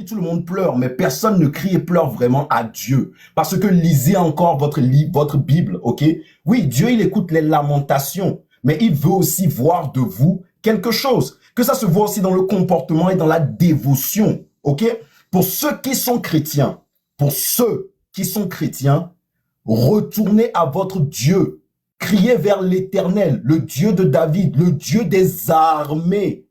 Tout le monde pleure, mais personne ne crie et pleure vraiment à Dieu. Parce que lisez encore votre livre, votre Bible, ok? Oui, Dieu, il écoute les lamentations, mais il veut aussi voir de vous quelque chose. Que ça se voit aussi dans le comportement et dans la dévotion, ok? Pour ceux qui sont chrétiens, retournez à votre Dieu. Criez vers l'Éternel, le Dieu de David, le Dieu des armées.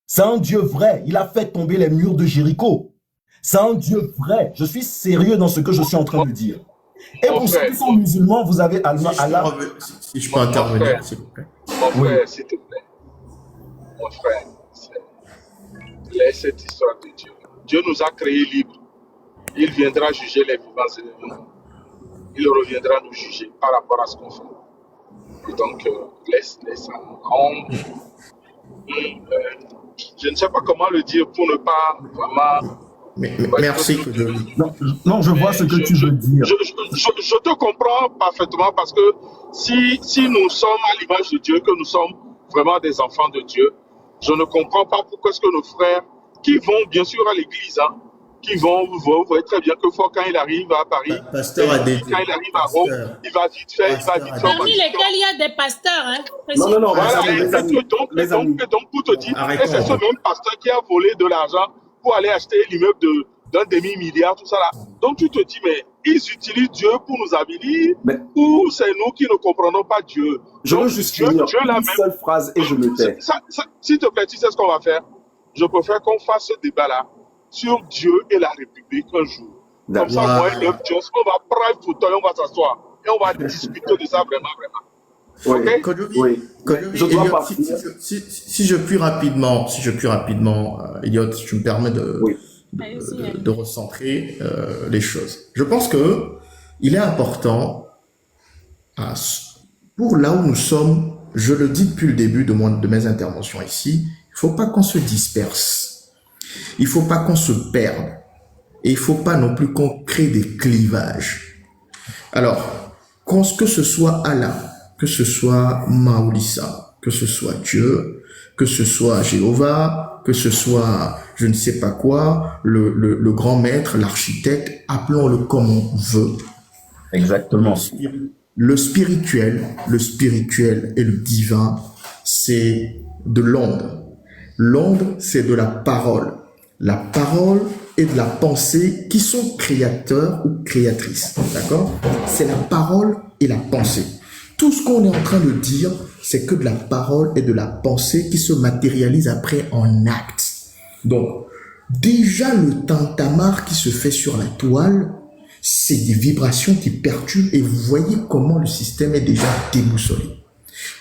C'est un Dieu vrai. Il a fait tomber les murs de Jéricho. C'est un Dieu vrai. Je suis sérieux dans ce que je suis en train de dire. Et pour ceux qui sont musulmans, vous avez Allah. Si je peux intervenir, s'il vous plaît. Mon frère, s'il te plaît. Mon frère, laisse cette histoire de Dieu. Dieu nous a créés libres. Il viendra juger les vivants et les morts. Il reviendra nous juger par rapport à ce qu'on fait. Et donc, laisse ça. Je ne sais pas comment le dire pour ne pas vraiment... Merci. Non, je vois ce que tu veux dire. Je te comprends parfaitement parce que si nous sommes à l'image de Dieu, que nous sommes vraiment des enfants de Dieu, je ne comprends pas pourquoi est-ce que nos frères, qui vont bien sûr à l'église, vous voyez très bien que quand il arrive à Paris, quand il arrive à Rome, il va vite faire. Parmi lesquels il y a des pasteurs. Non. Voilà, donc pour te dire, c'est ce même pasteur qui a volé de l'argent pour aller acheter l'immeuble d'un demi-milliard, tout ça là. Donc tu te dis, mais ils utilisent Dieu pour nous avilir ou c'est nous qui ne comprenons pas Dieu? Je veux juste finir une seule phrase et je me tais. S'il te plaît, tu sais ce qu'on va faire? Je préfère qu'on fasse ce débat-là sur Dieu et la République un jour. Comme ça, moi et l'autre Dieu, on va prendre tout le temps et on va s'asseoir. Et on va discuter de ça vraiment. Oui. Si je puis rapidement, Elliot, je me permets de recentrer les choses. Je pense que il est important, pour là où nous sommes, je le dis depuis le début de mes interventions ici, il faut pas qu'on se disperse. Il faut pas qu'on se perde. Et il faut pas non plus qu'on crée des clivages. Alors, que ce soit Allah, que ce soit Maulissa, que ce soit Dieu, que ce soit Jéhovah, que ce soit je ne sais pas quoi, le grand maître, l'architecte, appelons-le comme on veut. Exactement. Le spirituel et le divin, c'est de l'onde. L'onde, c'est de la parole. La parole et de la pensée qui sont créateurs ou créatrices. D'accord? C'est la parole et la pensée. Tout ce qu'on est en train de dire, c'est que de la parole et de la pensée qui se matérialisent après en actes. Donc, déjà le tintamarre qui se fait sur la toile, c'est des vibrations qui perturbent et vous voyez comment le système est déjà déboussolé.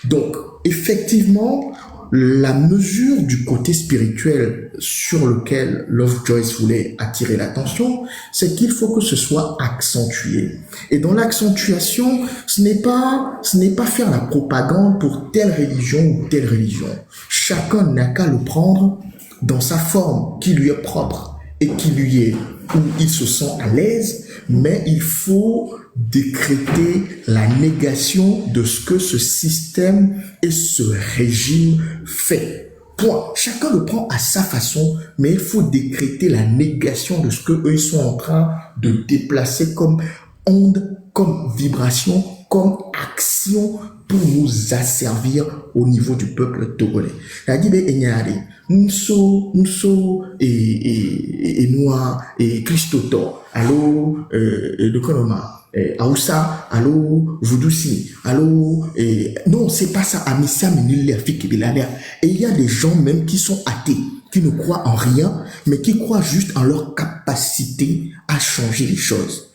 Donc, effectivement, la mesure du côté spirituel sur lequel Lovejoy voulait attirer l'attention, c'est qu'il faut que ce soit accentué. Et dans l'accentuation, ce n'est pas faire la propagande pour telle religion ou telle religion. Chacun n'a qu'à le prendre dans sa forme qui lui est propre et qui lui est, où il se sent à l'aise, mais il faut décréter la négation de ce que ce système et ce régime fait. Point. Chacun le prend à sa façon, mais il faut décréter la négation de ce que eux ils sont en train de déplacer comme onde, comme vibration, comme action pour nous asservir au niveau du peuple togolais. La dit Nso et Noa et Christoto, allo le Konoma. Aoussa, allô, Voudoussi, allô, non, c'est pas ça, Amissa, et il y a des gens même qui sont athées, qui ne croient en rien, mais qui croient juste en leur capacité à changer les choses.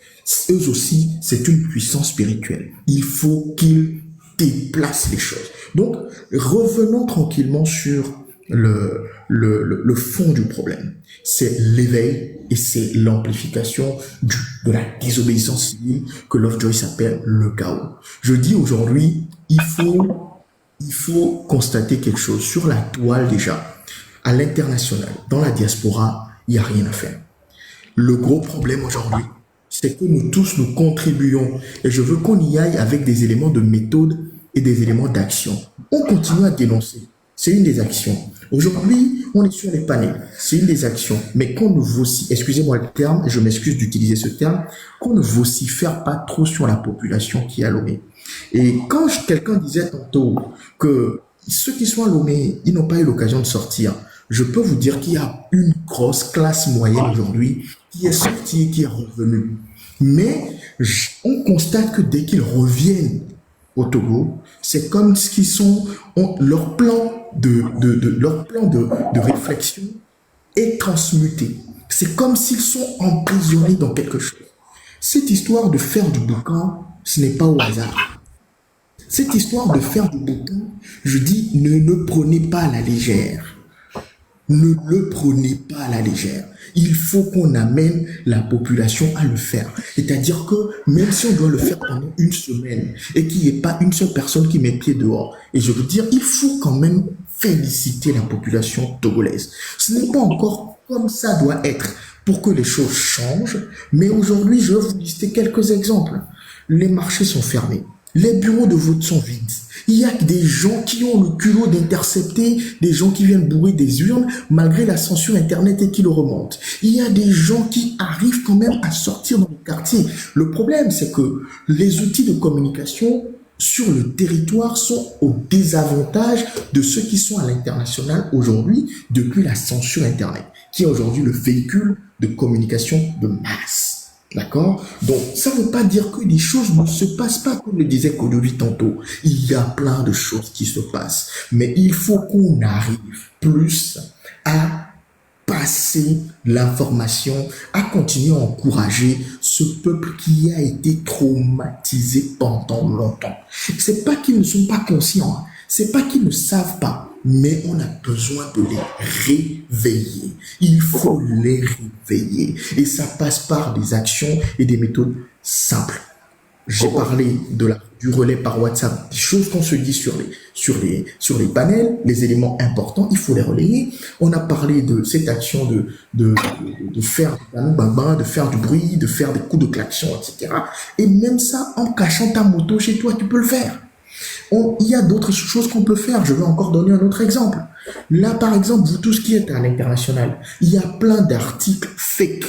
Eux aussi, c'est une puissance spirituelle. Il faut qu'ils déplacent les choses. Donc, revenons tranquillement sur le fond du problème. C'est l'éveil et c'est l'amplification de la désobéissance civile que Lovejoy s'appelle le chaos. Je dis aujourd'hui, il faut constater quelque chose sur la toile déjà. À l'international, dans la diaspora, il n'y a rien à faire. Le gros problème aujourd'hui, c'est que nous tous, nous contribuons. Et je veux qu'on y aille avec des éléments de méthode et des éléments d'action. On continue à dénoncer. C'est une des actions. Aujourd'hui, on est sur les panels. C'est une des actions. Mais qu'on ne vocifère, excusez-moi le terme, je m'excuse d'utiliser ce terme, qu'on ne vocifère pas trop sur la population qui est à Lomé. Et quand quelqu'un disait tantôt que ceux qui sont à Lomé, ils n'ont pas eu l'occasion de sortir, je peux vous dire qu'il y a une grosse classe moyenne aujourd'hui qui est sortie et qui est revenue. Mais on constate que dès qu'ils reviennent au Togo, c'est comme s'ils sont, leur plan de réflexion est transmuté. C'est comme s'ils sont emprisonnés dans quelque chose. Cette histoire de faire du boucan, ce n'est pas au hasard. Cette histoire de faire du boucan, je dis, ne le prenez pas à la légère. Ne le prenez pas à la légère. Il faut qu'on amène la population à le faire. C'est-à-dire que même si on doit le faire pendant une semaine et qu'il n'y ait pas une seule personne qui met pied dehors, et je veux dire, il faut quand même féliciter la population togolaise. Ce n'est pas encore comme ça doit être pour que les choses changent, mais aujourd'hui, je vais vous lister quelques exemples. Les marchés sont fermés. Les bureaux de vote sont vides. Il y a des gens qui ont le culot d'intercepter des gens qui viennent bourrer des urnes malgré la censure Internet et qui le remontent. Il y a des gens qui arrivent quand même à sortir dans le quartier. Le problème, c'est que les outils de communication sur le territoire sont au désavantage de ceux qui sont à l'international aujourd'hui depuis la censure Internet, qui est aujourd'hui le véhicule de communication de masse. D'accord? Donc, ça ne veut pas dire que les choses ne se passent pas, comme le disait Kodovi tantôt. Il y a plein de choses qui se passent. Mais il faut qu'on arrive plus à passer l'information, à continuer à encourager ce peuple qui a été traumatisé pendant longtemps. C'est pas qu'ils ne sont pas conscients, hein. C'est pas qu'ils ne savent pas, mais on a besoin de les réveiller. Il faut les réveiller. Et ça passe par des actions et des méthodes simples. J'ai parlé du relais par WhatsApp, des choses qu'on se dit sur les panels, les éléments importants, il faut les relayer. On a parlé de cette action de faire de faire du bruit, de faire des coups de klaxon, etc. Et même ça, en cachant ta moto chez toi, tu peux le faire. Il y a d'autres choses qu'on peut faire. Je vais encore donner un autre exemple. Là, par exemple, vous tous qui êtes à l'international, il y a plein d'articles fake.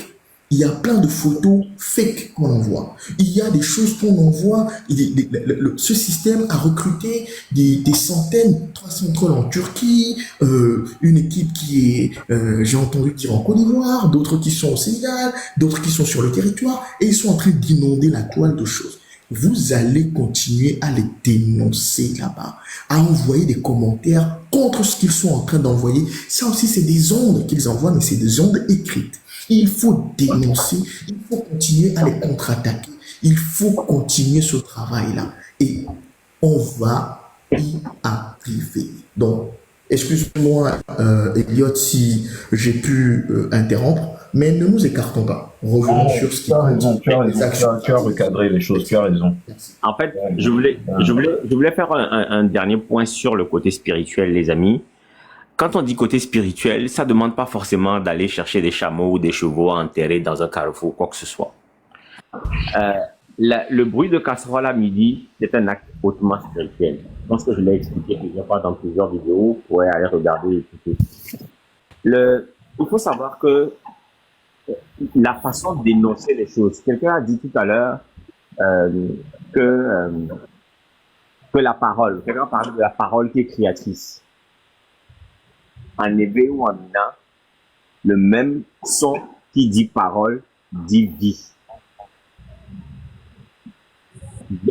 Il y a plein de photos fake qu'on envoie. Il y a des choses qu'on envoie. Ce système a recruté des centaines, 300 trolls en Turquie, une équipe qui est, j'ai entendu dire, en Côte d'Ivoire, d'autres qui sont au Sénégal, d'autres qui sont sur le territoire, et ils sont en train d'inonder la toile de choses. Vous allez continuer à les dénoncer là-bas, à envoyer des commentaires contre ce qu'ils sont en train d'envoyer. Ça aussi, c'est des ondes qu'ils envoient, mais c'est des ondes écrites. Il faut dénoncer, il faut continuer à les contre-attaquer. Il faut continuer ce travail-là. Et on va y arriver. Donc, excuse-moi, Elliot, si j'ai pu interrompre, mais ne nous écartons pas. Revenons sur ce qui tu as recadré les choses, tu as raison. En fait, je voulais faire un dernier point sur le côté spirituel, les amis. Quand on dit côté spirituel, ça ne demande pas forcément d'aller chercher des chameaux ou des chevaux enterrés dans un carrefour, quoi que ce soit. Le bruit de casserole à midi, c'est un acte hautement spirituel. Je pense que je l'ai expliqué plusieurs fois dans plusieurs vidéos. Vous pouvez aller regarder et écouter. Il faut savoir que la façon d'énoncer les choses. Quelqu'un a dit tout à l'heure que la parole, quelqu'un parle de la parole qui est créatrice. En Évé ou en Mina, le même son qui dit parole dit vie. B.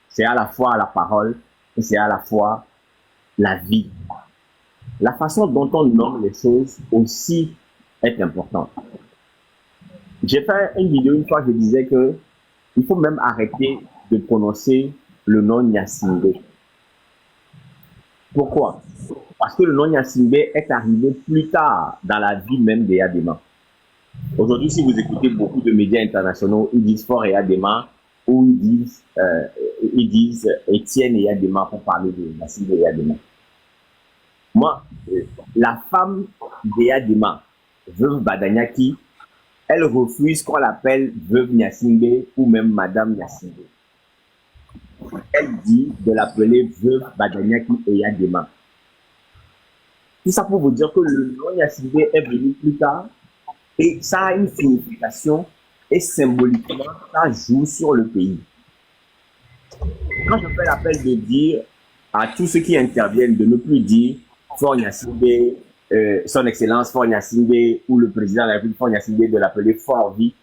C'est à la fois la parole et c'est à la fois la vie. La façon dont on nomme les choses aussi est importante. J'ai fait une vidéo une fois, je disais que il faut même arrêter de prononcer le nom Nyasingbe. Pourquoi? Parce que le nom Nyasingbe est arrivé plus tard dans la vie même des Yadema. Aujourd'hui, si vous écoutez beaucoup de médias internationaux, ils disent Fort et Yadema, ou ils disent Étienne et Yadema pour parler de Nyasingbe et Yadema. Moi, la femme des Yadema, veuve Badanyaki, elle refuse qu'on l'appelle veuve Nyasingbe ou même madame Nyasingbe. Elle dit de l'appeler veuve Badanyaki et Yadema. Tout ça pour vous dire que le nom Yacine est venu plus tard et ça a une signification et symboliquement, ça joue sur le pays. Quand je fais l'appel de dire à tous ceux qui interviennent de ne plus dire Fort Gnassingbé, son excellence Fort Gnassingbé ou le président de la République Fort Gnassingbé, de l'appeler Fort Vie,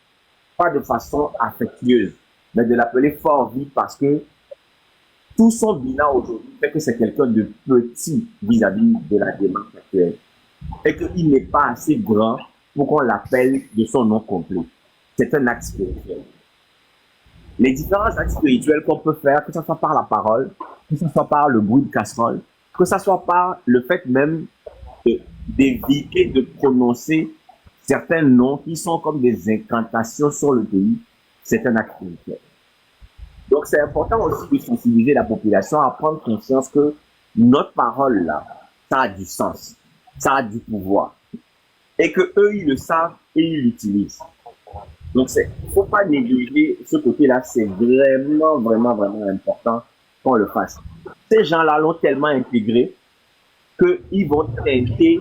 pas de façon affectueuse, mais de l'appeler Fort Vie parce que tout son bilan aujourd'hui fait que c'est quelqu'un de petit vis-à-vis de la démarche actuelle et qu'il n'est pas assez grand pour qu'on l'appelle de son nom complet. C'est un acte spirituel. Les différents actes spirituels qu'on peut faire, que ce soit par la parole, que ce soit par le bruit de casserole, que ce soit par le fait même d'éviter de prononcer certains noms qui sont comme des incantations sur le pays, c'est un acte spirituel. Donc c'est important aussi de sensibiliser la population à prendre conscience que notre parole là, ça a du sens, ça a du pouvoir. Et que eux, ils le savent et ils l'utilisent. Donc, il ne faut pas négliger ce côté-là. C'est vraiment, vraiment, vraiment important qu'on le fasse. Ces gens-là l'ont tellement intégré qu'ils vont teinter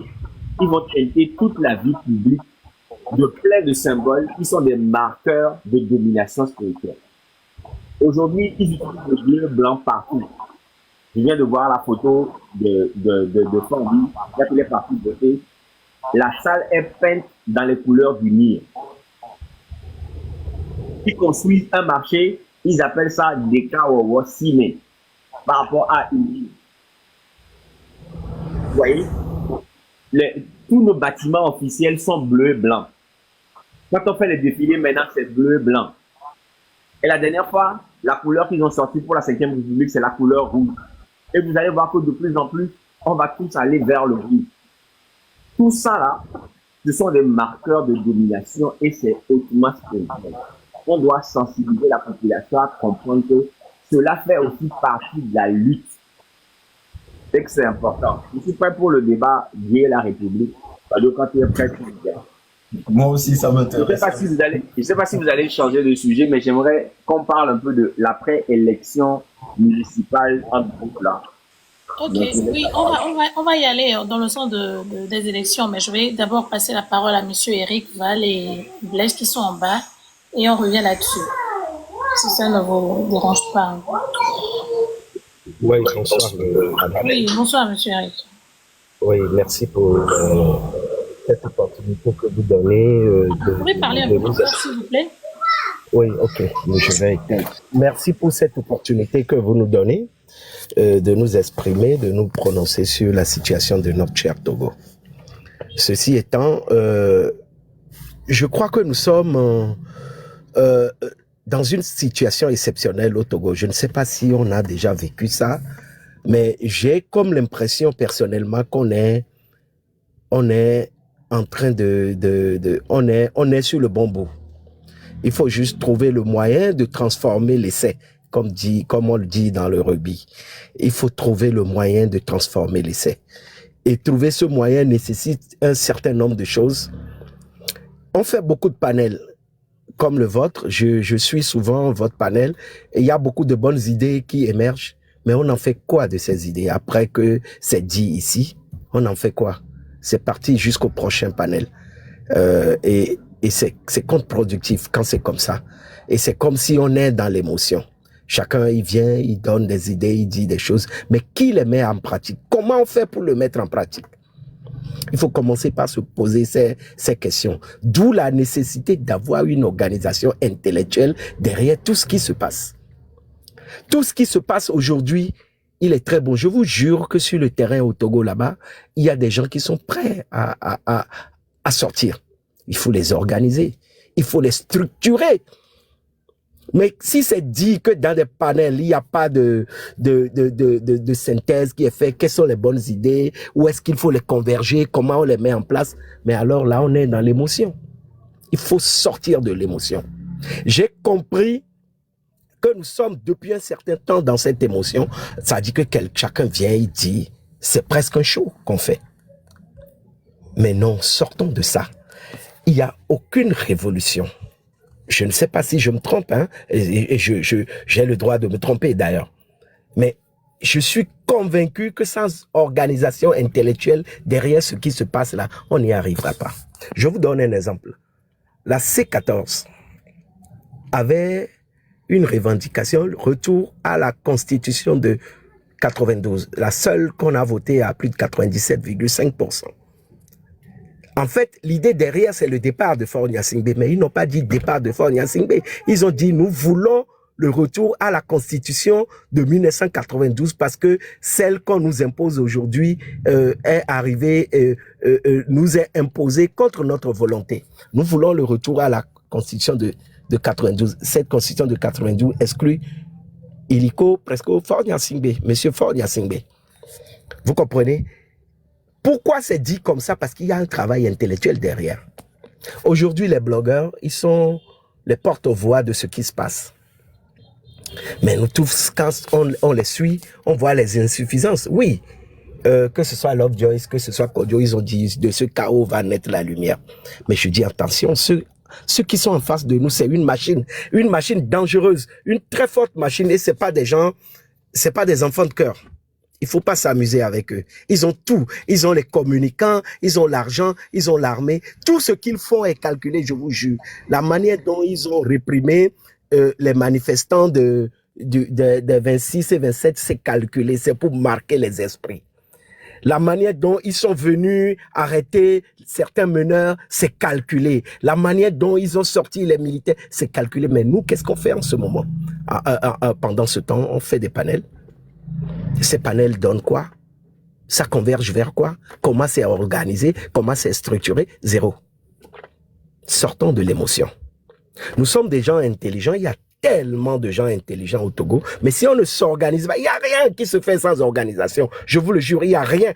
toute la vie publique de plein de symboles qui sont des marqueurs de domination spirituelle. Aujourd'hui, ils utilisent le bleu blanc partout. Je viens de voir la photo de Fondi, il est parti voter. La salle est peinte dans les couleurs du Nil. Ils construisent un marché, ils appellent ça Dekawawa Sime, par rapport à une île. Vous voyez, tous nos bâtiments officiels sont bleus et blancs. Quand on fait les défilés, maintenant, c'est bleu et blanc. Et la dernière fois, la couleur qu'ils ont sortie pour la 5e République, c'est la couleur rouge. Et vous allez voir que de plus en plus, on va tous aller vers le rouge. Tout ça là, ce sont des marqueurs de domination et c'est hautement spirituel. On doit sensibiliser la population à comprendre que cela fait aussi partie de la lutte. Et que c'est important. Je suis prêt pour le débat Dieu et la République. Parce que quand tu es prêt, tu le dis. Moi aussi, ça m'intéresse. Je ne sais pas si vous allez changer de sujet, mais j'aimerais qu'on parle un peu de l'après-élection municipale en groupe là. Ok, oui, on va y aller dans le sens des élections, mais je vais d'abord passer la parole à Monsieur Eric Val et Blaise qui sont en bas et on revient là-dessus, si ça ne vous dérange pas. Oui, bonsoir. Oui, bonsoir Monsieur Eric. Oui, merci pour cette opportunité que vous donnez. Vous pouvez parler un peu plus fort, s'il vous plaît? Oui, ok, je vais. Merci pour cette opportunité que vous nous donnez. De nous exprimer, de nous prononcer sur la situation de notre cher Togo. Ceci étant, je crois que nous sommes dans une situation exceptionnelle au Togo. Je ne sais pas si on a déjà vécu ça, mais j'ai comme l'impression personnellement qu'on est en train on est sur le bon bout. Il faut juste trouver le moyen de transformer l'essai. Comme on le dit dans le rugby, il faut trouver le moyen de transformer l'essai. Et trouver ce moyen nécessite un certain nombre de choses. On fait beaucoup de panels, comme le vôtre. Je suis souvent votre panel. Et il y a beaucoup de bonnes idées qui émergent. Mais on en fait quoi de ces idées? Après que c'est dit ici, on en fait quoi? C'est parti jusqu'au prochain panel. Et c'est contre-productif quand c'est comme ça. Et c'est comme si on est dans l'émotion. Chacun, il vient, il donne des idées, il dit des choses, mais qui les met en pratique? Comment on fait pour le mettre en pratique? Il faut commencer par se poser ces questions. D'où la nécessité d'avoir une organisation intellectuelle derrière tout ce qui se passe. Tout ce qui se passe aujourd'hui, il est très bon. Je vous jure que sur le terrain au Togo, là-bas, il y a des gens qui sont prêts à sortir. Il faut les organiser. Il faut les structurer. Mais si c'est dit que dans des panels, il n'y a pas de synthèse qui est faite, quelles sont les bonnes idées, où est-ce qu'il faut les converger, comment on les met en place, mais alors là, on est dans l'émotion. Il faut sortir de l'émotion. J'ai compris que nous sommes depuis un certain temps dans cette émotion. Ça dit que chacun vient, il dit, c'est presque un show qu'on fait. Mais non, sortons de ça. Il n'y a aucune révolution. Je ne sais pas si je me trompe, hein, et j'ai le droit de me tromper d'ailleurs. Mais je suis convaincu que sans organisation intellectuelle derrière ce qui se passe là, on n'y arrivera pas. Je vous donne un exemple. La C14 avait une revendication, retour à la constitution de 92, la seule qu'on a votée à plus de 97,5%. En fait, l'idée derrière, c'est le départ de Faure Gnassingbé, mais ils n'ont pas dit départ de Faure Gnassingbé. Ils ont dit, nous voulons le retour à la constitution de 1992 parce que celle qu'on nous impose aujourd'hui est arrivée, nous est imposée contre notre volonté. Nous voulons le retour à la constitution de 92. Cette constitution de 92 exclut illico presque Faure Gnassingbé, monsieur Faure Gnassingbé. Vous comprenez? Pourquoi c'est dit comme ça? Parce qu'il y a un travail intellectuel derrière. Aujourd'hui, les blogueurs, ils sont les porte-voix de ce qui se passe. Mais nous tous, quand on les suit, on voit les insuffisances. Oui, que ce soit Lovejoy, que ce soit Kodio, ils ont dit de ce chaos va naître la lumière. Mais je dis attention, ceux qui sont en face de nous, c'est une machine dangereuse, une très forte machine, et c'est pas des gens, c'est pas des enfants de cœur. Il faut pas s'amuser avec eux. Ils ont tout. Ils ont les communicants, ils ont l'argent, ils ont l'armée. Tout ce qu'ils font est calculé, je vous jure. La manière dont ils ont réprimé les manifestants de 26 et 27, c'est calculé. C'est pour marquer les esprits. La manière dont ils sont venus arrêter certains meneurs, c'est calculé. La manière dont ils ont sorti les militaires, c'est calculé. Mais nous, qu'est-ce qu'on fait en ce moment? Pendant ce temps, on fait des panels. Ces panels donnent quoi? Ça converge vers quoi? Comment c'est organisé? Comment c'est structuré? Zéro. Sortons de l'émotion. Nous sommes des gens intelligents. Il y a tellement de gens intelligents au Togo. Mais si on ne s'organise pas, il n'y a rien qui se fait sans organisation. Je vous le jure, il n'y a rien,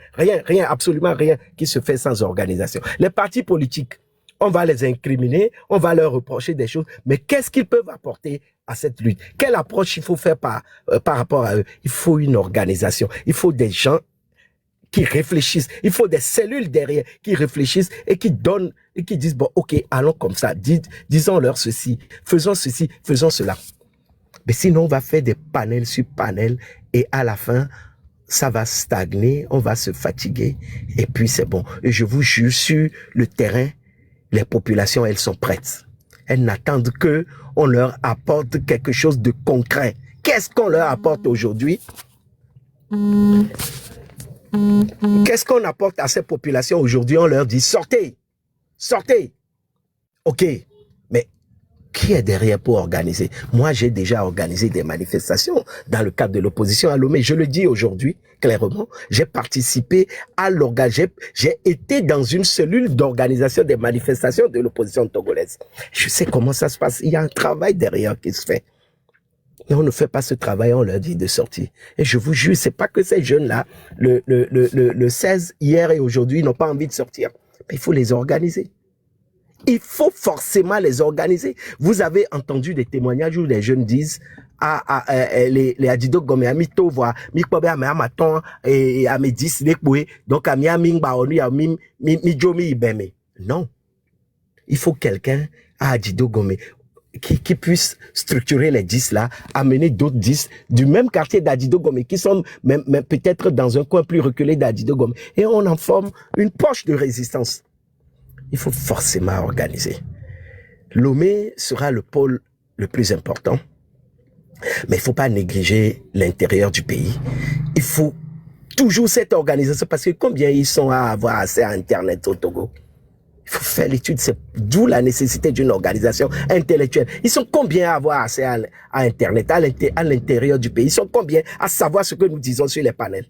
absolument rien qui se fait sans organisation. Les partis politiques, on va les incriminer, on va leur reprocher des choses. Mais qu'est-ce qu'ils peuvent apporter à cette lutte? Quelle approche il faut faire par rapport à eux? Il faut une organisation. Il faut des gens qui réfléchissent. Il faut des cellules derrière qui réfléchissent et qui donnent et qui disent, bon, ok, allons comme ça. Disons-leur ceci, faisons cela. Mais sinon, on va faire des panels sur panels et à la fin, ça va stagner, on va se fatiguer et puis c'est bon. Et je vous jure, sur le terrain, les populations, elles sont prêtes. Elles n'attendent que on leur apporte quelque chose de concret. Qu'est-ce qu'on leur apporte aujourd'hui? Qu'est-ce qu'on apporte à ces populations aujourd'hui? On leur dit, sortez. Ok, mais qui est derrière pour organiser? Moi, j'ai déjà organisé des manifestations dans le cadre de l'opposition à Lomé. Je le dis aujourd'hui, clairement, j'ai participé à l'organisation. J'ai été dans une cellule d'organisation des manifestations de l'opposition togolaise. Je sais comment ça se passe. Il y a un travail derrière qui se fait. Et on ne fait pas ce travail, on leur dit de sortir. Et je vous jure, c'est pas que ces jeunes-là, le 16, hier et aujourd'hui, n'ont pas envie de sortir. Mais il faut les organiser. Il faut forcément les organiser. Vous avez entendu des témoignages où les jeunes disent les Adido Gome a mis to voix mi kobe a maton et a me 10 nekboué donc a mi aming ba onu a mi jomi ibeme. Non. Il faut quelqu'un à Adido Gome qui puisse structurer les 10 là, amener d'autres 10 du même quartier d'Adido Gome qui sont même peut-être dans un coin plus reculé d'Adido Gome et on en forme une poche de résistance. Il faut forcément organiser. Lomé sera le pôle le plus important, mais il ne faut pas négliger l'intérieur du pays. Il faut toujours cette organisation parce que combien ils sont à avoir accès à Internet au Togo? Il faut faire l'étude, c'est d'où la nécessité d'une organisation intellectuelle. Ils sont combien à avoir accès à Internet, à l'intérieur du pays? Ils sont combien à savoir ce que nous disons sur les panels?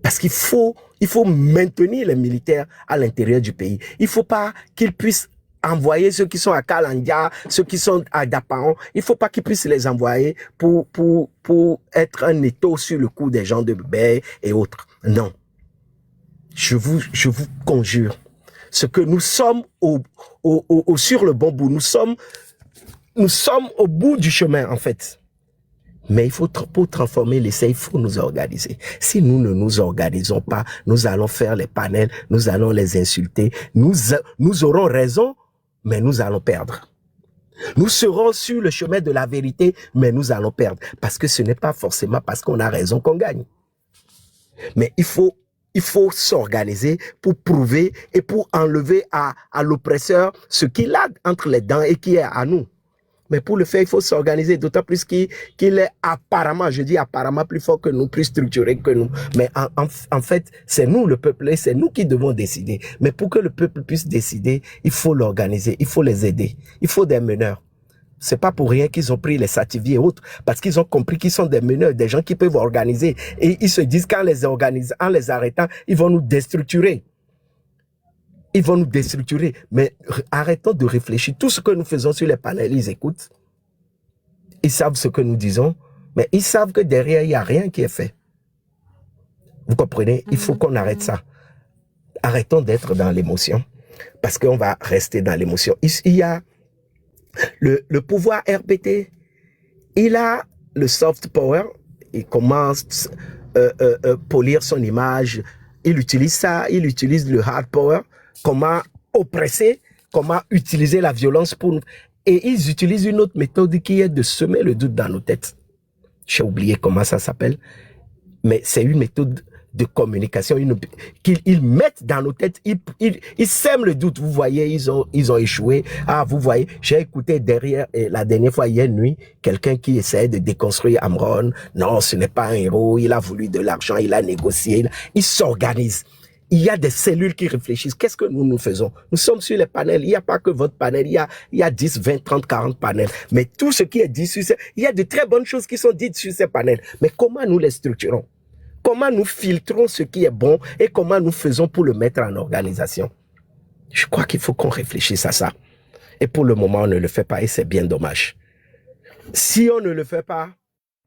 Parce qu'il faut maintenir les militaires à l'intérieur du pays. Il ne faut pas qu'ils puissent envoyer ceux qui sont à Kalandia, ceux qui sont à Dapaon. Il ne faut pas qu'ils puissent les envoyer pour être un étau sur le cou des gens de Bébé et autres. Non. Je vous conjure. Ce que nous sommes sur le bon bout. Nous sommes au bout du chemin, en fait. Mais il faut, pour transformer l'essai, il faut nous organiser. Si nous ne nous organisons pas, nous allons faire les panels, nous allons les insulter, nous aurons raison, mais nous allons perdre. Nous serons sur le chemin de la vérité, mais nous allons perdre. Parce que ce n'est pas forcément parce qu'on a raison qu'on gagne. Mais il faut s'organiser pour prouver et pour enlever à l'oppresseur ce qu'il a entre les dents et qui est à nous. Mais pour le faire, il faut s'organiser, d'autant plus qu'il est apparemment, je dis apparemment plus fort que nous, plus structuré que nous. Mais en fait, c'est nous le peuple et c'est nous qui devons décider. Mais pour que le peuple puisse décider, il faut l'organiser, il faut les aider, il faut des meneurs. C'est pas pour rien qu'ils ont pris les Sativi et autres, parce qu'ils ont compris qu'ils sont des meneurs, des gens qui peuvent organiser. Et ils se disent qu'en les organisant, en les arrêtant, ils vont nous déstructurer. Ils vont nous déstructurer. Mais arrêtons de réfléchir. Tout ce que nous faisons sur les panels, ils écoutent. Ils savent ce que nous disons, mais ils savent que derrière, il n'y a rien qui est fait. Vous comprenez? Il faut qu'on arrête ça. Arrêtons d'être dans l'émotion, parce qu'on va rester dans l'émotion. Il y a le pouvoir RPT, il a le soft power, il commence à polir son image, il utilise ça, il utilise le hard power, comment oppresser, comment utiliser la violence pour nous. Et ils utilisent une autre méthode qui est de semer le doute dans nos têtes. J'ai oublié comment ça s'appelle, mais c'est une méthode de communication qu'ils mettent dans nos têtes, ils sèment le doute. Vous voyez, ils ont échoué. Ah, vous voyez, j'ai écouté derrière, la dernière fois, hier nuit, quelqu'un qui essayait de déconstruire Amron. Non, ce n'est pas un héros, il a voulu de l'argent, il a négocié, il s'organise. Il y a des cellules qui réfléchissent. Qu'est-ce que nous faisons? Nous sommes sur les panels. Il n'y a pas que votre panel. Il y a 10, 20, 30, 40 panels. Mais tout ce qui est dit sur il y a de très bonnes choses qui sont dites sur ces panels. Mais comment nous les structurons? Comment nous filtrons ce qui est bon et comment nous faisons pour le mettre en organisation? Je crois qu'il faut qu'on réfléchisse à ça. Et pour le moment, on ne le fait pas et c'est bien dommage. Si on ne le fait pas,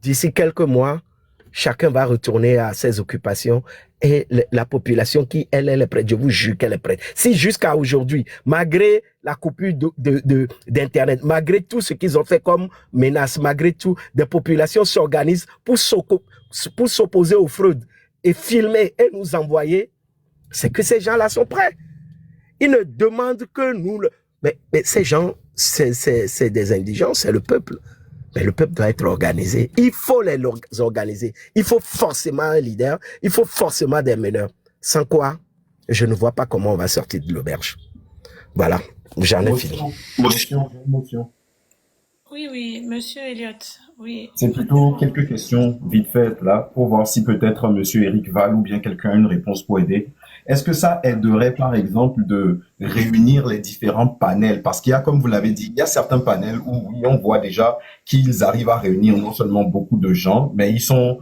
d'ici quelques mois, chacun va retourner à ses occupations et la population qui, elle est prête, je vous jure qu'elle est prête. Si jusqu'à aujourd'hui, malgré la coupure d'Internet, malgré tout ce qu'ils ont fait comme menace, malgré tout, des populations s'organisent pour s'opposer aux fraudes et filmer et nous envoyer, c'est que ces gens-là sont prêts. Ils ne demandent que nous. Mais ces gens, c'est des indigents, c'est le peuple. Mais le peuple doit être organisé. Il faut les organiser. Il faut forcément un leader. Il faut forcément des meneurs. Sans quoi, je ne vois pas comment on va sortir de l'auberge. Voilà, j'en ai fini. Émotion. Oui, monsieur Elliott, oui. C'est plutôt quelques questions vite faites là pour voir si peut-être monsieur Eric Val ou bien quelqu'un a une réponse pour aider. Est-ce que ça aiderait par exemple de réunir les différents panels? Parce qu'il y a, comme vous l'avez dit, il y a certains panels où oui, on voit déjà qu'ils arrivent à réunir non seulement beaucoup de gens, mais ils sont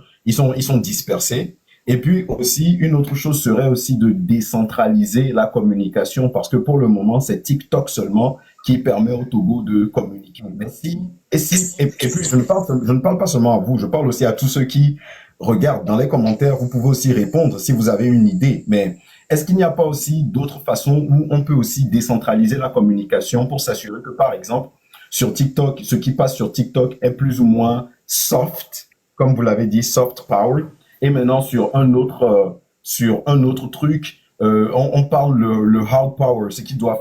dispersés. Et puis aussi, une autre chose serait aussi de décentraliser la communication parce que pour le moment, c'est TikTok seulement qui permet au Togo de communiquer. Mais et puis je ne parle pas seulement à vous, je parle aussi à tous ceux qui regardent dans les commentaires. Vous pouvez aussi répondre si vous avez une idée. Mais est-ce qu'il n'y a pas aussi d'autres façons où on peut aussi décentraliser la communication pour s'assurer que, par exemple, sur TikTok, ce qui passe sur TikTok est plus ou moins soft, comme vous l'avez dit, soft power. Et maintenant, sur un autre truc, on parle le hard power, ce qui doit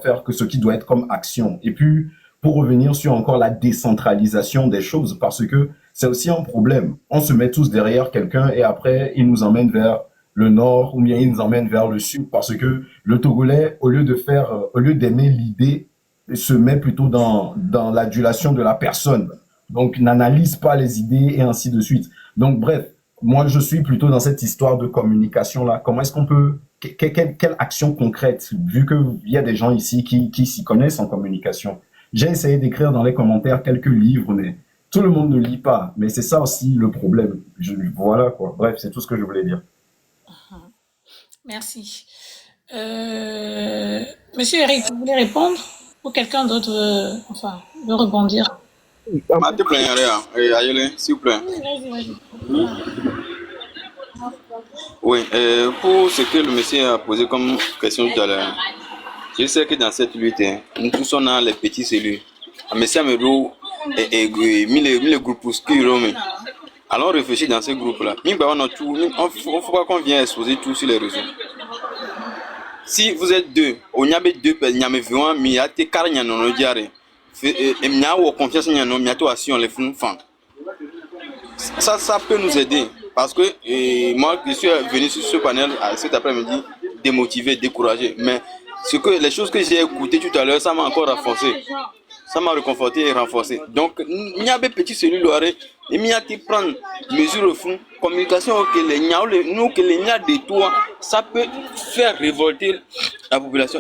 être comme action. Et puis, pour revenir sur encore la décentralisation des choses, parce que c'est aussi un problème. On se met tous derrière quelqu'un et après, il nous emmène vers le nord ou bien il nous emmène vers le sud parce que le Togolais, au lieu d'aimer l'idée, se met plutôt dans l'adulation de la personne. Donc, n'analyse pas les idées et ainsi de suite. Donc, bref, moi, je suis plutôt dans cette histoire de communication-là. Comment est-ce qu'on peut, quelle action concrète, vu qu'il y a des gens ici qui s'y connaissent en communication. J'ai essayé d'écrire dans les commentaires quelques livres, mais tout le monde ne lit pas. Mais c'est ça aussi le problème. Voilà, quoi. Bref, c'est tout ce que je voulais dire. Merci. Monsieur Eric, vous voulez répondre? Ou quelqu'un d'autre veut rebondir? S'il vous plaît. Vas-y. Oui, pour ce que le monsieur a posé comme question tout à l'heure, je sais que dans cette lutte, nous tous sommes dans les petits cellules. Monsieur Amédou et mis les groupuscules. Alors on réfléchit dans ce groupe-là. Il ne faut pas qu'on vienne exposer tout sur les réseaux. Si vous êtes deux, on y a deux personnes, mia wo confiance nya no mia to action les fun fan. Ça peut nous aider parce que moi je suis venu sur ce panel cet après-midi démotivé, découragé, mais les choses que j'ai écoutées tout à l'heure, ça m'a encore renforcé. Ça m'a réconforté et renforcé. Donc, il y a des petits cellules, il y a qui prennent mesure au fond, communication, que les nya de toi, ça peut faire révolter la population.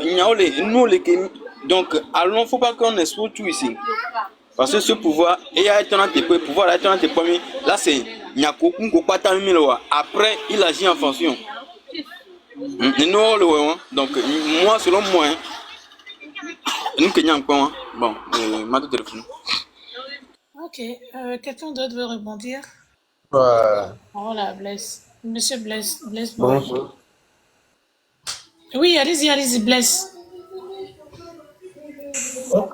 Donc, allons, il ne faut pas qu'on expose tout ici. Parce que ce pouvoir, et il y a un pouvoir, là c'est après, il agit en fonction. Donc, moi, selon moi, nous bon, ma téléphone. Ok, quelqu'un d'autre veut rebondir? Voilà, Blaise. Monsieur Blaise. Bonjour. Oui, allez-y, Blaise.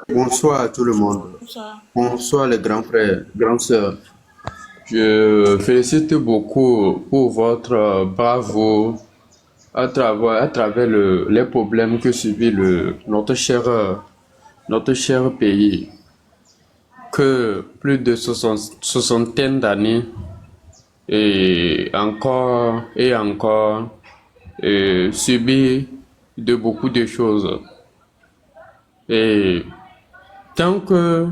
Bonsoir à tout le monde. Bonsoir. Bonsoir les grands frères, grandes sœurs. Je félicite beaucoup pour votre bravo à travers les problèmes que subit notre cher pays, que plus de soixantaine d'années et encore subit de beaucoup de choses. Et tant que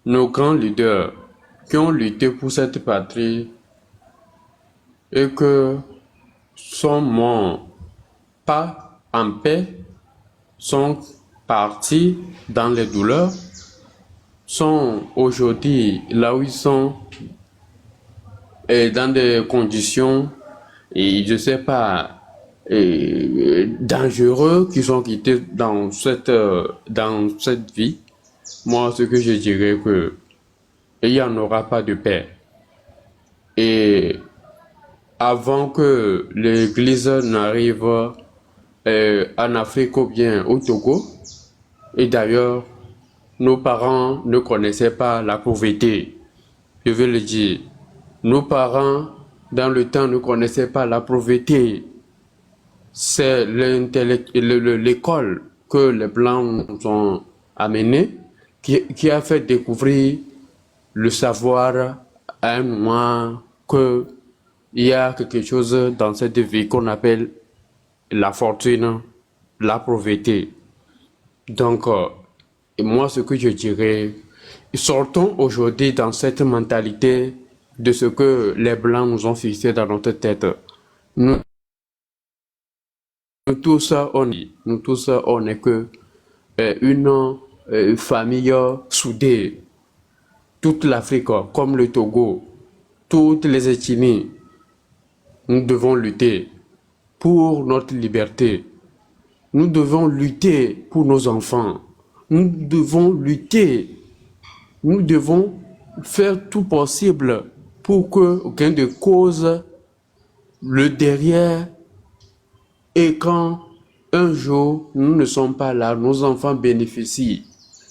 nos grands leaders qui ont lutté pour cette patrie et que sont morts pas en paix, sont partis dans les douleurs, sont aujourd'hui là où ils sont et dans des conditions et je sais pas dangereux qui sont quittés dans cette vie. Moi, ce que je dirais que il n'y en aura pas de paix. Et avant que l'Église n'arrive en Afrique ou bien au Togo, et d'ailleurs, nos parents ne connaissaient pas la pauvreté. Je veux le dire. Nos parents, dans le temps, ne connaissaient pas la pauvreté. C'est l'école que les Blancs nous ont amenée qui a fait découvrir le savoir à un moment qu'il y a quelque chose dans cette vie qu'on appelle la fortune, la pauvreté. Donc, moi, ce que je dirais, sortons aujourd'hui dans cette mentalité de ce que les Blancs nous ont fixé dans notre tête. Nous tous, on est que une famille soudée. Toute l'Afrique, comme le Togo, toutes les ethnies, nous devons lutter pour notre liberté. Nous devons lutter pour nos enfants. Nous devons lutter. Nous devons faire tout possible pour que gain de cause le derrière et quand un jour nous ne sommes pas là, nos enfants bénéficient.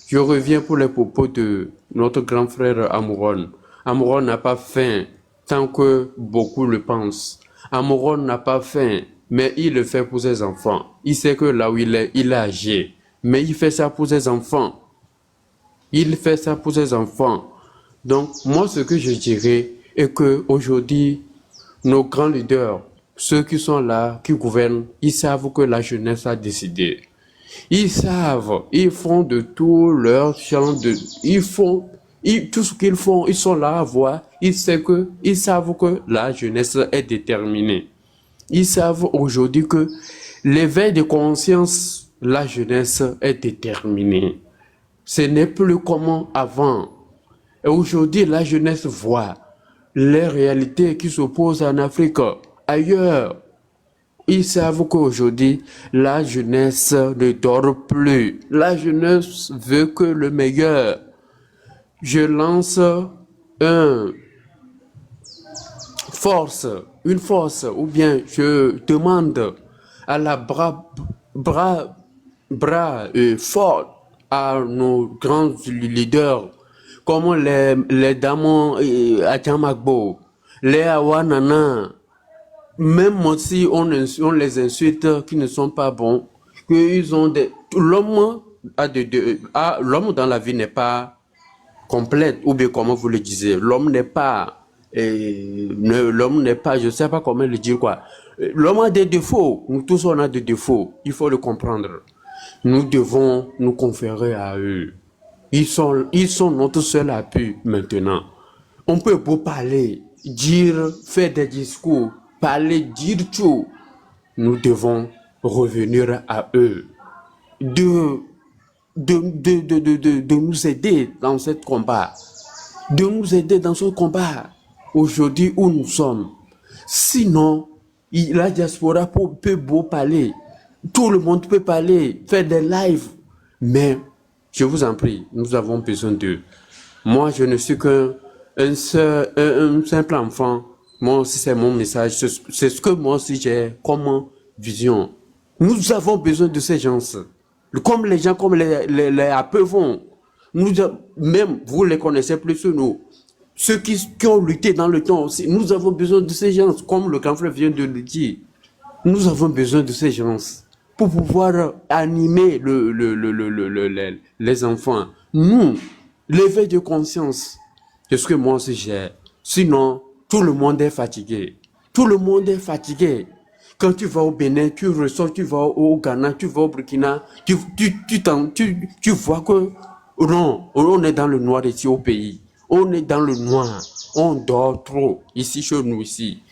Je reviens pour les propos de notre grand frère Amouron. Amouron n'a pas faim tant que beaucoup le pensent. Amouron n'a pas faim, mais il le fait pour ses enfants. Il sait que là où il est âgé, mais il fait ça pour ses enfants. Il fait ça pour ses enfants. Donc, moi, ce que je dirais est que aujourd'hui, nos grands leaders, ceux qui sont là, qui gouvernent, ils savent que la jeunesse a décidé. Ils savent, ils font de tout leur champ tout ce qu'ils font, ils sont là à voir. Ils savent que la jeunesse est déterminée. Ils savent aujourd'hui que l'éveil de conscience, la jeunesse est déterminée. Ce n'est plus comme avant. Et aujourd'hui, la jeunesse voit les réalités qui s'opposent en Afrique, ailleurs. Ils savent qu'aujourd'hui, la jeunesse ne dort plus. La jeunesse veut que le meilleur. Je lance une force, ou bien je demande à la bras fort à nos grands leaders, comme les Damon à Djamagbo, les Awanana, même si on les insulte qui ne sont pas bons, qu'ils ont l'homme l'homme dans la vie n'est pas complète, ou bien comment vous le disiez, l'homme n'est pas, je sais pas comment le dire quoi. L'homme a des défauts, nous tous on a des défauts, il faut le comprendre. Nous devons nous conférer à eux. Ils sont notre seul appui maintenant. On peut beau parler, dire, faire des discours, parler, dire tout. Nous devons revenir à eux. De nous aider dans ce combat. De nous aider dans ce combat. Aujourd'hui où nous sommes. Sinon, la diaspora peut beau parler. Tout le monde peut parler, faire des lives. Mais, je vous en prie, nous avons besoin d'eux. Moi, je ne suis qu'un simple enfant. Moi aussi, c'est mon message. C'est ce que moi aussi j'ai comme vision. Nous avons besoin de ces gens. Comme les gens, comme les apeuvons. Même, vous les connaissez plus que nous. Ceux qui ont lutté dans le temps aussi. Nous avons besoin de ces gens. Comme le grand frère vient de le dire. Nous avons besoin de ces gens pour pouvoir animer les enfants. Nous, l'éveil de conscience, c'est ce que moi aussi j'ai. Sinon, tout le monde est fatigué. Tout le monde est fatigué. Quand tu vas au Bénin, tu ressors, tu vas au Ghana, tu vas au Burkina, tu vois que non, on est dans le noir ici au pays. On est dans le noir. On dort trop ici chez nous ici.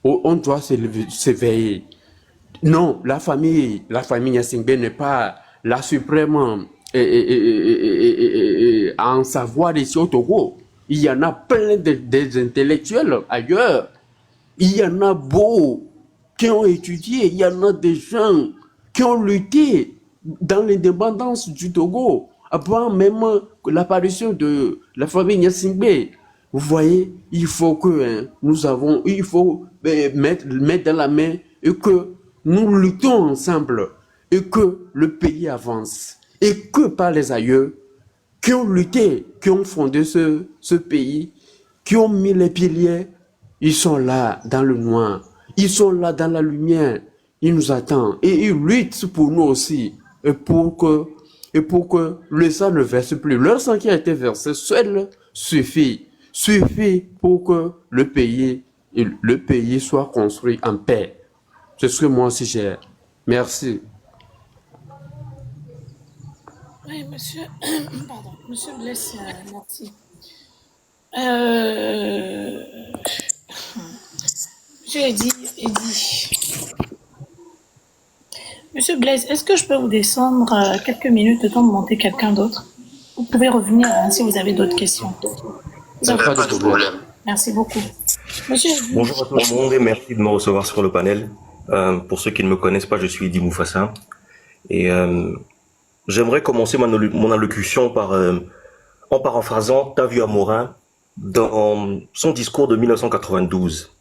On doit s'éveiller. Non, la famille Gnassingbé n'est pas la suprême à en savoir ici au Togo. Il y en a plein des intellectuels ailleurs. Il y en a beaucoup qui ont étudié. Il y en a des gens qui ont lutté dans l'indépendance du Togo avant même l'apparition de la famille Gnassingbé. Vous voyez, il faut que il faut mettre dans la main et que nous luttons ensemble et que le pays avance. Et que par les aïeux qui ont lutté, qui ont fondé ce pays, qui ont mis les piliers, ils sont là dans le noir. Ils sont là dans la lumière. Ils nous attendent. Et ils luttent pour nous aussi. Et pour que le sang ne verse plus. Leur sang qui a été versé seul suffit pour que le pays soit construit en paix. C'est ce que moi aussi j'ai. Merci. Oui, monsieur, pardon, monsieur Blaise, merci. Monsieur Eddy. Monsieur Blaise, est-ce que je peux vous descendre quelques minutes le temps de monter quelqu'un d'autre? Vous pouvez revenir si vous avez d'autres questions. Pas de problème. Merci beaucoup. Monsieur Eddy. Bonjour à tout le monde et merci de me recevoir sur le panel. Pour ceux qui ne me connaissent pas, je suis Eddy Moufassa. Et j'aimerais commencer mon allocution en paraphrasant Tavu Amorin dans son discours de 1992.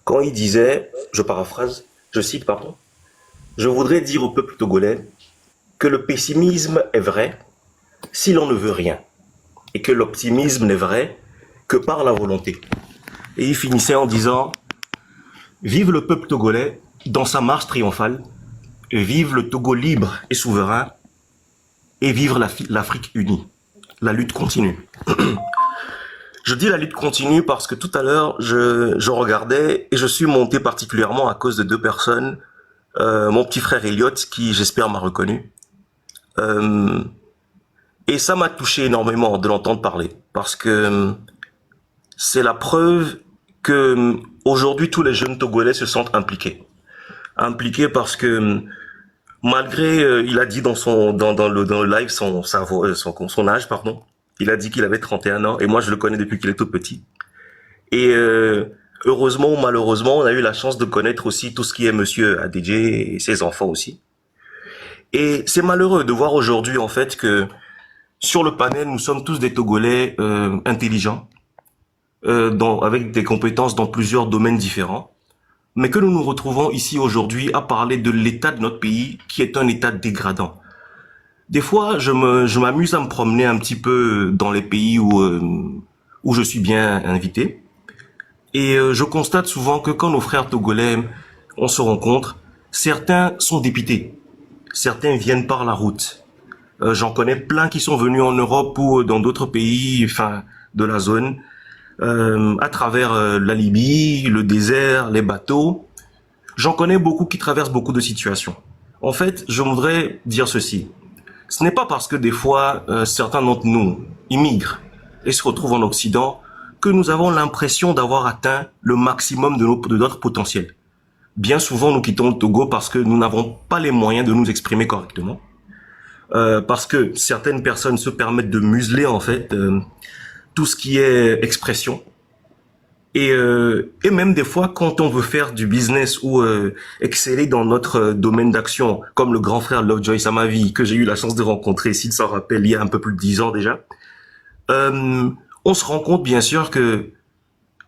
Quand il disait, je paraphrase, je cite, pardon, « Je voudrais dire au peuple togolais que le pessimisme est vrai si l'on ne veut rien, et que l'optimisme n'est vrai que par la volonté. » Et il finissait en disant « Vive le peuple togolais dans sa marche triomphale, vive le Togo libre et souverain, et vive l'Afrique unie. La lutte continue. » Je dis la lutte continue parce que tout à l'heure, je regardais et je suis monté particulièrement à cause de deux personnes. Mon petit frère Elliot, qui j'espère m'a reconnu. Et ça m'a touché énormément de l'entendre parler parce que c'est la preuve que aujourd'hui tous les jeunes Togolais se sentent impliqués. Impliqués parce que malgré, il a dit dans le live son âge, pardon. Il a dit qu'il avait 31 ans et moi je le connais depuis qu'il est tout petit. Et heureusement ou malheureusement, on a eu la chance de connaître aussi tout ce qui est Monsieur ADJ et ses enfants aussi. Et c'est malheureux de voir aujourd'hui en fait que sur le panel, nous sommes tous des Togolais intelligents, avec des compétences dans plusieurs domaines différents, mais que nous nous retrouvons ici aujourd'hui à parler de l'état de notre pays qui est un état dégradant. Des fois, je m'amuse à me promener un petit peu dans les pays où je suis bien invité. Et je constate souvent que quand nos frères togolais, on se rencontre, certains sont dépités. Certains viennent par la route. J'en connais plein qui sont venus en Europe ou dans d'autres pays, enfin, de la zone, à travers la Libye, le désert, les bateaux. J'en connais beaucoup qui traversent beaucoup de situations. En fait, je voudrais dire ceci. Ce n'est pas parce que des fois, certains d'entre nous immigrent et se retrouvent en Occident que nous avons l'impression d'avoir atteint le maximum de notre potentiel. Bien souvent, nous quittons le Togo parce que nous n'avons pas les moyens de nous exprimer correctement. Parce que certaines personnes se permettent de museler, en fait, tout ce qui est expression. Et même des fois, quand on veut faire du business ou exceller dans notre domaine d'action, comme le grand frère Lovejoy Samavi, que j'ai eu la chance de rencontrer, s'il s'en rappelle, il y a un peu plus de 10 ans déjà, on se rend compte bien sûr que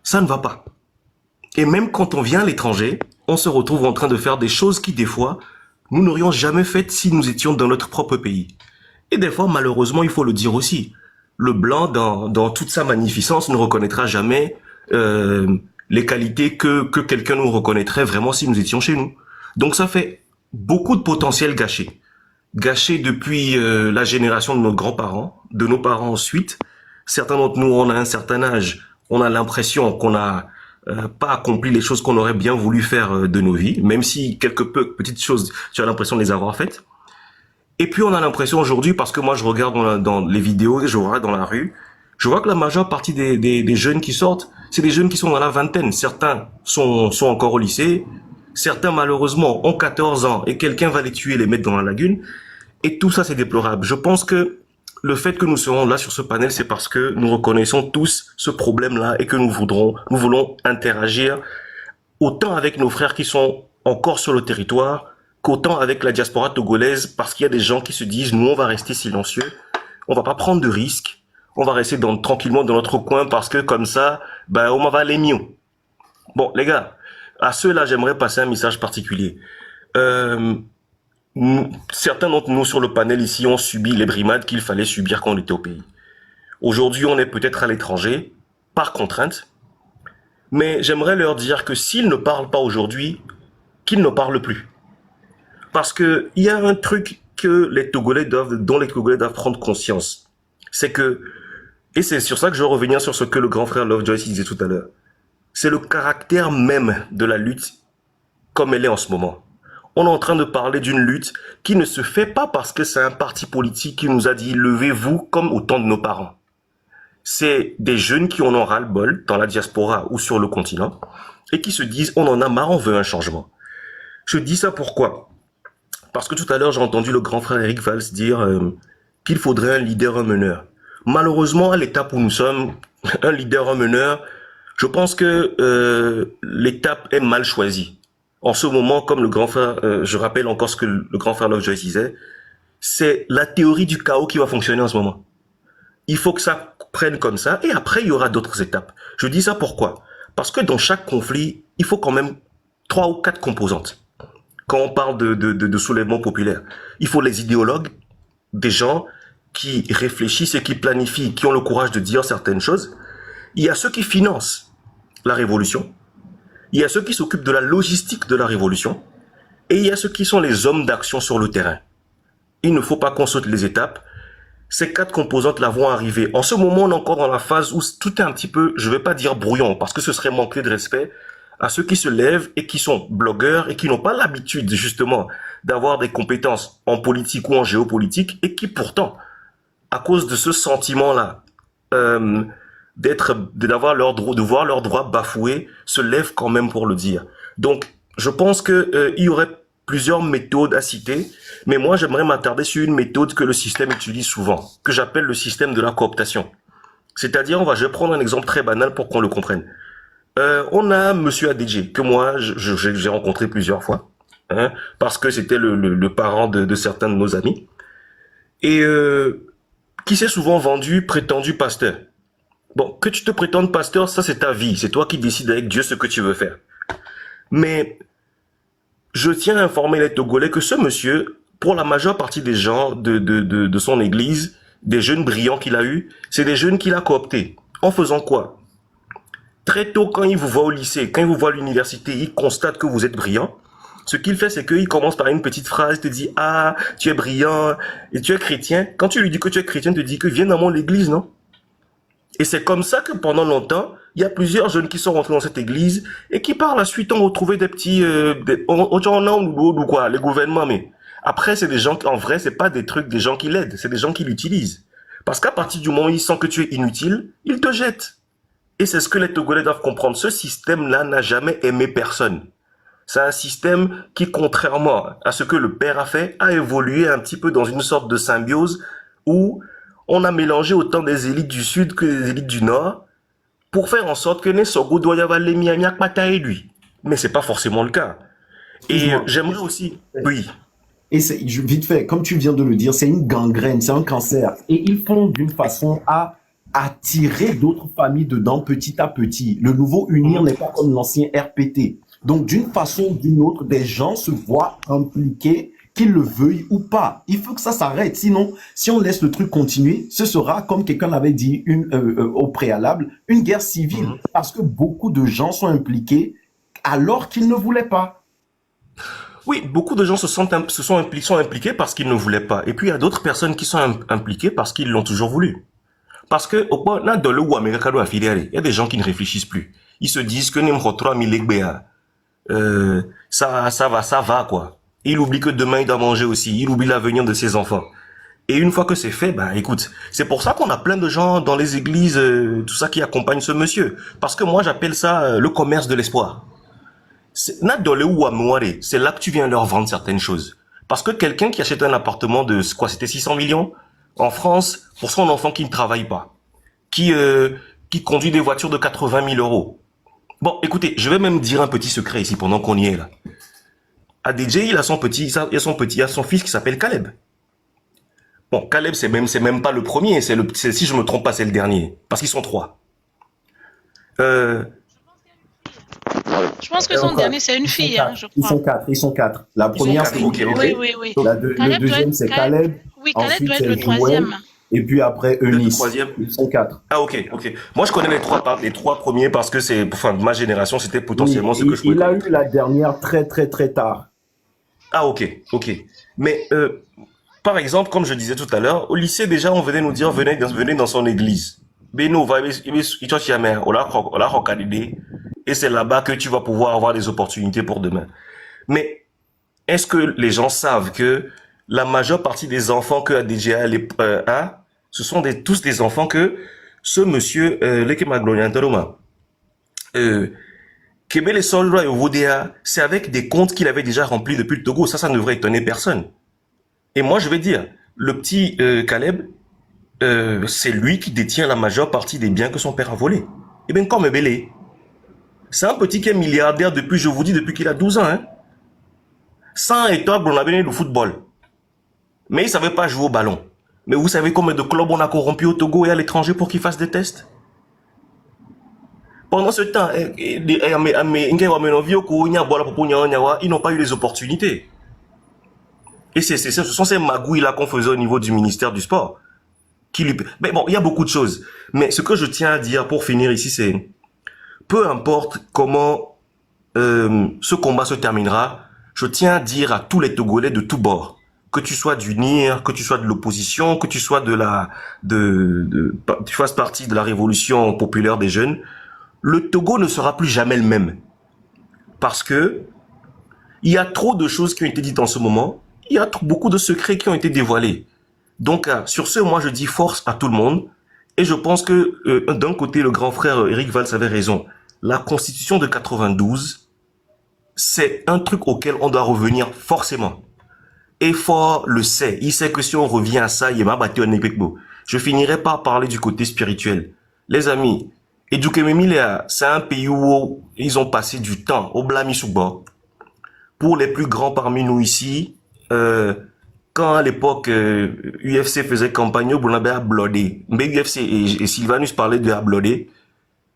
ça ne va pas. Et même quand on vient à l'étranger, on se retrouve en train de faire des choses qui, des fois, nous n'aurions jamais faites si nous étions dans notre propre pays. Et des fois, malheureusement, il faut le dire aussi, le blanc, dans toute sa magnificence, ne reconnaîtra jamais les qualités que quelqu'un nous reconnaîtrait vraiment si nous étions chez nous. Donc ça fait beaucoup de potentiel gâché. Gâché depuis la génération de nos grands-parents, de nos parents ensuite. Certains d'entre nous, on a un certain âge, on a l'impression qu'on n'a pas accompli les choses qu'on aurait bien voulu faire de nos vies, même si petites choses, tu as l'impression de les avoir faites. Et puis on a l'impression aujourd'hui, parce que moi je regarde dans les vidéos, je regarde dans la rue, je vois que la majeure partie des jeunes qui sortent, c'est des jeunes qui sont dans la vingtaine. Certains sont encore au lycée, certains malheureusement ont 14 ans et quelqu'un va les tuer, les mettre dans la lagune. Et tout ça c'est déplorable. Je pense que le fait que nous serons là sur ce panel, c'est parce que nous reconnaissons tous ce problème-là et que nous voulons interagir autant avec nos frères qui sont encore sur le territoire qu'autant avec la diaspora togolaise, parce qu'il y a des gens qui se disent, nous on va rester silencieux, on va pas prendre de risques, on va rester tranquillement dans notre coin parce que comme ça, on va aller mieux. Bon, les gars, à ceux-là, j'aimerais passer un message particulier. Certains d'entre nous sur le panel ici ont subi les brimades qu'il fallait subir quand on était au pays. Aujourd'hui, on est peut-être à l'étranger, par contrainte, mais j'aimerais leur dire que s'ils ne parlent pas aujourd'hui, qu'ils ne parlent plus. Parce que il y a un truc dont les Togolais doivent prendre conscience. C'est que, et c'est sur ça que je veux revenir sur ce que le grand frère Lovejoy disait tout à l'heure, c'est le caractère même de la lutte comme elle est en ce moment. On est en train de parler d'une lutte qui ne se fait pas parce que c'est un parti politique qui nous a dit « levez-vous » comme au temps de nos parents. C'est des jeunes qui en ont ras-le-bol dans la diaspora ou sur le continent et qui se disent « on en a marre, on veut un changement ». Je dis ça pourquoi? Parce que tout à l'heure, j'ai entendu le grand frère Eric Valls dire qu'il faudrait un leader, un meneur. Malheureusement, à l'étape où nous sommes, un leader, un meneur, je pense que l'étape est mal choisie. En ce moment, comme le grand frère, je rappelle encore ce que le grand frère Lovejoy disait, c'est la théorie du chaos qui va fonctionner en ce moment. Il faut que ça prenne comme ça, et après, il y aura d'autres étapes. Je dis ça pourquoi? Parce que dans chaque conflit, il faut quand même 3 ou 4 composantes. Quand on parle de soulèvement populaire, il faut les idéologues, des gens qui réfléchissent et qui planifient, qui ont le courage de dire certaines choses. Il y a ceux qui financent la révolution. Il y a ceux qui s'occupent de la logistique de la révolution. Et il y a ceux qui sont les hommes d'action sur le terrain. Il ne faut pas qu'on saute les étapes. Ces 4 composantes-là vont arriver. En ce moment, on est encore dans la phase où tout est un petit peu, je ne vais pas dire brouillon, parce que ce serait manquer de respect à ceux qui se lèvent et qui sont blogueurs et qui n'ont pas l'habitude, justement, d'avoir des compétences en politique ou en géopolitique et qui pourtant, à cause de ce sentiment-là, de voir leurs droits bafoués, se lèvent quand même pour le dire. Donc, je pense que il y aurait plusieurs méthodes à citer, mais moi, j'aimerais m'attarder sur une méthode que le système utilise souvent, que j'appelle le système de la cooptation. C'est-à-dire, je vais prendre un exemple très banal pour qu'on le comprenne. On a Monsieur Adedje, que moi, j'ai rencontré plusieurs fois, hein, parce que c'était le parent de certains de nos amis, et qui s'est souvent vendu prétendu pasteur. Bon, que tu te prétendes pasteur, ça c'est ta vie, c'est toi qui décides avec Dieu ce que tu veux faire. Mais je tiens à informer les Togolais que ce monsieur, pour la majeure partie des gens de son église, des jeunes brillants qu'il a eu, c'est des jeunes qu'il a cooptés. En faisant quoi? Très tôt, quand il vous voit au lycée, quand il vous voit à l'université, il constate que vous êtes brillant. Ce qu'il fait, c'est qu'il commence par une petite phrase, te dit, ah, tu es brillant, et tu es chrétien. Quand tu lui dis que tu es chrétien, il te dit que viens dans mon église, non? Et c'est comme ça que pendant longtemps, il y a plusieurs jeunes qui sont rentrés dans cette église et qui par la suite ont retrouvé des petits, ou quoi, les gouvernements, mais après, c'est des gens qui, en vrai, c'est pas des trucs, des gens qui l'aident, c'est des gens qui l'utilisent. Parce qu'à partir du moment où ils sentent que tu es inutile, ils te jettent. Et c'est ce que les Togolais doivent comprendre. Ce système-là n'a jamais aimé personne. C'est un système qui, contrairement à ce que le père a fait, a évolué un petit peu dans une sorte de symbiose où on a mélangé autant des élites du Sud que des élites du Nord pour faire en sorte que Nesogo doit y avoir les miamiak et lui. Mais c'est pas forcément le cas. Et j'aimerais aussi... Oui. Et vite fait, comme tu viens de le dire, c'est une gangrène, c'est un cancer. Et ils font d'une façon à attirer d'autres familles dedans petit à petit. Le nouveau UNIR n'est pas comme l'ancien RPT. Donc, d'une façon ou d'une autre, des gens se voient impliqués, qu'ils le veuillent ou pas. Il faut que ça s'arrête. Sinon, si on laisse le truc continuer, ce sera, comme quelqu'un l'avait dit au préalable, une guerre civile. Parce que beaucoup de gens sont impliqués alors qu'ils ne voulaient pas. Oui, beaucoup de gens sont impliqués parce qu'ils ne voulaient pas. Et puis, il y a d'autres personnes qui sont impliquées parce qu'ils l'ont toujours voulu. Parce que, il y a des gens qui ne réfléchissent plus. Ils se disent que ça va, quoi. Il oublie que demain, il doit manger aussi. Il oublie l'avenir de ses enfants. Et une fois que c'est fait, ben, écoute, c'est pour ça qu'on a plein de gens dans les églises, tout ça qui accompagnent ce monsieur. Parce que moi, j'appelle ça le commerce de l'espoir. C'est là que tu viens leur vendre certaines choses. Parce que quelqu'un qui achète un appartement de, quoi, c'était 600 millions en France pour son enfant qui ne travaille pas, qui conduit des voitures de 80 000 euros. Bon, écoutez, je vais même dire un petit secret ici pendant qu'on y est là. ADJ, il a son fils qui s'appelle Caleb. Bon, Caleb, c'est même pas le premier, si je me trompe pas, c'est le dernier. Parce qu'ils sont 3. Je pense que son dernier, c'est une fille, hein, je crois. Ils sont 4. La première, c'est okay. Oui. Le deuxième, c'est Caleb. Oui, Caleb Ensuite, doit être le Joël. troisième. Et puis après, Eunice. Le troisième. Ils sont 4. Ah, ok. Moi, je connais les trois premiers parce que ma génération, c'était potentiellement ce que je pouvais Il a eu la dernière très tard. Ah, ok. Mais, par exemple, comme je disais tout à l'heure, au lycée, déjà, on venait nous dire, venez dans son église. Et c'est là-bas que tu vas pouvoir avoir des opportunités pour demain. Mais, est-ce que les gens savent que la majeure partie des enfants que ADGA a, ce sont tous des enfants que ce monsieur, c'est avec des comptes qu'il avait déjà remplis depuis le Togo. Ça ne devrait étonner personne. Et moi, je vais dire, le petit Caleb, c'est lui qui détient la majeure partie des biens que son père a volés. Et bien, comme Belé, c'est un petit qui est milliardaire depuis qu'il a 12 ans. Hein. 100 étoiles, on a béni le football. Mais il savait pas jouer au ballon. Mais vous savez combien de clubs on a corrompu au Togo et à l'étranger pour qu'ils fassent des tests? Pendant ce temps, ils n'ont pas eu les opportunités. Et ce sont ces magouilles-là qu'on faisait au niveau du ministère du Sport. Mais bon, il y a beaucoup de choses. Mais ce que je tiens à dire pour finir ici, c'est peu importe comment ce combat se terminera, je tiens à dire à tous les Togolais de tous bords, que tu sois du NIR, que tu sois de l'opposition, que tu sois tu fasses partie de la révolution populaire des jeunes, le Togo ne sera plus jamais le même. Parce que il y a trop de choses qui ont été dites en ce moment, il y a beaucoup de secrets qui ont été dévoilés. Donc, sur ce, moi, je dis force à tout le monde. Et je pense que, d'un côté, le grand frère Eric Valls avait raison. La Constitution de 92, c'est un truc auquel on doit revenir forcément. Et Fort le sait. Il sait que si on revient à ça, il m'a battu un épecbo. Je finirai par parler du côté spirituel. Les amis, Edukememilia, c'est un pays où ils ont passé du temps au Blamisuba. Pour les plus grands parmi nous ici, quand à l'époque UFC faisait campagne, on avait ablodé. Mais UFC et Sylvanus parlaient de ablodé.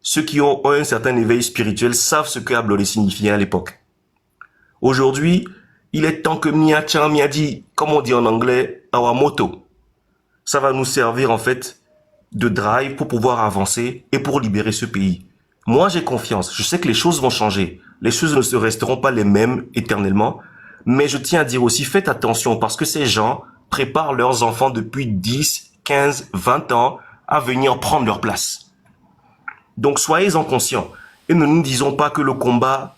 Ceux qui ont un certain éveil spirituel savent ce que ablodé signifiait à l'époque. Aujourd'hui, il est temps que Mia dit, comme on dit en anglais, our motto. Ça va nous servir en fait de drive pour pouvoir avancer et pour libérer ce pays. Moi, j'ai confiance. Je sais que les choses vont changer. les choses ne se resteront pas les mêmes éternellement. Mais je tiens à dire aussi, faites attention parce que ces gens préparent leurs enfants depuis 10, 15, 20 ans à venir prendre leur place. Donc soyez-en conscients et ne nous disons pas que le combat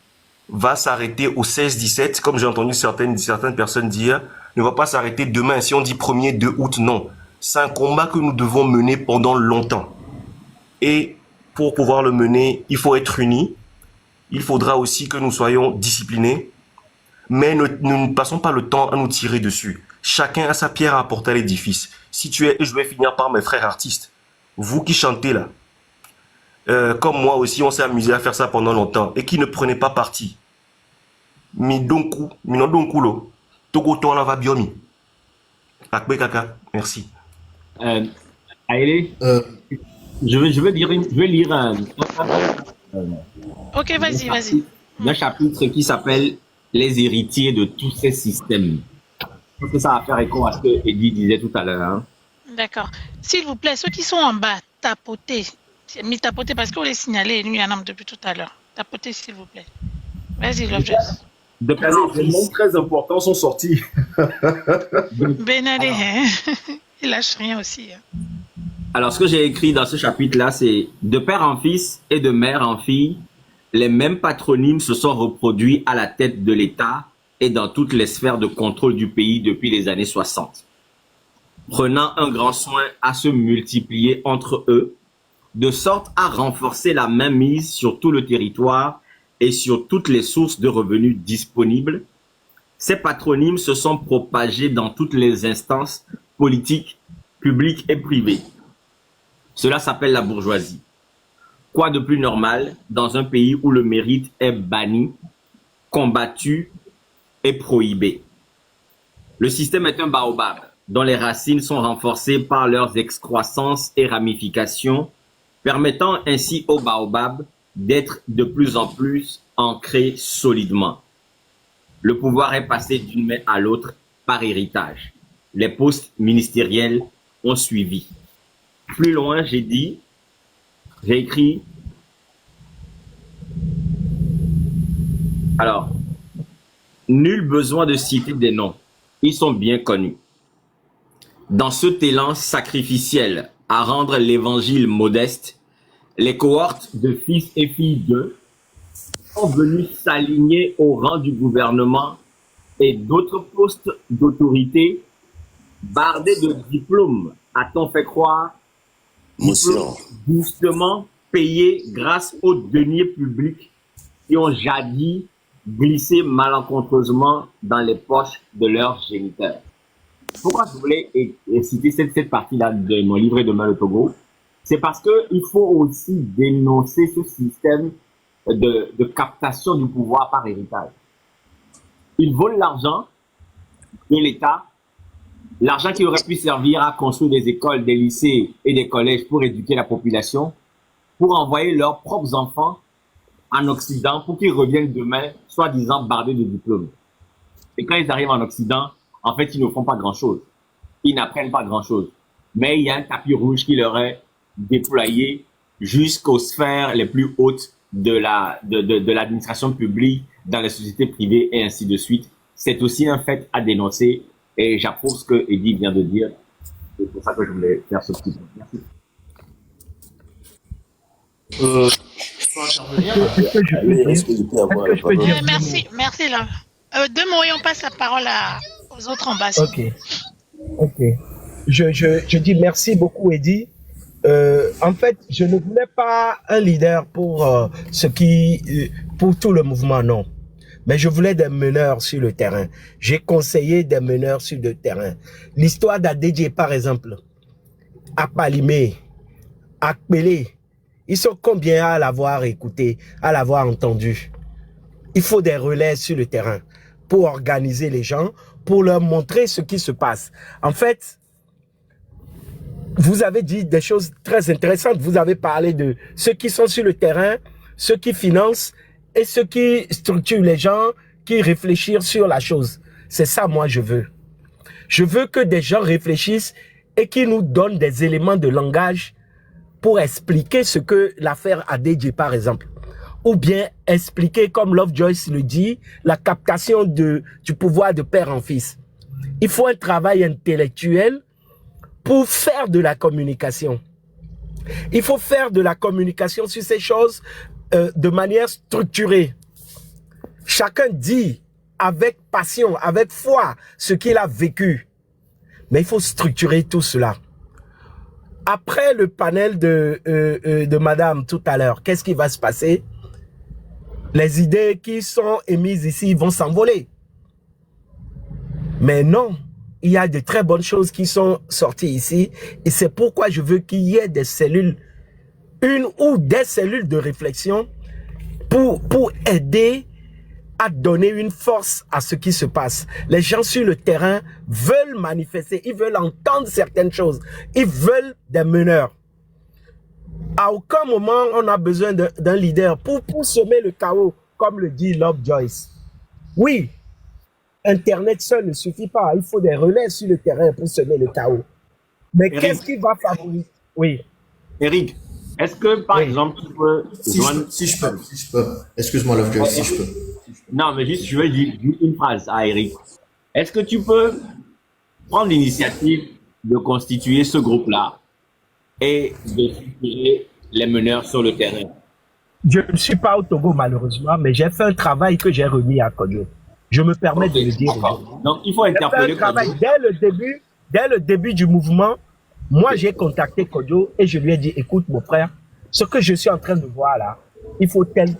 va s'arrêter au 16-17, comme j'ai entendu certaines personnes dire, ne va pas s'arrêter demain. Si on dit 1er, 2 août, non. C'est un combat que nous devons mener pendant longtemps. Et pour pouvoir le mener, il faut être unis. Il faudra aussi que nous soyons disciplinés. Mais ne passons pas le temps à nous tirer dessus. Chacun a sa pierre à apporter à l'édifice. Si tu es, et je vais finir par mes frères artistes, vous qui chantez là, comme moi aussi, on s'est amusé à faire ça pendant longtemps et qui ne prenait pas parti. Minodonkulo, Togo Tola va biomi. Akbe kaka, merci. Aïlé, je vais lire un Ok, vas-y. chapitre qui s'appelle Les héritiers de tous ces systèmes. Je pense que ça va faire écho à ce que Eddie disait tout à l'heure. Hein. D'accord. S'il vous plaît, ceux qui sont en bas, tapotez. J'ai mis tapoter parce qu'on les signalé, nous, il y en a depuis tout à l'heure. Tapotez, s'il vous plaît. Vas-y, Love Jess. De père en Les mots fils. très importants sont sortis. Benadé, hein. Il lâche rien aussi. Hein. Alors, ce que j'ai écrit dans ce chapitre-là, c'est de père en fils et de mère en fille, les mêmes patronymes se sont reproduits à la tête de l'État et dans toutes les sphères de contrôle du pays depuis les années 60, prenant un grand soin à se multiplier entre eux, de sorte à renforcer la mainmise sur tout le territoire et sur toutes les sources de revenus disponibles. Ces patronymes se sont propagés dans toutes les instances politiques, publiques et privées. Cela s'appelle la bourgeoisie. Quoi de plus normal dans un pays où le mérite est banni, combattu et prohibé? Le système est un baobab dont les racines sont renforcées par leurs excroissances et ramifications, permettant ainsi au baobab d'être de plus en plus ancré solidement. Le pouvoir est passé d'une main à l'autre par héritage. Les postes ministériels ont suivi. Plus loin, j'ai écrit, alors, nul besoin de citer des noms, ils sont bien connus. Dans ce élan sacrificiel à rendre l'évangile modeste, les cohortes de fils et filles d'eux sont venus s'aligner au rang du gouvernement et d'autres postes d'autorité, bardés de diplômes, a-t-on fait croire, diplômes justement payés grâce aux deniers publics qui ont jadis glissé malencontreusement dans les poches de leurs géniteurs. Pourquoi je voulais citer cette partie-là de mon livre Demain le Togo? C'est parce qu'il faut aussi dénoncer ce système de captation du pouvoir par héritage. Ils volent l'argent de l'État, l'argent qui aurait pu servir à construire des écoles, des lycées et des collèges pour éduquer la population, pour envoyer leurs propres enfants en Occident pour qu'ils reviennent demain, soi-disant bardés de diplômes. Et quand ils arrivent en Occident, en fait, ils ne font pas grand-chose. Ils n'apprennent pas grand-chose. Mais il y a un tapis rouge qui leur est déployé jusqu'aux sphères les plus hautes de l'administration publique, dans les sociétés privées et ainsi de suite. C'est aussi un fait à dénoncer et j'approuve ce que Eddie vient de dire. C'est pour ça que je voulais faire ce petit point. Merci. Merci là. Deux mots et on passe la parole aux autres ambassadeurs. Ok. Je dis merci beaucoup, Eddie. En fait, je ne voulais pas un leader pour pour tout le mouvement, non. Mais je voulais des meneurs sur le terrain. J'ai conseillé des meneurs sur le terrain. L'histoire d'Adedje, par exemple, à Palimé, à Kpélé, ils sont combien à l'avoir écouté, à l'avoir entendu? Il faut des relais sur le terrain pour organiser les gens, pour leur montrer ce qui se passe. En fait, vous avez dit des choses très intéressantes. Vous avez parlé de ceux qui sont sur le terrain, ceux qui financent et ceux qui structurent les gens, qui réfléchissent sur la chose. C'est ça, moi, je veux. Je veux que des gens réfléchissent et qui nous donnent des éléments de langage pour expliquer ce que l'affaire Adedje, par exemple, ou bien expliquer, comme Lovejoy le dit, la captation du pouvoir de père en fils. Il faut un travail intellectuel pour faire de la communication. Il faut faire de la communication sur ces choses de manière structurée. Chacun dit avec passion, avec foi, ce qu'il a vécu. Mais il faut structurer tout cela. Après le panel de madame tout à l'heure, qu'est-ce qui va se passer? Les idées qui sont émises ici vont s'envoler. Mais non, il y a de très bonnes choses qui sont sorties ici. Et c'est pourquoi je veux qu'il y ait des cellules, une ou des cellules de réflexion pour aider à donner une force à ce qui se passe. Les gens sur le terrain veulent manifester, ils veulent entendre certaines choses. Ils veulent des meneurs. À aucun moment, on a besoin d'un leader pour semer le chaos, comme le dit Lovejoy. Oui, Internet seul ne suffit pas. Il faut des relais sur le terrain pour semer le chaos. Mais qu'est-ce qui va favoriser? Oui. Eric, est-ce que, par exemple, tu peux... Si je peux. Excuse-moi, Lovejoy, si je peux. Non, mais juste, je veux dire une phrase à Eric. Est-ce que tu peux prendre l'initiative de constituer ce groupe-là et de structurer les meneurs sur le terrain? Je ne suis pas au Togo, malheureusement, mais j'ai fait un travail que j'ai remis à Kodjo. Je me permets de le dire. Donc, il faut interpeller Kodjo. Dès le début du mouvement, moi, j'ai contacté Kodjo et je lui ai dit, écoute, mon frère, ce que je suis en train de voir là, il faut tel.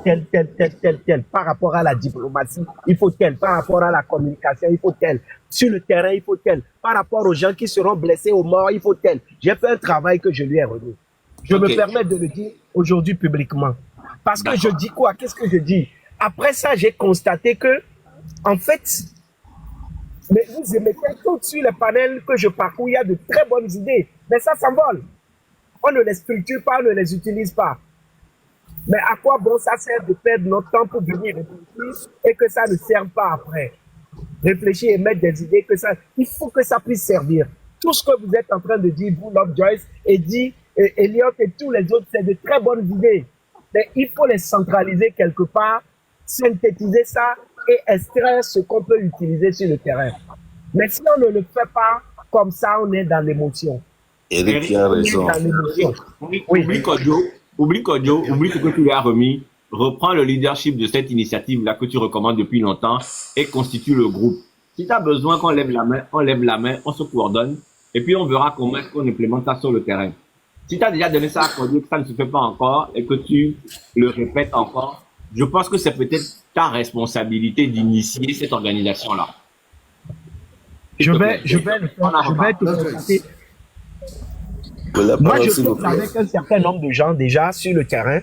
Par rapport à la diplomatie, il faut tel. Par rapport à la communication, il faut tel. Sur le terrain, il faut tel. Par rapport aux gens qui seront blessés ou morts, il faut tel. J'ai fait un travail que je lui ai remis. Je me permets de le dire aujourd'hui publiquement. Parce que je dis quoi? Qu'est-ce que je dis? Après ça, j'ai constaté que, en fait, mais vous émettez tout sur les panels que je parcours, il y a de très bonnes idées. Mais ça s'envole. On ne les structure pas, on ne les utilise pas. Mais à quoi bon ça sert de perdre notre temps pour venir réfléchir et que ça ne serve pas après? Réfléchir et mettre des idées que ça... Il faut que ça puisse servir. Tout ce que vous êtes en train de dire, vous, Lovejoy, et dit Elliot et tous les autres, c'est de très bonnes idées. Mais il faut les centraliser quelque part, synthétiser ça et extraire ce qu'on peut utiliser sur le terrain. Mais si on ne le fait pas comme ça, on est dans l'émotion. Eric a raison. Oublie Kodjo, oublie ce que tu lui as remis. Reprends le leadership de cette initiative-là que tu recommandes depuis longtemps et constitue le groupe. Si tu as besoin qu'on lève la main, on se coordonne et puis on verra comment est-ce qu'on implémente ça sur le terrain. Si tu as déjà donné ça à Kodjo, que ça ne se fait pas encore et que tu le répètes encore, je pense que c'est peut-être ta responsabilité d'initier cette organisation-là. Je vais te constater. Moi, je trouve avec un certain nombre de gens déjà sur le terrain,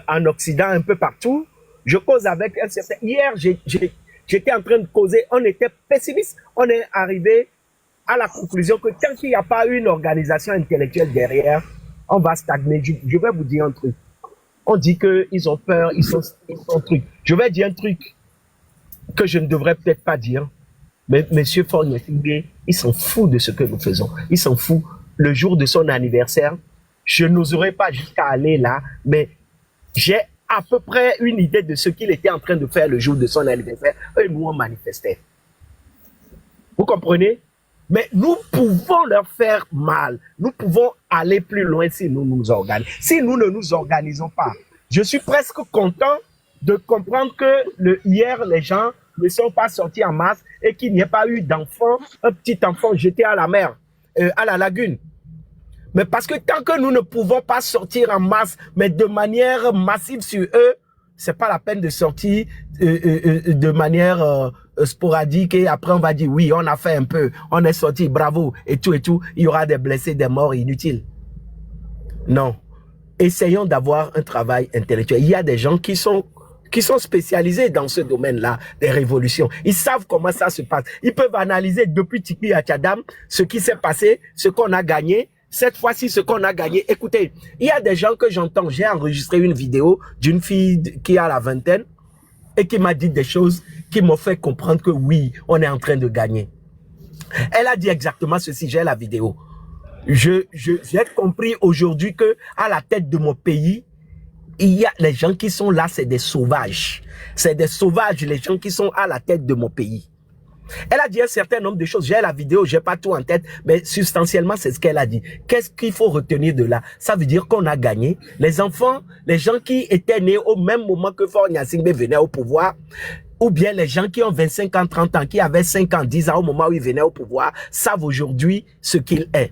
en Occident, un peu partout. Je cause avec un certain... Hier, j'étais en train de causer, on était pessimiste. On est arrivé à la conclusion que tant qu'il n'y a pas une organisation intellectuelle derrière, on va stagner. Je vais vous dire un truc. On dit qu'ils ont peur, ils sont trucs. Je vais dire un truc que je ne devrais peut-être pas dire. Mais M. Faure-Gnassingbe, il s'en fout de ce que nous faisons. Il s'en fout. Le jour de son anniversaire, je n'oserais pas jusqu'à aller là, mais j'ai à peu près une idée de ce qu'il était en train de faire le jour de son anniversaire. Et nous, on manifestait. Vous comprenez? Mais nous pouvons leur faire mal. Nous pouvons aller plus loin si nous nous organisons. Si nous ne nous organisons pas. Je suis presque content de comprendre que hier, les gens ne sont pas sortis en masse et qu'il n'y ait pas eu d'enfant, un petit enfant jeté à la mer, à la lagune. Mais parce que tant que nous ne pouvons pas sortir en masse, mais de manière massive sur eux, c'est pas la peine de sortir de manière sporadique et après on va dire oui, on a fait un peu, on est sorti, bravo, et tout, il y aura des blessés, des morts inutiles. Non. Essayons d'avoir un travail intellectuel. Il y a des gens qui sont spécialisés dans ce domaine-là, des révolutions. Ils savent comment ça se passe. Ils peuvent analyser depuis Tikpi à Tchadam ce qui s'est passé, ce qu'on a gagné. Cette fois-ci, ce qu'on a gagné. Écoutez, il y a des gens que j'entends. J'ai enregistré une vidéo d'une fille qui a la vingtaine et qui m'a dit des choses qui m'ont fait comprendre que oui, on est en train de gagner. Elle a dit exactement ceci. J'ai la vidéo. J'ai compris aujourd'hui que à la tête de mon pays, il y a les gens qui sont là, c'est des sauvages. C'est des sauvages, les gens qui sont à la tête de mon pays. Elle a dit un certain nombre de choses. J'ai la vidéo, j'ai pas tout en tête, mais substantiellement, c'est ce qu'elle a dit. Qu'est-ce qu'il faut retenir de là? Ça veut dire qu'on a gagné. Les enfants, les gens qui étaient nés au même moment que Faure Gnassingbé venait au pouvoir, ou bien les gens qui ont 25 ans, 30 ans, qui avaient 5 ans, 10 ans au moment où il venait au pouvoir, savent aujourd'hui ce qu'il est.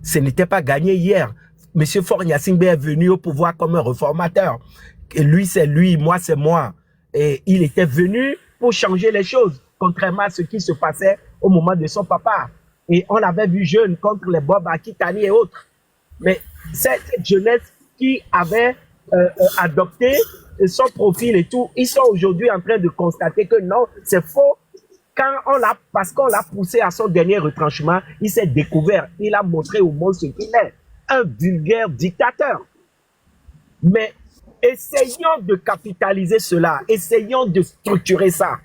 Ce n'était pas gagné hier. Monsieur Faure Gnassingbé est venu au pouvoir comme un réformateur. Et lui, c'est lui, moi, c'est moi. Et il était venu pour changer les choses, contrairement à ce qui se passait au moment de son papa. Et on l'avait vu jeune contre les Bob Akitani et autres. Mais cette jeunesse qui avait adopté son profil et tout, ils sont aujourd'hui en train de constater que non, c'est faux. Parce qu'on l'a poussé à son dernier retranchement, il s'est découvert, il a montré au monde ce qu'il est, un vulgaire dictateur. Mais essayons de capitaliser cela, essayons de structurer ça.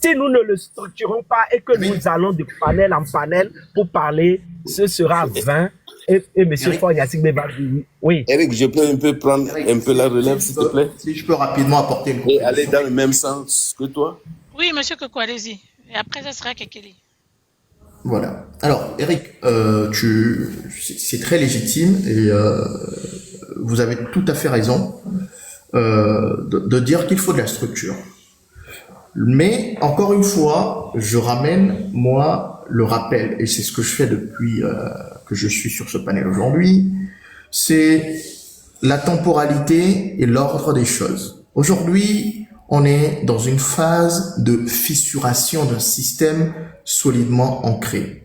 Si nous ne le structurons pas et que nous allons de panel en panel pour parler, ce sera vain. Et M. Faure Gnassingbé va dire oui. Eric, je peux un peu prendre un peu la relève, s'il te plaît? Si je peux rapidement apporter une et aller dans le même sens que toi. Oui, monsieur Koko, allez-y. Et après, ça sera Kekeli. Voilà. Alors, Eric, c'est très légitime et vous avez tout à fait raison de dire qu'il faut de la structure. Mais, encore une fois, je ramène, moi, le rappel, et c'est ce que je fais depuis que je suis sur ce panel aujourd'hui, c'est la temporalité et l'ordre des choses. Aujourd'hui, on est dans une phase de fissuration d'un système solidement ancré.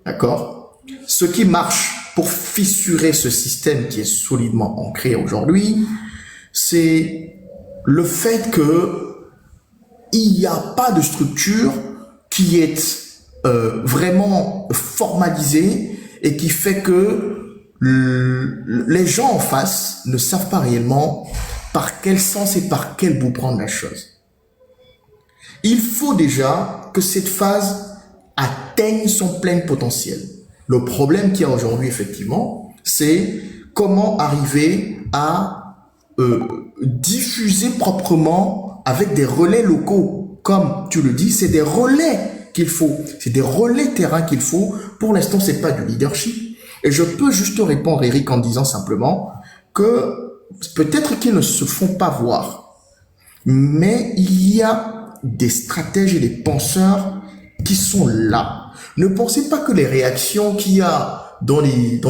D'accord? Ce qui marche pour fissurer ce système qui est solidement ancré aujourd'hui, c'est le fait que il n'y a pas de structure qui est vraiment formalisée et qui fait que les gens en face ne savent pas réellement par quel sens et par quel bout prendre la chose. Il faut déjà que cette phase atteigne son plein potentiel. Le problème qu'il y a aujourd'hui, effectivement, c'est comment arriver à diffuser proprement avec des relais locaux. Comme tu le dis, c'est des relais qu'il faut. C'est des relais terrain qu'il faut. Pour l'instant, c'est pas du leadership. Et je peux juste te répondre, Eric, en disant simplement que peut-être qu'ils ne se font pas voir, mais il y a des stratèges et des penseurs qui sont là. Ne pensez pas que les réactions qu'il y a dans les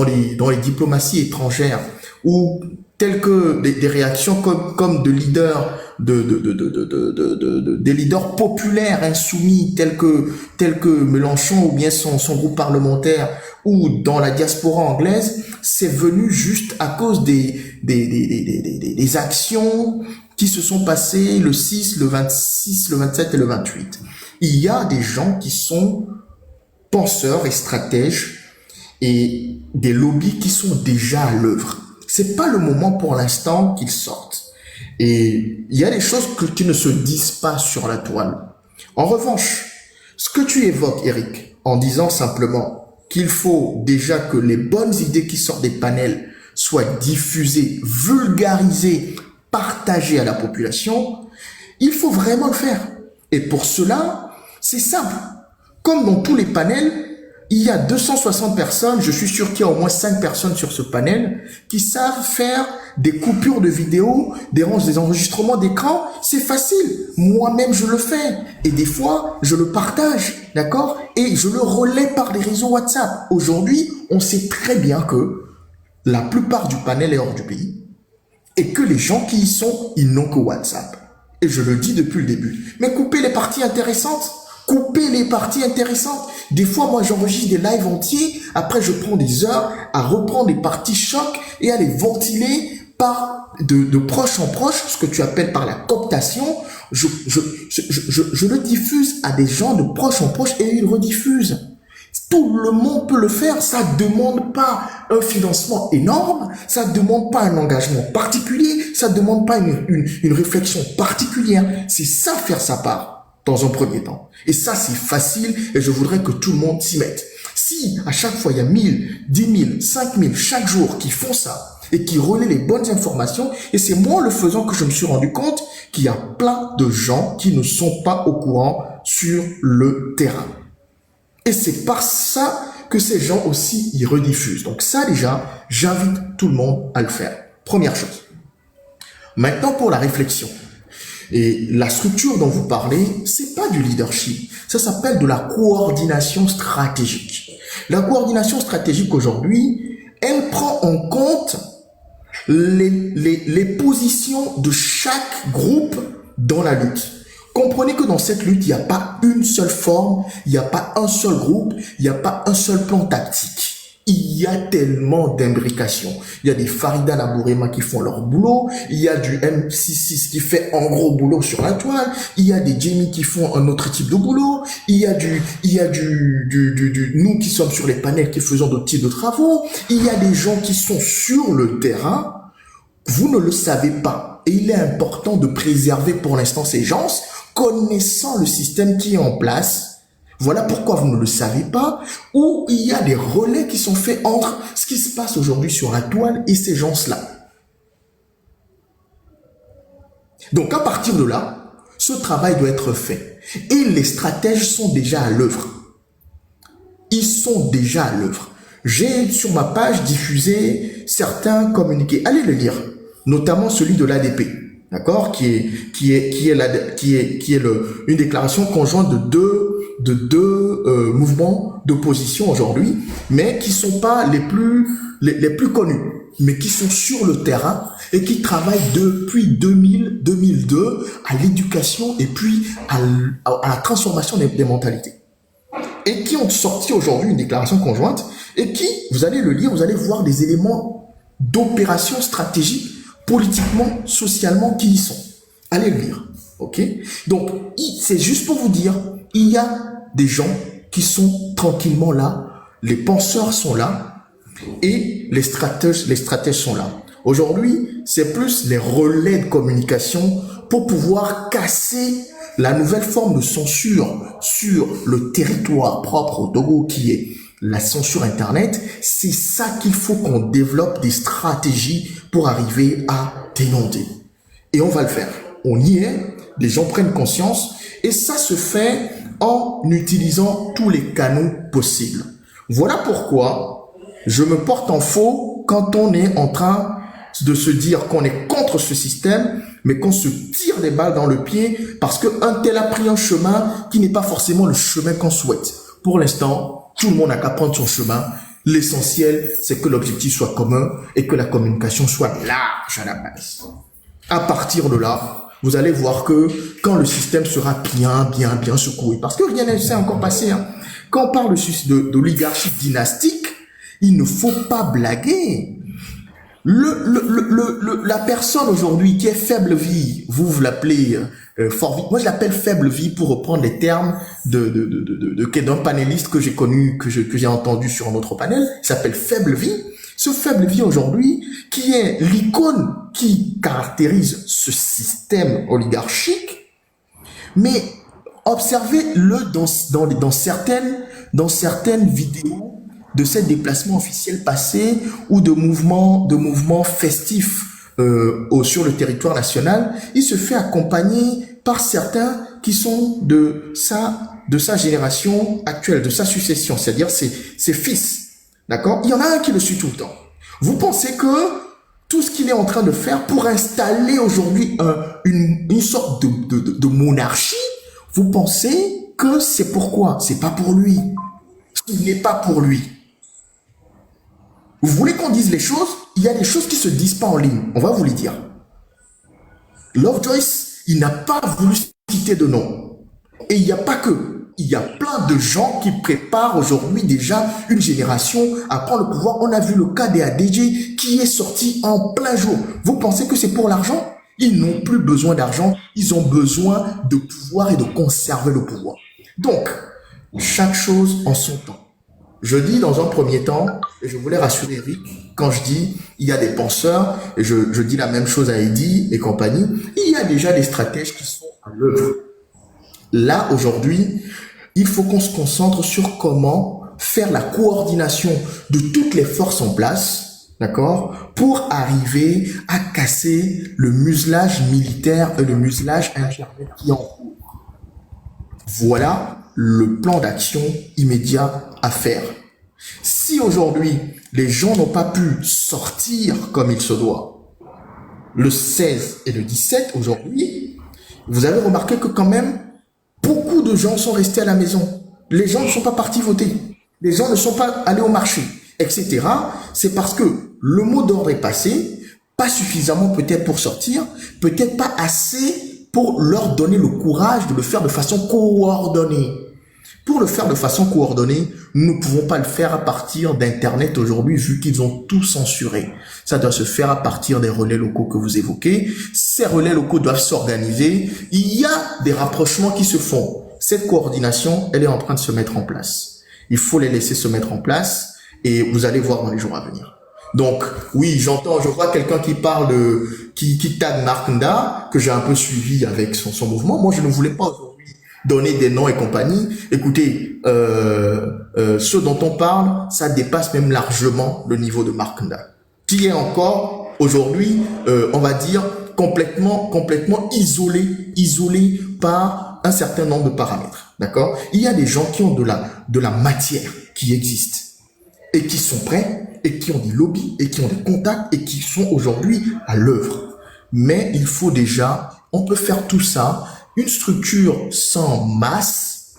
diplomaties étrangères ou telles que des réactions comme de leaders des leaders populaires insoumis tels que Mélenchon ou bien son groupe parlementaire ou dans la diaspora anglaise, c'est venu juste à cause des actions qui se sont passées le 6, le 26, le 27 et le 28. Il y a des gens qui sont penseurs et stratèges et des lobbies qui sont déjà à l'œuvre. C'est pas le moment pour l'instant qu'ils sortent. Et il y a des choses qui ne se disent pas sur la toile. En revanche, ce que tu évoques, Eric, en disant simplement qu'il faut déjà que les bonnes idées qui sortent des panels soient diffusées, vulgarisées, partagées à la population, il faut vraiment le faire. Et pour cela, c'est simple. Comme dans tous les panels, il y a 260 personnes, je suis sûr qu'il y a au moins 5 personnes sur ce panel qui savent faire des coupures de vidéos, des enregistrements d'écran. C'est facile. Moi-même, je le fais. Et des fois, je le partage, d'accord? Et je le relais par les réseaux WhatsApp. Aujourd'hui, on sait très bien que la plupart du panel est hors du pays et que les gens qui y sont, ils n'ont que WhatsApp. Et je le dis depuis le début. Mais coupez les parties intéressantes. Coupez les parties intéressantes. Des fois, moi, j'enregistre des lives entiers. Après, je prends des heures à reprendre des parties chocs et à les ventiler par de proche en proche, ce que tu appelles par la cooptation. Je le diffuse à des gens de proche en proche et ils rediffusent. Tout le monde peut le faire. Ça ne demande pas un financement énorme. Ça ne demande pas un engagement particulier. Ça ne demande pas une réflexion particulière. C'est ça faire sa part dans un premier temps. Et ça, c'est facile et je voudrais que tout le monde s'y mette. Si à chaque fois, il y a 1000, 10 000, 5 000 chaque jour qui font ça, et qui relaie les bonnes informations. Et c'est moi, en le faisant, que je me suis rendu compte qu'il y a plein de gens qui ne sont pas au courant sur le terrain. Et c'est par ça que ces gens aussi y rediffusent. Donc ça, déjà, j'invite tout le monde à le faire. Première chose. Maintenant, pour la réflexion. Et la structure dont vous parlez, c'est pas du leadership. Ça s'appelle de la coordination stratégique. La coordination stratégique aujourd'hui, elle prend en compte les positions de chaque groupe dans la lutte. Comprenez que dans cette lutte, il n'y a pas une seule forme, il n'y a pas un seul groupe, il n'y a pas un seul plan tactique. Il y a tellement d'imbrications. Il y a des Farida Nabourema qui font leur boulot, il y a du M66 qui fait un gros boulot sur la toile, il y a des Jamie qui font un autre type de boulot, il y a nous qui sommes sur les panels qui faisons d'autres types de travaux, il y a des gens qui sont sur le terrain, vous ne le savez pas. Et il est important de préserver pour l'instant ces gens, connaissant le système qui est en place. Voilà pourquoi vous ne le savez pas, où il y a des relais qui sont faits entre ce qui se passe aujourd'hui sur la toile et ces gens-là. Donc à partir de là, ce travail doit être fait. Et les stratèges sont déjà à l'œuvre. Ils sont déjà à l'œuvre. J'ai sur ma page diffusé certains communiqués. Allez le lire, notamment celui de l'ADP. D'accord, qui est une déclaration conjointe de deux mouvements d'opposition aujourd'hui, mais qui sont pas les plus connus, mais qui sont sur le terrain et qui travaillent depuis 2002 à l'éducation et puis à la transformation des mentalités. Et qui ont sorti aujourd'hui une déclaration conjointe et qui, vous allez le lire, vous allez voir des éléments d'opération stratégique politiquement, socialement, qui y sont. Allez le lire, ok? Donc, c'est juste pour vous dire, il y a des gens qui sont tranquillement là, les penseurs sont là, et les stratèges sont là. Aujourd'hui, c'est plus les relais de communication pour pouvoir casser la nouvelle forme de censure sur le territoire propre au Togo qui est la censure Internet. C'est ça qu'il faut qu'on développe des stratégies pour arriver à dénoncer. Et on va le faire. On y est, les gens prennent conscience et ça se fait en utilisant tous les canaux possibles. Voilà pourquoi je me porte en faux quand on est en train de se dire qu'on est contre ce système, mais qu'on se tire des balles dans le pied parce qu'un tel a pris un chemin qui n'est pas forcément le chemin qu'on souhaite. Pour l'instant, tout le monde n'a qu'à prendre son chemin. L'essentiel, c'est que l'objectif soit commun et que la communication soit large à la base. À partir de là, vous allez voir que quand le système sera bien secoué, parce que rien ne s'est encore passé, hein. Quand on parle de l'oligarchie dynastique, il ne faut pas blaguer. La personne aujourd'hui qui est faible vie, vous l'appelez fort vie. Moi, je l'appelle faible vie pour reprendre les termes d'un panéliste que j'ai connu, que j'ai entendu sur un autre panel. Il s'appelle faible vie. Ce faible vie aujourd'hui, qui est l'icône qui caractérise ce système oligarchique, mais observez-le dans certaines vidéos de ces déplacements officiels passés ou de mouvements festifs sur le territoire national. Il se fait accompagner par certains qui sont de sa génération actuelle, de sa succession, c'est-à-dire ses fils. D'accord? Il y en a un qui le suit tout le temps. Vous pensez que tout ce qu'il est en train de faire pour installer aujourd'hui une sorte de monarchie, vous pensez que c'est pourquoi? C'est pas pour lui. Ce n'est pas pour lui. Vous voulez qu'on dise les choses? Il y a des choses qui se disent pas en ligne. On va vous les dire. Lovejoy, il n'a pas voulu citer de nom. Et il n'y a pas que. Il y a plein de gens qui préparent aujourd'hui déjà une génération à prendre le pouvoir. On a vu le cas des ADG qui est sorti en plein jour. Vous pensez que c'est pour l'argent? Ils n'ont plus besoin d'argent. Ils ont besoin de pouvoir et de conserver le pouvoir. Donc, chaque chose en son temps. Je dis dans un premier temps, et je voulais rassurer Eric, quand je dis il y a des penseurs, et je dis la même chose à Eddy et compagnie, il y a déjà des stratèges qui sont à l'œuvre. Là, aujourd'hui, il faut qu'on se concentre sur comment faire la coordination de toutes les forces en place, d'accord, pour arriver à casser le muselage militaire et le muselage Internet qui est en cours. Voilà le plan d'action immédiat à faire. Si aujourd'hui, les gens n'ont pas pu sortir comme il se doit, le 16 et le 17 aujourd'hui, vous avez remarqué que quand même, beaucoup de gens sont restés à la maison. Les gens ne sont pas partis voter. Les gens ne sont pas allés au marché, etc. C'est parce que le mot d'ordre est passé, pas suffisamment peut-être pour sortir, peut-être pas assez pour leur donner le courage de le faire de façon coordonnée. Pour le faire de façon coordonnée, nous ne pouvons pas le faire à partir d'Internet aujourd'hui, vu qu'ils ont tout censuré. Ça doit se faire à partir des relais locaux que vous évoquez. Ces relais locaux doivent s'organiser. Il y a des rapprochements qui se font. Cette coordination, elle est en train de se mettre en place. Il faut les laisser se mettre en place et vous allez voir dans les jours à venir. Donc, oui, je vois quelqu'un qui parle qui tag Markunda, que j'ai un peu suivi avec son mouvement. Moi, je ne voulais pas donner des noms et compagnie. Écoutez, ce dont on parle, ça dépasse même largement le niveau de Markunda, qui est encore aujourd'hui, on va dire, complètement isolé par un certain nombre de paramètres. D'accord? Il y a des gens qui ont de la matière qui existe et qui sont prêts et qui ont des lobbies et qui ont des contacts et qui sont aujourd'hui à l'œuvre. Mais il faut déjà, on peut faire tout ça. Une structure sans masse,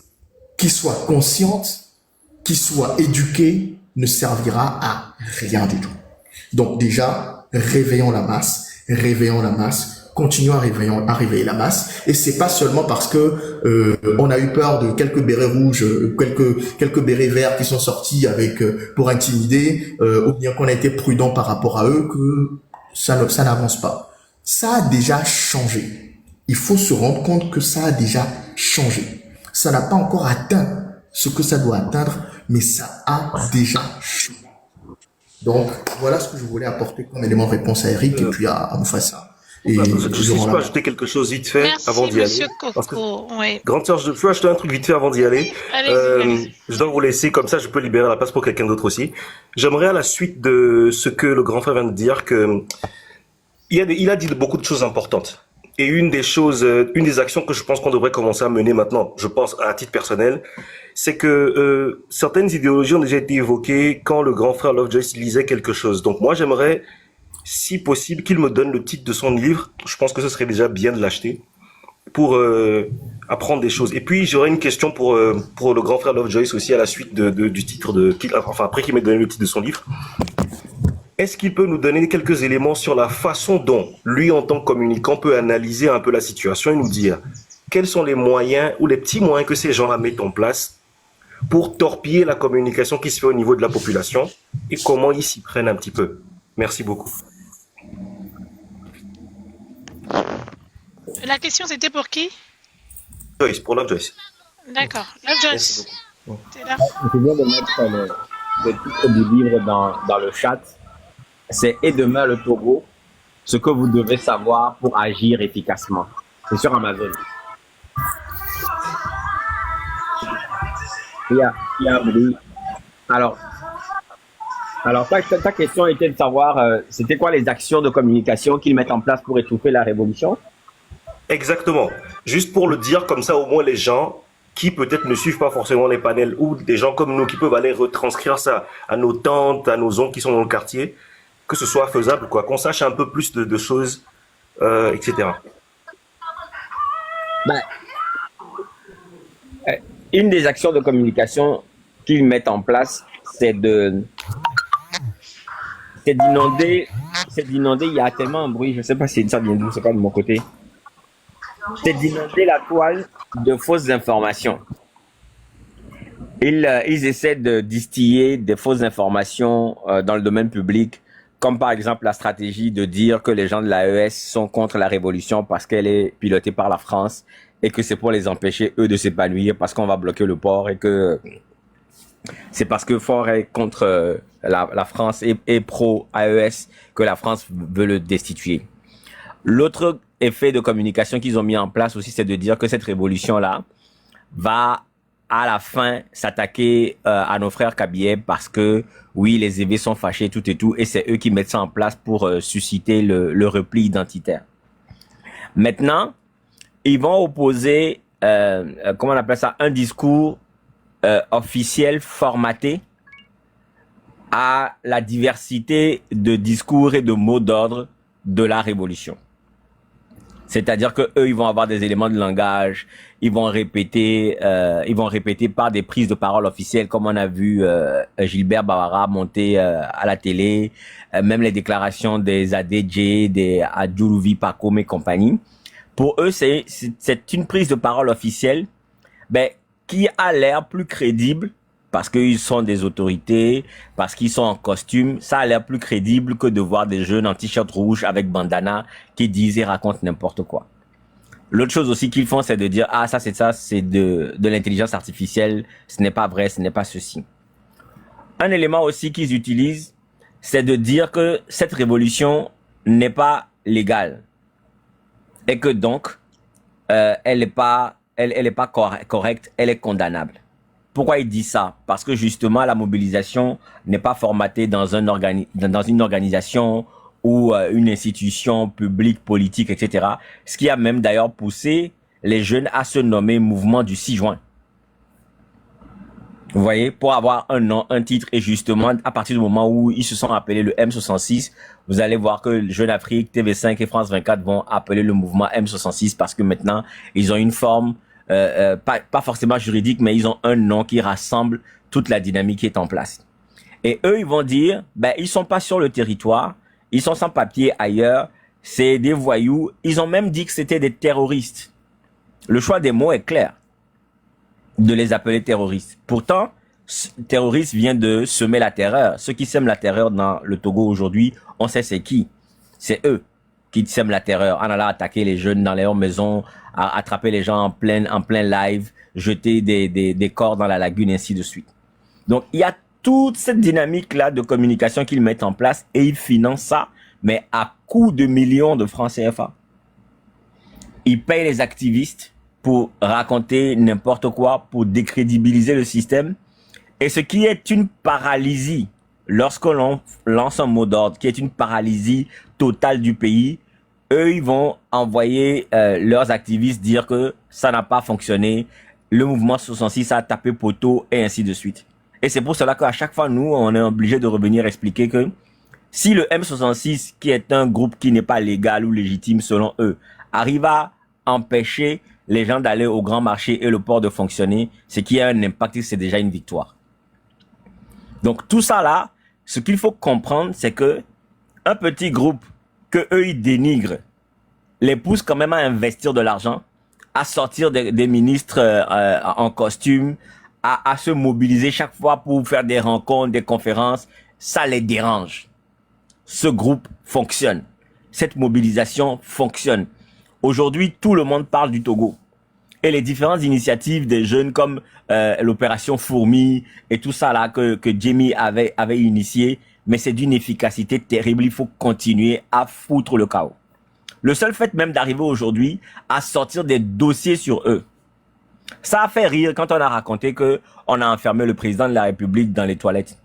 qui soit consciente, qui soit éduquée, ne servira à rien du tout. Donc déjà, réveillons la masse, continuons à réveiller la masse. Et c'est pas seulement parce que on a eu peur de quelques bérets rouges, quelques bérets verts qui sont sortis pour intimider, ou bien qu'on a été prudent par rapport à eux, que ça n'avance pas. Ça a déjà changé. Il faut se rendre compte que ça a déjà changé. Ça n'a pas encore atteint ce que ça doit atteindre, mais ça a déjà changé. Donc, voilà ce que je voulais apporter comme élément de réponse à Eric et puis à Mufasa. Et je peux ajouter quelque chose vite fait avant d'y aller. Monsieur Coco. Oui. Grande sœur, je peux ajouter un truc vite fait avant d'y aller. Allez-y. Je dois vous laisser, comme ça je peux libérer la place pour quelqu'un d'autre aussi. J'aimerais à la suite de ce que le grand frère vient de dire que il a dit beaucoup de choses importantes. Et une des actions que je pense qu'on devrait commencer à mener maintenant, je pense à titre personnel, c'est que certaines idéologies ont déjà été évoquées quand le grand frère Lovejoy lisait quelque chose. Donc moi j'aimerais, si possible, qu'il me donne le titre de son livre. Je pense que ce serait déjà bien de l'acheter pour apprendre des choses. Et puis j'aurais une question pour le grand frère Lovejoy aussi à la suite du titre enfin après qu'il m'ait donné le titre de son livre. Est-ce qu'il peut nous donner quelques éléments sur la façon dont lui, en tant que communicant, peut analyser un peu la situation et nous dire quels sont les moyens ou les petits moyens que ces gens-là mettent en place pour torpiller la communication qui se fait au niveau de la population et comment ils s'y prennent un petit peu. Merci beaucoup. La question, c'était pour qui? Joyce, pour Love Joyce. D'accord. Love Joyce. T'es là? Je viens de mettre le titre du livre dans le chat. C'est « Et demain le Togo, ce que vous devez savoir pour agir efficacement ». C'est sur Amazon. Il y a un bruit. Alors ta question était de savoir, c'était quoi les actions de communication qu'ils mettent en place pour étouffer la révolution? Exactement. Juste pour le dire, comme ça au moins les gens qui peut-être ne suivent pas forcément les panels ou des gens comme nous qui peuvent aller retranscrire ça à nos tantes, à nos oncles qui sont dans le quartier, que ce soit faisable, quoi, qu'on sache un peu plus de choses, etc. Une des actions de communication qu'ils mettent en place, c'est d'inonder, il y a tellement de bruit, je ne sais pas si ça vient d'où, c'est pas de mon côté. C'est d'inonder la toile de fausses informations. Ils essaient de distiller des fausses informations dans le domaine public, comme par exemple la stratégie de dire que les gens de l'AES sont contre la révolution parce qu'elle est pilotée par la France et que c'est pour les empêcher, eux, de s'épanouir parce qu'on va bloquer le port et que c'est parce que Fort est contre la France et pro-AES que la France veut le destituer. L'autre effet de communication qu'ils ont mis en place aussi, c'est de dire que cette révolution-là va à la fin s'attaquer à nos frères kabylais parce que oui, les Évés sont fâchés, tout et tout, et c'est eux qui mettent ça en place pour susciter le repli identitaire. Maintenant, ils vont opposer, comment on appelle ça, un discours officiel formaté à la diversité de discours et de mots d'ordre de la révolution. C'est-à-dire que eux, ils vont avoir des éléments de langage, ils vont répéter par des prises de parole officielles, comme on a vu Gilbert Bawara monter à la télé, même les déclarations des ADJ, des Adjoulouvi Pakom et compagnie. Pour eux, c'est une prise de parole officielle, qui a l'air plus crédible parce qu'ils sont des autorités, parce qu'ils sont en costume. Ça a l'air plus crédible que de voir des jeunes en t-shirt rouge avec bandana qui disent et racontent n'importe quoi. L'autre chose aussi qu'ils font, c'est de dire, ah, c'est de l'intelligence artificielle, ce n'est pas vrai, ce n'est pas ceci. Un élément aussi qu'ils utilisent, c'est de dire que cette révolution n'est pas légale. Et que donc, elle n'est pas correcte, elle est condamnable. Pourquoi il dit ça? Parce que justement, la mobilisation n'est pas formatée dans une organisation ou une institution publique, politique, etc. Ce qui a même d'ailleurs poussé les jeunes à se nommer mouvement du 6 juin. Vous voyez, pour avoir un nom, un titre, et justement, à partir du moment où ils se sont appelés le M66, vous allez voir que Jeune Afrique, TV5 et France 24 vont appeler le mouvement M66 parce que maintenant, ils ont une forme, pas forcément juridique, mais ils ont un nom qui rassemble toute la dynamique qui est en place. Et eux, ils vont dire, ils sont pas sur le territoire, ils sont sans papier ailleurs, c'est des voyous. Ils ont même dit que c'était des terroristes. Le choix des mots est clair de les appeler terroristes. Pourtant, terroriste vient de semer la terreur. Ceux qui sèment la terreur dans le Togo aujourd'hui, on sait c'est qui. C'est eux qui sèment la terreur en allant attaquer les jeunes dans leurs maisons, attraper les gens en plein live, jeter des corps dans la lagune, ainsi de suite. Donc, il y a toute cette dynamique-là de communication qu'ils mettent en place et ils financent ça, mais à coût de millions de francs CFA. Ils payent les activistes pour raconter n'importe quoi, pour décrédibiliser le système. Et ce qui est une paralysie, lorsque l'on lance un mot d'ordre, qui est une paralysie totale du pays, eux, ils vont envoyer leurs activistes dire que ça n'a pas fonctionné, le mouvement 66 a tapé poteau, et ainsi de suite. Et c'est pour cela qu'à chaque fois, nous, on est obligé de revenir expliquer que si le M66, qui est un groupe qui n'est pas légal ou légitime selon eux, arrive à empêcher les gens d'aller au grand marché et le port de fonctionner, ce qui a un impact, c'est déjà une victoire. Donc tout ça là, ce qu'il faut comprendre, c'est que un petit groupe que eux ils dénigrent, les pousse quand même à investir de l'argent, à sortir des ministres en costume, à se mobiliser chaque fois pour faire des rencontres, des conférences. Ça les dérange. Ce groupe fonctionne. Cette mobilisation fonctionne. Aujourd'hui, tout le monde parle du Togo. Et les différentes initiatives des jeunes comme l'opération Fourmi et tout ça là que Jamie avait initié, mais c'est d'une efficacité terrible. Il faut continuer à foutre le chaos. Le seul fait même d'arriver aujourd'hui à sortir des dossiers sur eux, ça a fait rire quand on a raconté que on a enfermé le président de la République dans les toilettes.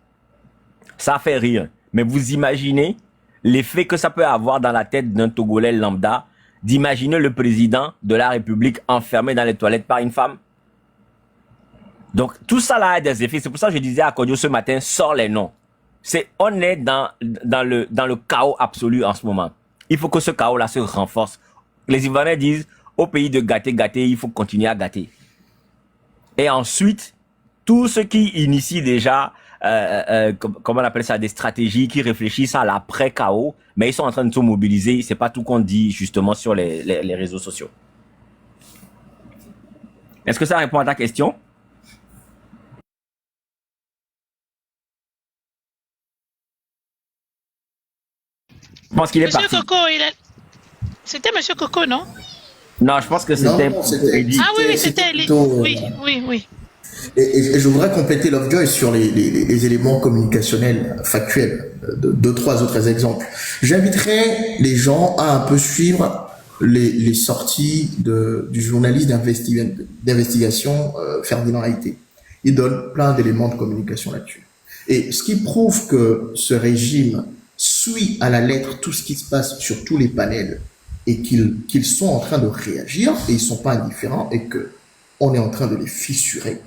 Ça a fait rire. Mais vous imaginez l'effet que ça peut avoir dans la tête d'un Togolais lambda d'imaginer le président de la République enfermé dans les toilettes par une femme. Donc, tout ça là a des effets. C'est pour ça que je disais à Kodio ce matin, sors les noms. On est dans le chaos absolu en ce moment. Il faut que ce chaos là se renforce. Les Ivoiriens disent, au pays de gâter, il faut continuer à gâter. Et ensuite, tous ceux qui initient déjà, comment on appelle ça, des stratégies, qui réfléchissent à l'après-chaos, mais ils sont en train de se mobiliser. C'est pas tout qu'on dit justement sur les réseaux sociaux. Est-ce que ça répond à ta question? Je pense qu'il est Monsieur parti. Coco, c'était Monsieur Coco, non? Non, je pense que c'était... Ah oui, c'était... plutôt, Oui. Et je voudrais compléter Lovejoy sur les éléments communicationnels factuels, deux, trois autres exemples. J'inviterais les gens à un peu suivre les sorties du journaliste d'investigation Ferdinand Haïté. Il donne plein d'éléments de communication là-dessus. Et ce qui prouve que ce régime suit à la lettre tout ce qui se passe sur tous les panels et qu'ils sont en train de réagir et ils ne sont pas indifférents et qu'on est en train de les fissurer.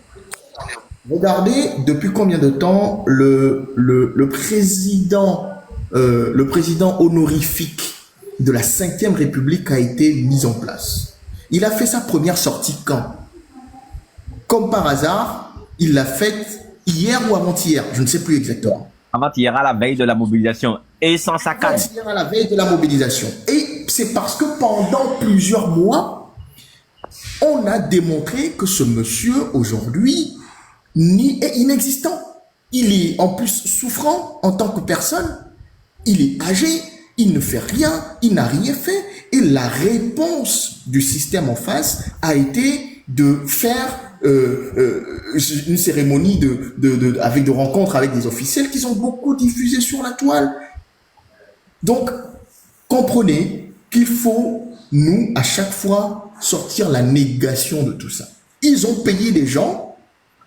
Regardez depuis combien de temps le président honorifique de la 5e République a été mis en place. Il a fait sa première sortie quand? Comme par hasard, il l'a faite hier ou avant-hier, je ne sais plus exactement. Avant-hier, à la veille de la mobilisation, et sans saccade. Avant-hier, à la veille de la mobilisation. Et c'est parce que pendant plusieurs mois, on a démontré que ce monsieur, aujourd'hui, est inexistant. Il est en plus souffrant en tant que personne. Il est âgé, il ne fait rien, il n'a rien fait. Et la réponse du système en face a été de faire une cérémonie avec de rencontres avec des officiels qu'ils ont beaucoup diffusé sur la toile. Donc, comprenez qu'il faut, nous, à chaque fois, sortir la négation de tout ça. Ils ont payé des gens,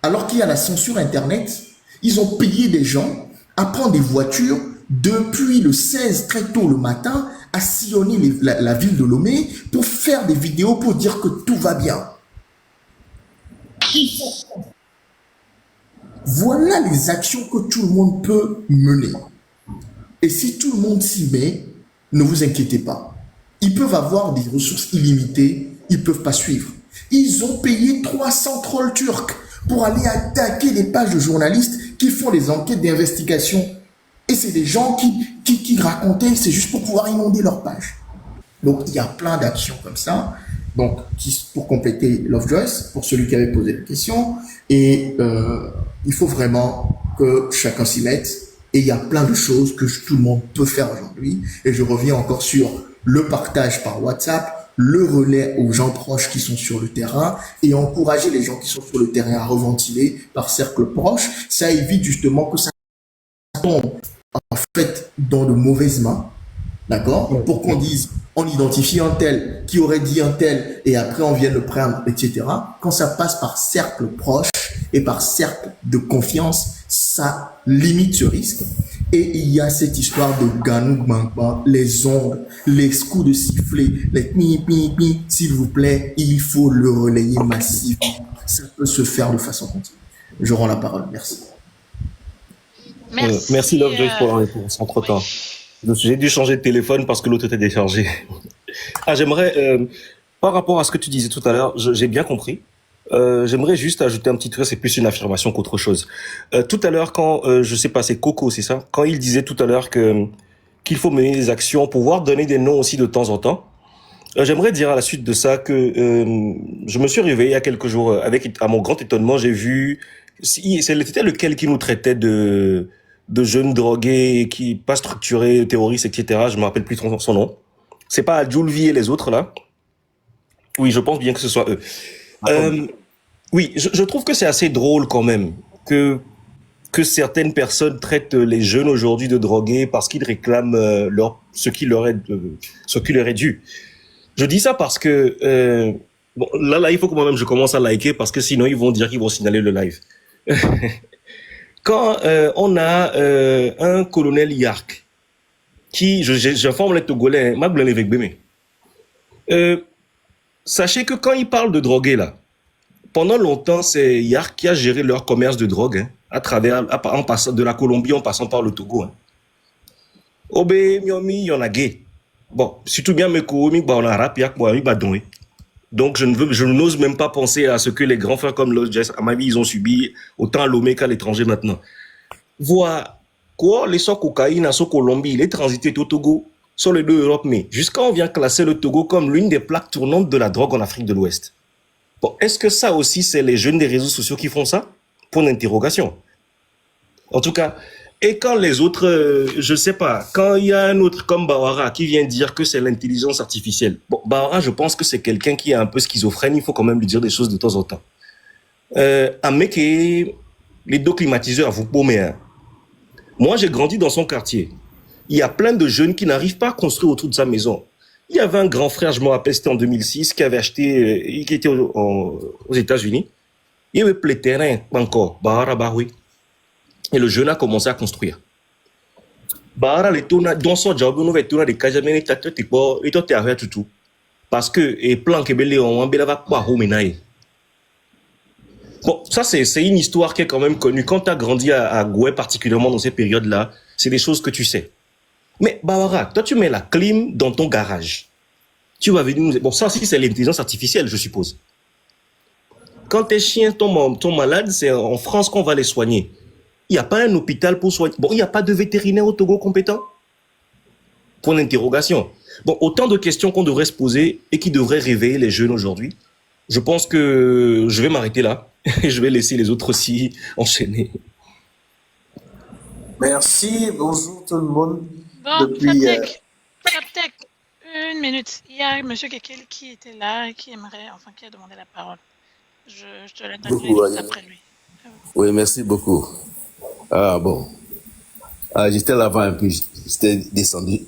alors qu'il y a la censure Internet, ils ont payé des gens à prendre des voitures depuis le 16, très tôt le matin, à sillonner la ville de Lomé pour faire des vidéos pour dire que tout va bien. Voilà les actions que tout le monde peut mener. Et si tout le monde s'y met, ne vous inquiétez pas. Ils peuvent avoir des ressources illimitées, ils ne peuvent pas suivre. Ils ont payé 300 trolls turcs pour aller attaquer des pages de journalistes qui font des enquêtes d'investigation. Et c'est des gens qui racontaient, c'est juste pour pouvoir inonder leur page. Donc, il y a plein d'actions comme ça. Donc, pour compléter Lovejoyce, pour celui qui avait posé la question, et il faut vraiment que chacun s'y mette. Et il y a plein de choses que tout le monde peut faire aujourd'hui. Et je reviens encore sur le partage par WhatsApp, le relais aux gens proches qui sont sur le terrain et encourager les gens qui sont sur le terrain à reventiler par cercle proche. Ça évite justement que ça tombe en fait dans de mauvaises mains. D'accord? Pour qu'on dise, on identifie un tel qui aurait dit un tel et après on vient le prendre, etc. Quand ça passe par cercle proche et par cercle de confiance, ça limite ce risque. Et il y a cette histoire de Ganou Mangba, les ondes, les coups de sifflet, les pi, s'il vous plaît, il faut le relayer massivement. Ça peut se faire de façon continue. Je rends la parole. Merci. Merci Lovejoyce pour la réponse. Entre-temps. Oui. J'ai dû changer de téléphone parce que l'autre était déchargé. J'aimerais, par rapport à ce que tu disais tout à l'heure, j'ai bien compris. J'aimerais juste ajouter un petit truc, c'est plus une affirmation qu'autre chose. Tout à l'heure, quand, je sais pas, c'est Coco, c'est ça? Quand il disait tout à l'heure qu'il faut mener des actions, pouvoir donner des noms aussi de temps en temps. J'aimerais dire à la suite de ça que je me suis réveillé il y a quelques jours avec, à mon grand étonnement, j'ai vu, c'était lequel qui nous traitait de jeunes drogués, qui pas structurés, terroristes, etc. Je me rappelle plus son nom. C'est pas Julvi et les autres là? Oui, je pense bien que ce soit eux. Oui, je trouve que c'est assez drôle quand même que certaines personnes traitent les jeunes aujourd'hui de drogués parce qu'ils réclament ce qui leur est dû. Je dis ça parce que bon, là il faut que moi-même je commence à liker parce que sinon ils vont dire qu'ils vont signaler le live. Quand on a un colonel Yark qui, j'informe les Togolais, sachez que quand il parle de drogués là, pendant longtemps c'est Yark qui a géré leur commerce de drogue hein, en passant de la Colombie en passant par le Togo. Hein. Obé miomi y en a gay. Bon, surtout bien Meko mi ba on a rap yak moi mi ba donné. Donc je n'ose même pas penser à ce que les grands frères comme Lovejoyce, à ma vie, ils ont subi autant à Lomé qu'à l'étranger maintenant. Voilà quoi, les sorts cocaïne à ce Colombie, les transités au Togo, sur les deux Europes, mais jusqu'à on vient classer le Togo comme l'une des plaques tournantes de la drogue en Afrique de l'Ouest. Bon, est-ce que ça aussi, c'est les jeunes des réseaux sociaux qui font ça? Pour l'interrogation. En tout cas, et quand les autres, je sais pas, quand il y a un autre comme Bawara qui vient dire que c'est l'intelligence artificielle. Bon, Bawara, je pense que c'est quelqu'un qui est un peu schizophrène, il faut quand même lui dire des choses de temps en temps. Un mec les dos climatiseurs, vous paumez, hein. Moi, j'ai grandi dans son quartier. Il y a plein de jeunes qui n'arrivent pas à construire autour de sa maison. Il y avait un grand frère, je me rappelle, c'était en 2006, qui avait acheté, qui était aux États-Unis. Il y avait plein de terrains, encore, Bahara Bahoui. Et le jeune a commencé à construire. Bahara, les tourna, dans son job, on avait tourné des cages, mais il était à tout. Parce que, et plan que belé, on va pas menailler. Bon, ça, c'est une histoire qui est quand même connue. Quand tu as grandi à Goué, particulièrement dans ces périodes-là, c'est des choses que tu sais. Mais, Bahara, toi, tu mets la clim dans ton garage. Tu vas venir nous... Bon, ça aussi, c'est l'intelligence artificielle, je suppose. Quand tes chiens tombent malades, c'est en France qu'on va les soigner. Il n'y a pas un hôpital pour soigner. Bon, il n'y a pas de vétérinaire au Togo compétent? Point d'interrogation. Bon, autant de questions qu'on devrait se poser et qui devraient réveiller les jeunes aujourd'hui. Je pense que je vais m'arrêter là et je vais laisser les autres aussi enchaîner. Merci, bonjour tout le monde. Bon, Depuis, Captec, une minute. Il y a M. Kekel qui était là et qui aimerait, enfin, qui a demandé la parole. Je te laisse Beaucoup, juste après lui. Oui, merci beaucoup. Ah bon. Ah, j'étais là-bas un peu, j'étais descendu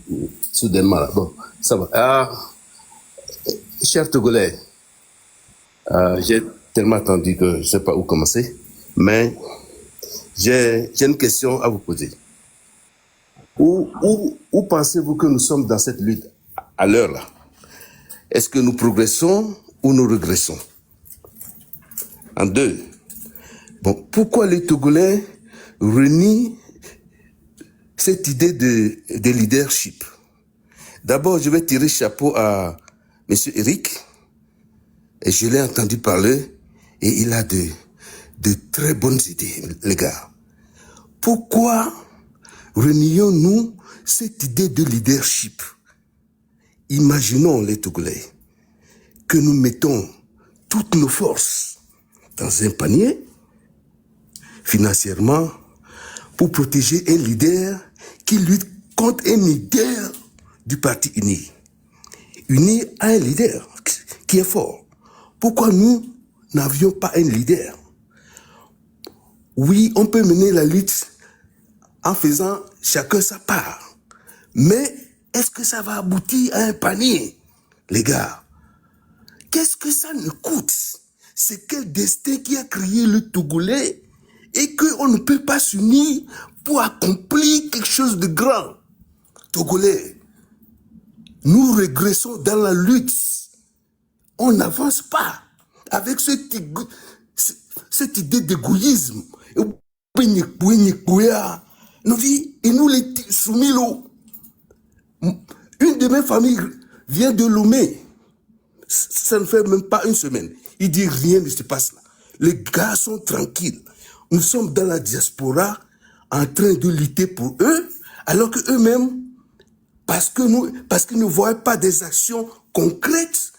soudainement là. Bon, ça va. Ah, cher Togolais, j'ai tellement attendu que je ne sais pas où commencer, mais j'ai une question à vous poser. Où pensez-vous que nous sommes dans cette lutte à l'heure là? Est-ce que nous progressons ou nous régressons? En deux, bon, pourquoi les Togolais renient cette idée de leadership? D'abord, je vais tirer chapeau à M. Eric, et je l'ai entendu parler, et il a de très bonnes idées, les gars. Pourquoi renions-nous cette idée de leadership? Imaginons, les Togolais, que nous mettons toutes nos forces dans un panier, financièrement, pour protéger un leader qui lutte contre un leader du parti uni. Uni a un leader qui est fort. Pourquoi nous n'avions pas un leader? Oui, on peut mener la lutte en faisant chacun sa part. Mais est-ce que ça va aboutir à un panier, les gars? Qu'est-ce que ça nous coûte? C'est quel destin qui a créé le Togolais et qu'on ne peut pas s'unir pour accomplir quelque chose de grand. Togolais, nous régressons dans la lutte. On n'avance pas avec cette idée d'égoïsme. Nous vies, et nous les soumis l'eau. Une de mes familles vient de Lomé. Ça ne fait même pas une semaine. Il dit rien ne se passe là. Les gars sont tranquilles. Nous sommes dans la diaspora en train de lutter pour eux, alors que eux-mêmes, parce qu'ils ne voient pas des actions concrètes,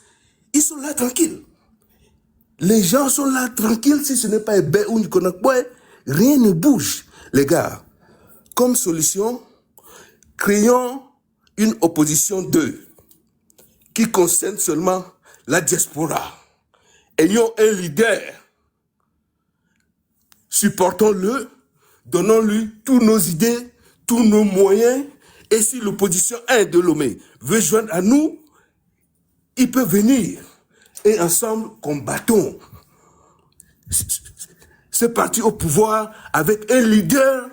ils sont là tranquilles. Les gens sont là tranquilles, si ce n'est pas Ébé ou Nikonakboé, rien ne bouge. Les gars, comme solution, créons une opposition 2 qui concerne seulement la diaspora. Ayons un leader. Supportons-le, donnons-lui toutes nos idées, tous nos moyens. Et si l'opposition 1 de Lomé veut joindre à nous, il peut venir. Et ensemble, combattons ce parti au pouvoir avec un leader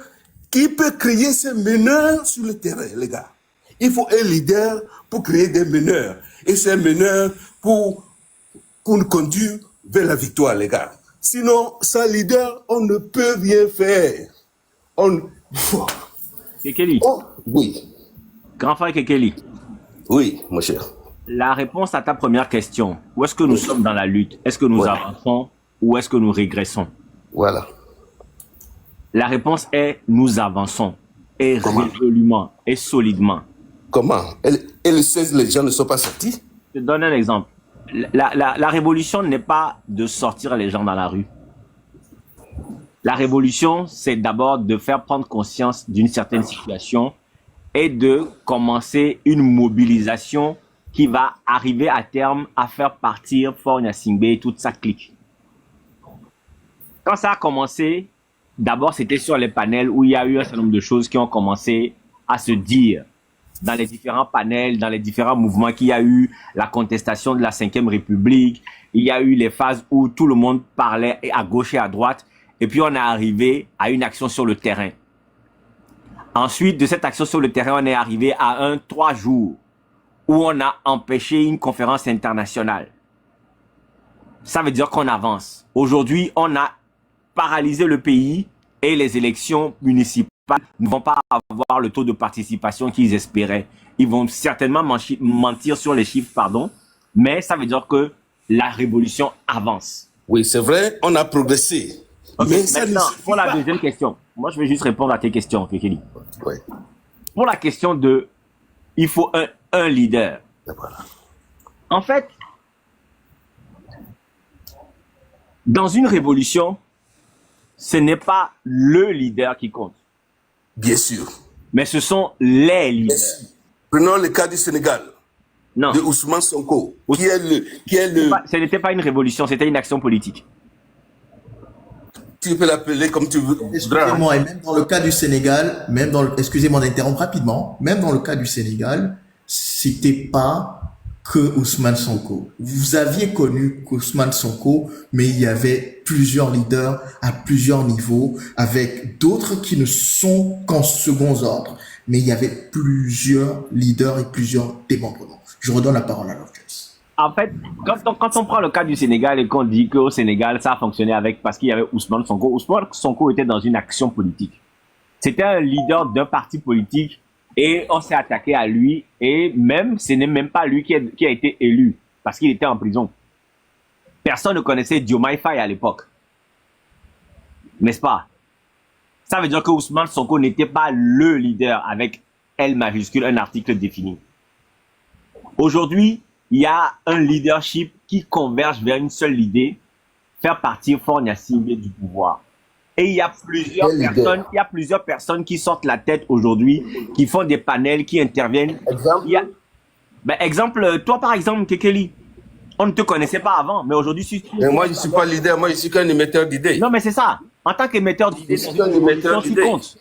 qui peut créer ses meneurs sur le terrain, les gars. Il faut un leader pour créer des meneurs. Et ces meneurs pour nous conduire vers la victoire, les gars. Sinon, sans leader, on ne peut rien faire. Kekeli. Oh, oui. Grand frère Kekeli. Oui, mon cher. La réponse à ta première question, où est-ce que nous sommes dans la lutte? Est-ce que nous avançons ou est-ce que nous régressons? Voilà. La réponse est nous avançons. Et résolument et solidement. Comment? Et le 16, les gens ne sont pas sortis? Je te donne un exemple. La révolution n'est pas de sortir les gens dans la rue. La révolution, c'est d'abord de faire prendre conscience d'une certaine situation et de commencer une mobilisation qui va arriver à terme à faire partir Faure Gnassingbé et toute sa clique. Quand ça a commencé, d'abord c'était sur les panels où il y a eu un certain nombre de choses qui ont commencé à se dire. dans les différents panels, dans les différents mouvements qu'il y a eu, la contestation de la 5e République, il y a eu les phases où tout le monde parlait à gauche et à droite, et puis on est arrivé à une action sur le terrain. Ensuite, de cette action sur le terrain, on est arrivé à 3 jours où on a empêché une conférence internationale. Ça veut dire qu'on avance. Aujourd'hui, on a paralysé le pays et les élections municipales ne vont pas avoir le taux de participation qu'ils espéraient. Ils vont certainement mentir sur les chiffres, pardon, mais ça veut dire que la révolution avance. Oui, c'est vrai, on a progressé. Okay, mais ça maintenant, ne pour la pas. deuxième question, moi je vais juste répondre à tes questions, Kekeli. Oui. Pour la question de, il faut un leader. Voilà. En fait, dans une révolution, ce n'est pas le leader qui compte. Bien sûr. Mais ce sont les leaders. Prenons le cas du Sénégal. Non. De Ousmane Sonko, qui est le... Ce n'était pas une révolution, c'était une action politique. Tu peux l'appeler comme tu veux. Excusez-moi, et même dans le cas du Sénégal, excusez-moi d'interrompre rapidement, même dans le cas du Sénégal, c'était pas que Ousmane Sonko. Vous aviez connu Ousmane Sonko, mais il y avait plusieurs leaders à plusieurs niveaux, avec d'autres qui ne sont qu'en second ordre. Mais il y avait plusieurs leaders et plusieurs démembrements. Je redonne la parole à Lovejoyce. En fait, quand on prend le cas du Sénégal et qu'on dit qu'au Sénégal, ça a fonctionné parce qu'il y avait Ousmane Sonko. Ousmane Sonko était dans une action politique. C'était un leader d'un parti politique et on s'est attaqué à lui et même, ce n'est même pas lui qui a été élu parce qu'il était en prison. Personne ne connaissait Diomaye Faye à l'époque. N'est-ce pas? Ça veut dire que Ousmane Sonko n'était pas le leader avec L majuscule, un article défini. Aujourd'hui, il y a un leadership qui converge vers une seule idée, faire partir Faure Gnassingbé du pouvoir. Et il y a plusieurs personnes qui sortent la tête aujourd'hui, qui font des panels, qui interviennent. Exemple, toi par exemple, Kekeli, on ne te connaissait pas avant, mais aujourd'hui, Mais moi, je ne suis pas leader, moi, je suis qu'un émetteur d'idées. Non, mais c'est ça. En tant qu'émetteur d'idées, tu comptes.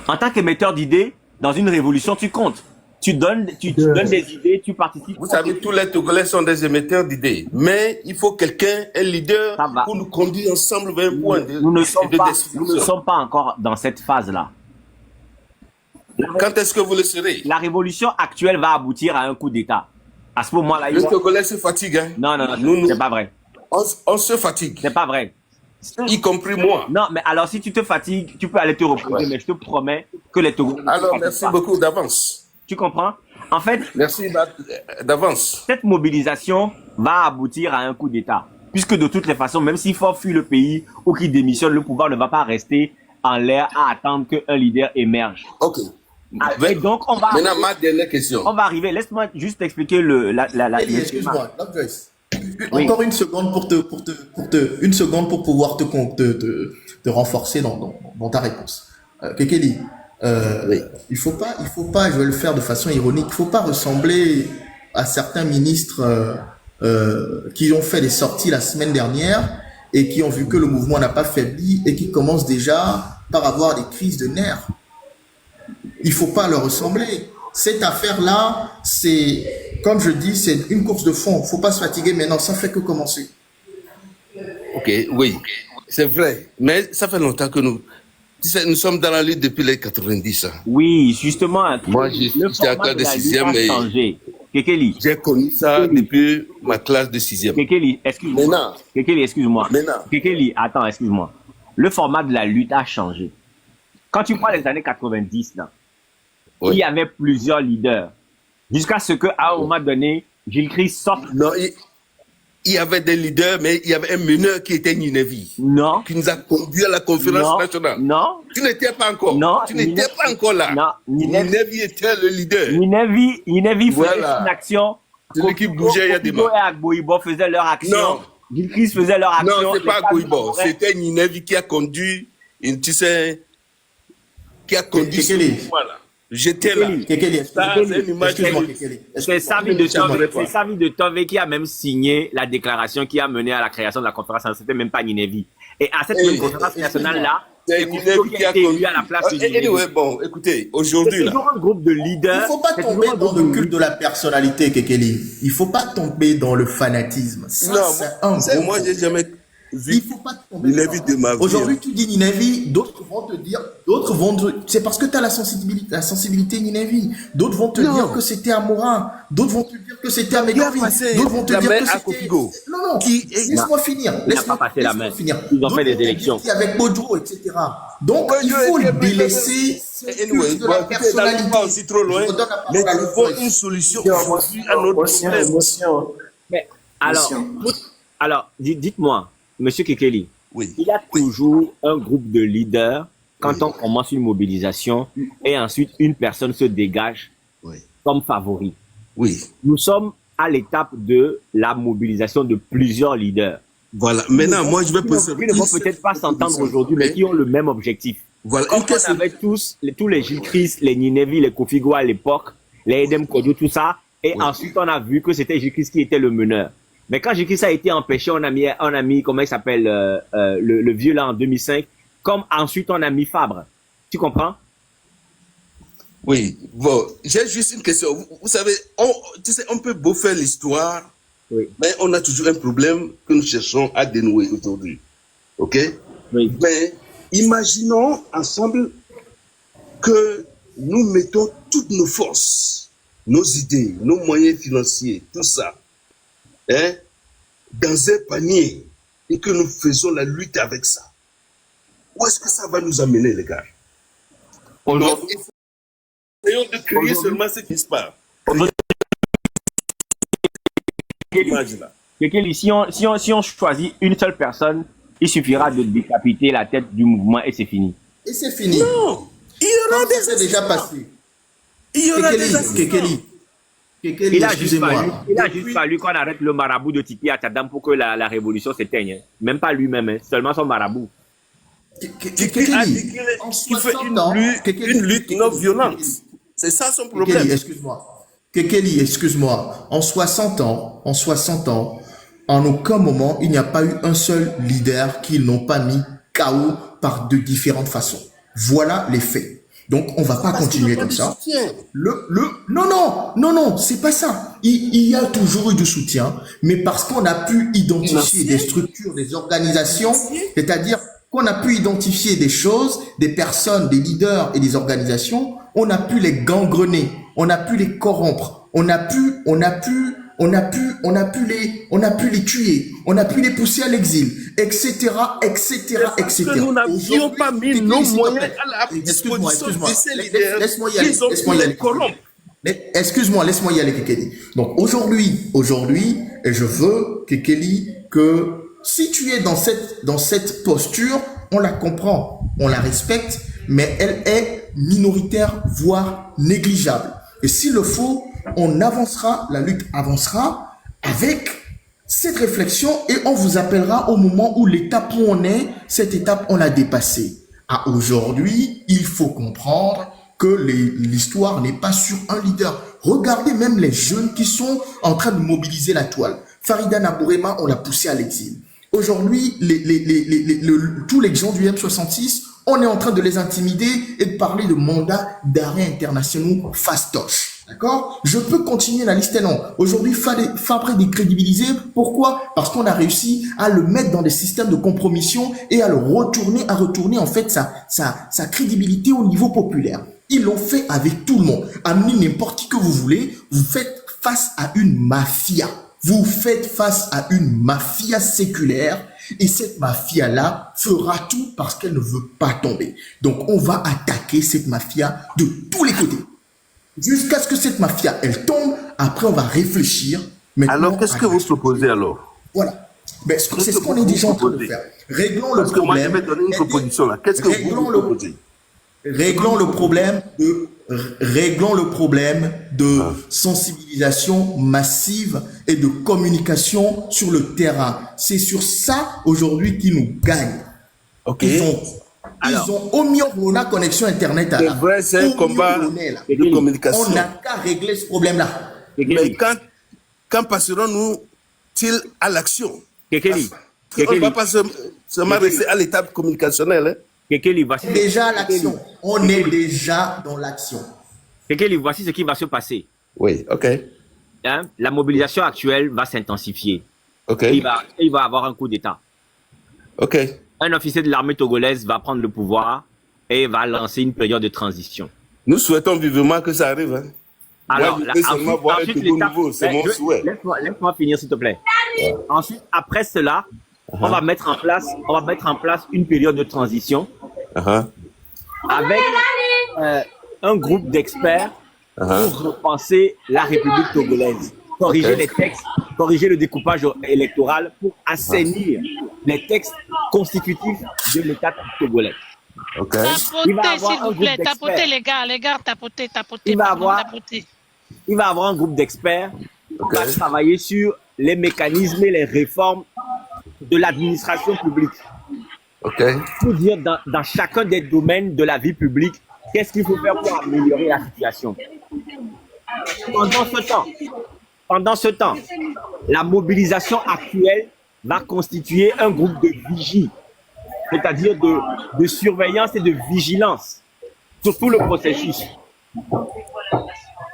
En tant qu'émetteur d'idées, dans une révolution, tu comptes. Tu donnes des idées, tu participes. Vous savez, tous les Togolais sont des émetteurs d'idées. Mais il faut quelqu'un, un leader, pour nous conduire ensemble vers un point de nous ne sommes pas encore dans cette phase-là. Quand est-ce que vous le serez? La révolution actuelle va aboutir à un coup d'État. À ce moment-là, les Togolais se fatiguent. Hein. Non, c'est pas vrai. On se fatigue. C'est pas vrai. Y compris moi. Non, mais alors si tu te fatigues, tu peux aller te reposer, mais je te promets que les Togolais... Alors, merci beaucoup d'avance. Tu comprends? En fait, merci d'avance. Cette mobilisation va aboutir à un coup d'État. Puisque de toutes les façons, même s'il faut fuir le pays ou qu'il démissionne, le pouvoir ne va pas rester en l'air à attendre qu'un leader émerge. Ok. Et donc, on va... Maintenant, ma dernière question. On va arriver. Laisse-moi juste expliquer Excuse-moi, Lovejoyce. Oui. Encore une seconde une seconde pour pouvoir te renforcer dans ta réponse. Kekeli, oui. Il faut pas, je vais le faire de façon ironique, il faut pas ressembler à certains ministres qui ont fait des sorties la semaine dernière et qui ont vu que le mouvement n'a pas faibli et qui commencent déjà par avoir des crises de nerfs. Il faut pas leur ressembler. Cette affaire-là, c'est, comme je dis, c'est une course de fond. Faut pas se fatiguer maintenant, ça fait que commencer. Ok, oui, c'est vrai. Mais ça fait longtemps que nous sommes dans la lutte depuis les 90. Hein. Oui, justement. Moi, j'étais à classe de 6e et j'ai connu ça depuis ma classe de 6e. Kekeli, excuse-moi. Kekeli, excuse-moi. Kekeli, attends, excuse-moi. Le format de la lutte a changé. Quand tu prends les années 90, là, oui. Il y avait plusieurs leaders. Jusqu'à ce qu'à un moment donné, Gilles Christ sorte. Non, il y avait des leaders, mais il y avait un meneur qui était Ninevi. Non. Qui nous a conduit à la conférence nationale. Non. Tu n'étais pas encore. Non. Tu n'étais pas encore là. Non. Ninevi était le leader. Ninevi faisait une action. Celui qui bougeait, il y a des mains. Et Agboibo faisaient leur action. Non. Gilles Christ faisait leur action. Non, c'est pas Agboibo. C'était Ninevi qui a conduit, tu sais, qui a conduit ce mouvement-là. J'étais là. C'est Savi de Tove qui a même signé la déclaration qui a mené à la création de la conférence. C'était même pas Ninevi. Et à cette même conférence nationale-là, C'est Ninevi qui a élu à la place de Ninevi. Anyway, bon, écoutez, aujourd'hui, C'est là. toujours un groupe de leaders. Il ne faut pas c'est tomber toujours un dans groupe le culte de la personnalité, Kekeli. Il ne faut pas tomber dans le fanatisme. Ça, Non, c'est un gros moi, j'ai jamais Il vu faut pas tomber Ninevi de ma vie. Aujourd'hui, tu dis Ninevi, d'autres vont te dire, c'est parce que tu as la sensibilité Ninevi. D'autres vont te dire que c'était à Morin. D'autres vont te dire que c'était à Megari. D'autres vont te dire que c'était... Non, laisse-moi finir. Laisse-moi passer la main. Ils ont fait des élections. Avec Bodro, etc. Donc, il faut délaisser de la personnalité. Pas aussi trop loin, mais il faut une solution aujourd'hui à notre problème. Mais alors, dites-moi, Monsieur Kekeli, il y a toujours un groupe de leaders quand on commence une mobilisation et ensuite une personne se dégage comme favori. Oui. Nous sommes à l'étape de la mobilisation de plusieurs leaders. Voilà. Maintenant, moi, je vais poser... Ils ne vont peut-être pas s'entendre aujourd'hui, mais qui ont le même objectif. Voilà. Comme on avait tous les Gilles Christ, les Ninevi, les Kofigo à l'époque, les Edem Kodjo, tout ça, et ensuite on a vu que c'était Gilles Christ qui était le meneur. Mais quand Gilles Christ a été empêché, on a mis comment il s'appelle, le vieux là en 2005, comme ensuite on a mis Fabre. Tu comprends? Oui. Bon, j'ai juste une question. Vous savez, on peut beau faire l'histoire, mais on a toujours un problème que nous cherchons à dénouer aujourd'hui. OK? Oui. Mais imaginons ensemble que nous mettons toutes nos forces, nos idées, nos moyens financiers, tout ça, dans un panier et que nous faisons la lutte avec ça. Où est-ce que ça va nous amener, les gars? Donc, essayons de créer seulement ce qui se passe. Si on choisit une seule personne, il suffira de décapiter la tête du mouvement et c'est fini. Et c'est fini. Non, il y aura des déjà passé. Il y aura des assistants. Il a juste fallu qu'on arrête le marabout de Tipi Atadam pour que la révolution s'éteigne. Même pas lui-même, seulement son marabout. Tipi a dit qu'il fait une lutte non violente. C'est ça son problème. Kekeli, excuse-moi. En 60 ans, en aucun moment, il n'y a pas eu un seul leader qu'ils n'ont pas mis KO de différentes façons. Voilà les faits. Donc, on va pas continuer comme ça. Non, c'est pas ça. Il y a toujours eu du soutien, mais parce qu'on a pu identifier des structures, des organisations, c'est-à-dire qu'on a pu identifier des choses, des personnes, des leaders et des organisations, on a pu les gangrener, on a pu les corrompre, on a pu les tuer, on a pu les pousser à l'exil, etc. Que nous n'avions pas mis nos moyens à la disposition de ces leaders. Laisse-moi y aller. Excuse-moi, laisse-moi y aller, Kekeli. Donc aujourd'hui, je veux, Kekeli, que si tu es dans cette posture, on la comprend, on la respecte, mais elle est minoritaire, voire négligeable. Et s'il le faut, on avancera, la lutte avancera avec cette réflexion et on vous appellera au moment où l'étape où on est, cette étape, on l'a dépassée. À aujourd'hui, il faut comprendre que l'histoire n'est pas sur un leader. Regardez même les jeunes qui sont en train de mobiliser la toile. Farida Nabourema, on l'a poussé à l'exil. Aujourd'hui, tous les gens du M66, on est en train de les intimider et de parler de mandats d'arrêt internationaux fastoches. D'accord? Je peux continuer, la liste est longue. Aujourd'hui, Fabre est décrédibilisé. Pourquoi? Parce qu'on a réussi à le mettre dans des systèmes de compromission et à retourner en fait sa crédibilité au niveau populaire. Ils l'ont fait avec tout le monde. Amenez n'importe qui que vous voulez. Vous faites face à une mafia. Vous faites face à une mafia séculaire et cette mafia-là fera tout parce qu'elle ne veut pas tomber. Donc, on va attaquer cette mafia de tous les côtés. Jusqu'à ce que cette mafia, elle tombe. Après, on va réfléchir. Alors, qu'est-ce que vous proposez alors? Voilà. Mais c'est ce qu'on est déjà en train de faire. Réglons le problème. Moi, je vais donner une proposition là. Qu'est-ce que vous proposez? Réglons le problème de sensibilisation massive et de communication sur le terrain. C'est sur ça aujourd'hui qu'ils nous gagnent. Ils ont omis la connexion Internet. C'est vrai, c'est un combat de communication. On n'a qu'à régler ce problème-là. Mais quand passerons-nous-ils à l'action? On ne va pas seulement rester à l'étape communicationnelle. Kekeli, voici, Déjà à l'action. On est déjà dans l'action. Kekeli, voici ce qui va se passer. Oui, ok. Hein? La mobilisation actuelle va s'intensifier. Ok. Il va avoir un coup d'État. Ok. Un officier de l'armée togolaise va prendre le pouvoir et va lancer une période de transition. Nous souhaitons vivement que ça arrive. Hein. Alors, Moi, je veux seulement voir un ensuite, Togo l'étape- nouveau. C'est mon souhait. Laisse-moi finir, s'il te plaît. Ensuite, après cela, on va mettre en place une période de transition avec un groupe d'experts pour repenser la République togolaise, corriger les textes, corriger le découpage électoral pour assainir les textes constitutifs de l'État togolais. Ok. Il va Tapotez, avoir s'il un vous groupe plaît. Tapotez, d'experts. les gars, tapotez. Il va pardon, avoir- tapotez. Il va avoir un groupe d'experts qui va travailler sur les mécanismes et les réformes de l'administration publique. Ok. Pour dire dans chacun des domaines de la vie publique, qu'est-ce qu'il faut faire pour améliorer la situation. Pendant ce temps, la mobilisation actuelle va constituer un groupe de vigie, c'est-à-dire de surveillance et de vigilance sur tout le processus.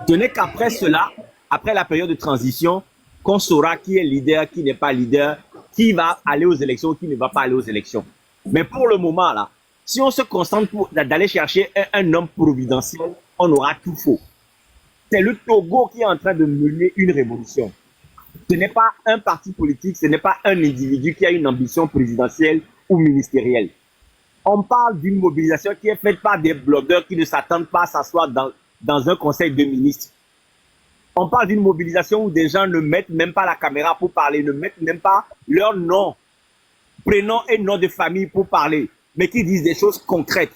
Ce n'est qu'après cela, après la période de transition, qu'on saura qui est leader, qui n'est pas leader, qui va aller aux élections, qui ne va pas aller aux élections. Mais pour le moment, là, si on se concentre d'aller chercher un homme providentiel, on aura tout faux. C'est le Togo qui est en train de mener une révolution. Ce n'est pas un parti politique, ce n'est pas un individu qui a une ambition présidentielle ou ministérielle. On parle d'une mobilisation qui est faite par des blogueurs qui ne s'attendent pas à s'asseoir dans un conseil de ministres. On parle d'une mobilisation où des gens ne mettent même pas la caméra pour parler, ne mettent même pas leur nom, prénom et nom de famille pour parler, mais qui disent des choses concrètes.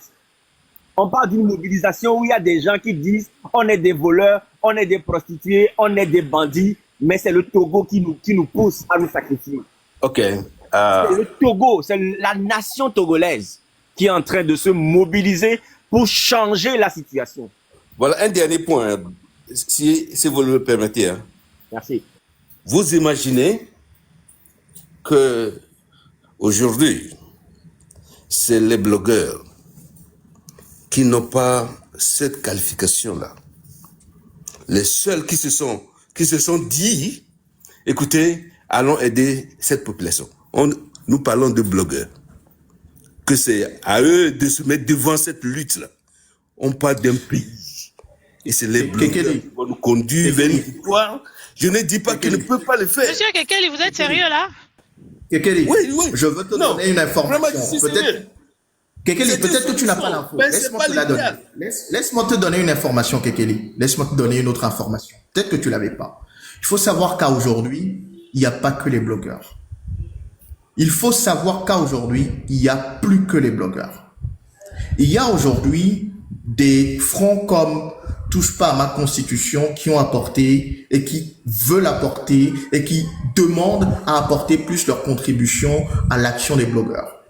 On parle d'une mobilisation où il y a des gens qui disent on est des voleurs, on est des prostituées, on est des bandits, mais c'est le Togo qui nous pousse à nous sacrifier. Ok. C'est le Togo, c'est la nation togolaise qui est en train de se mobiliser pour changer la situation. Voilà un dernier point, si vous le permettez. Hein. Merci. Vous imaginez que aujourd'hui, c'est les blogueurs qui n'ont pas cette qualification-là. Les seuls qui se sont dit, écoutez, allons aider cette population. Nous parlons de blogueurs. Que c'est à eux de se mettre devant cette lutte-là. On parle d'un pays. Et c'est les blogueurs qui vont nous conduire vers une victoire. Je ne dis pas qu'ils ne peuvent pas le faire. Monsieur Kekeli, vous êtes sérieux là? Kekeli, oui. Je veux te donner une information. Vraiment, je suis sérieux. Kekeli, peut-être que tu n'as pas l'info. Laisse-moi te la donner. Laisse-moi te donner une information, Kekeli. Laisse-moi te donner une autre information. Peut-être que tu l'avais pas. Il faut savoir qu'à aujourd'hui, il n'y a pas que les blogueurs. Il faut savoir qu'à aujourd'hui, il n'y a plus que les blogueurs. Il y a aujourd'hui des fronts comme Touche pas à ma constitution qui ont apporté et qui veulent apporter et qui demandent à apporter plus leur contribution à l'action des blogueurs.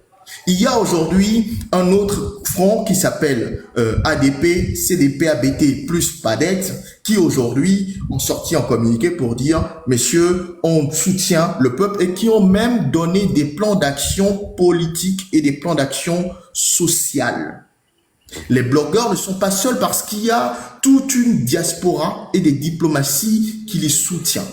Il y a aujourd'hui un autre front qui s'appelle ADP, CDP, ABT plus PADET qui aujourd'hui ont sorti un communiqué pour dire messieurs, on soutient le peuple et qui ont même donné des plans d'action politiques et des plans d'action sociale. Les blogueurs ne sont pas seuls parce qu'il y a toute une diaspora et des diplomaties qui les soutiennent.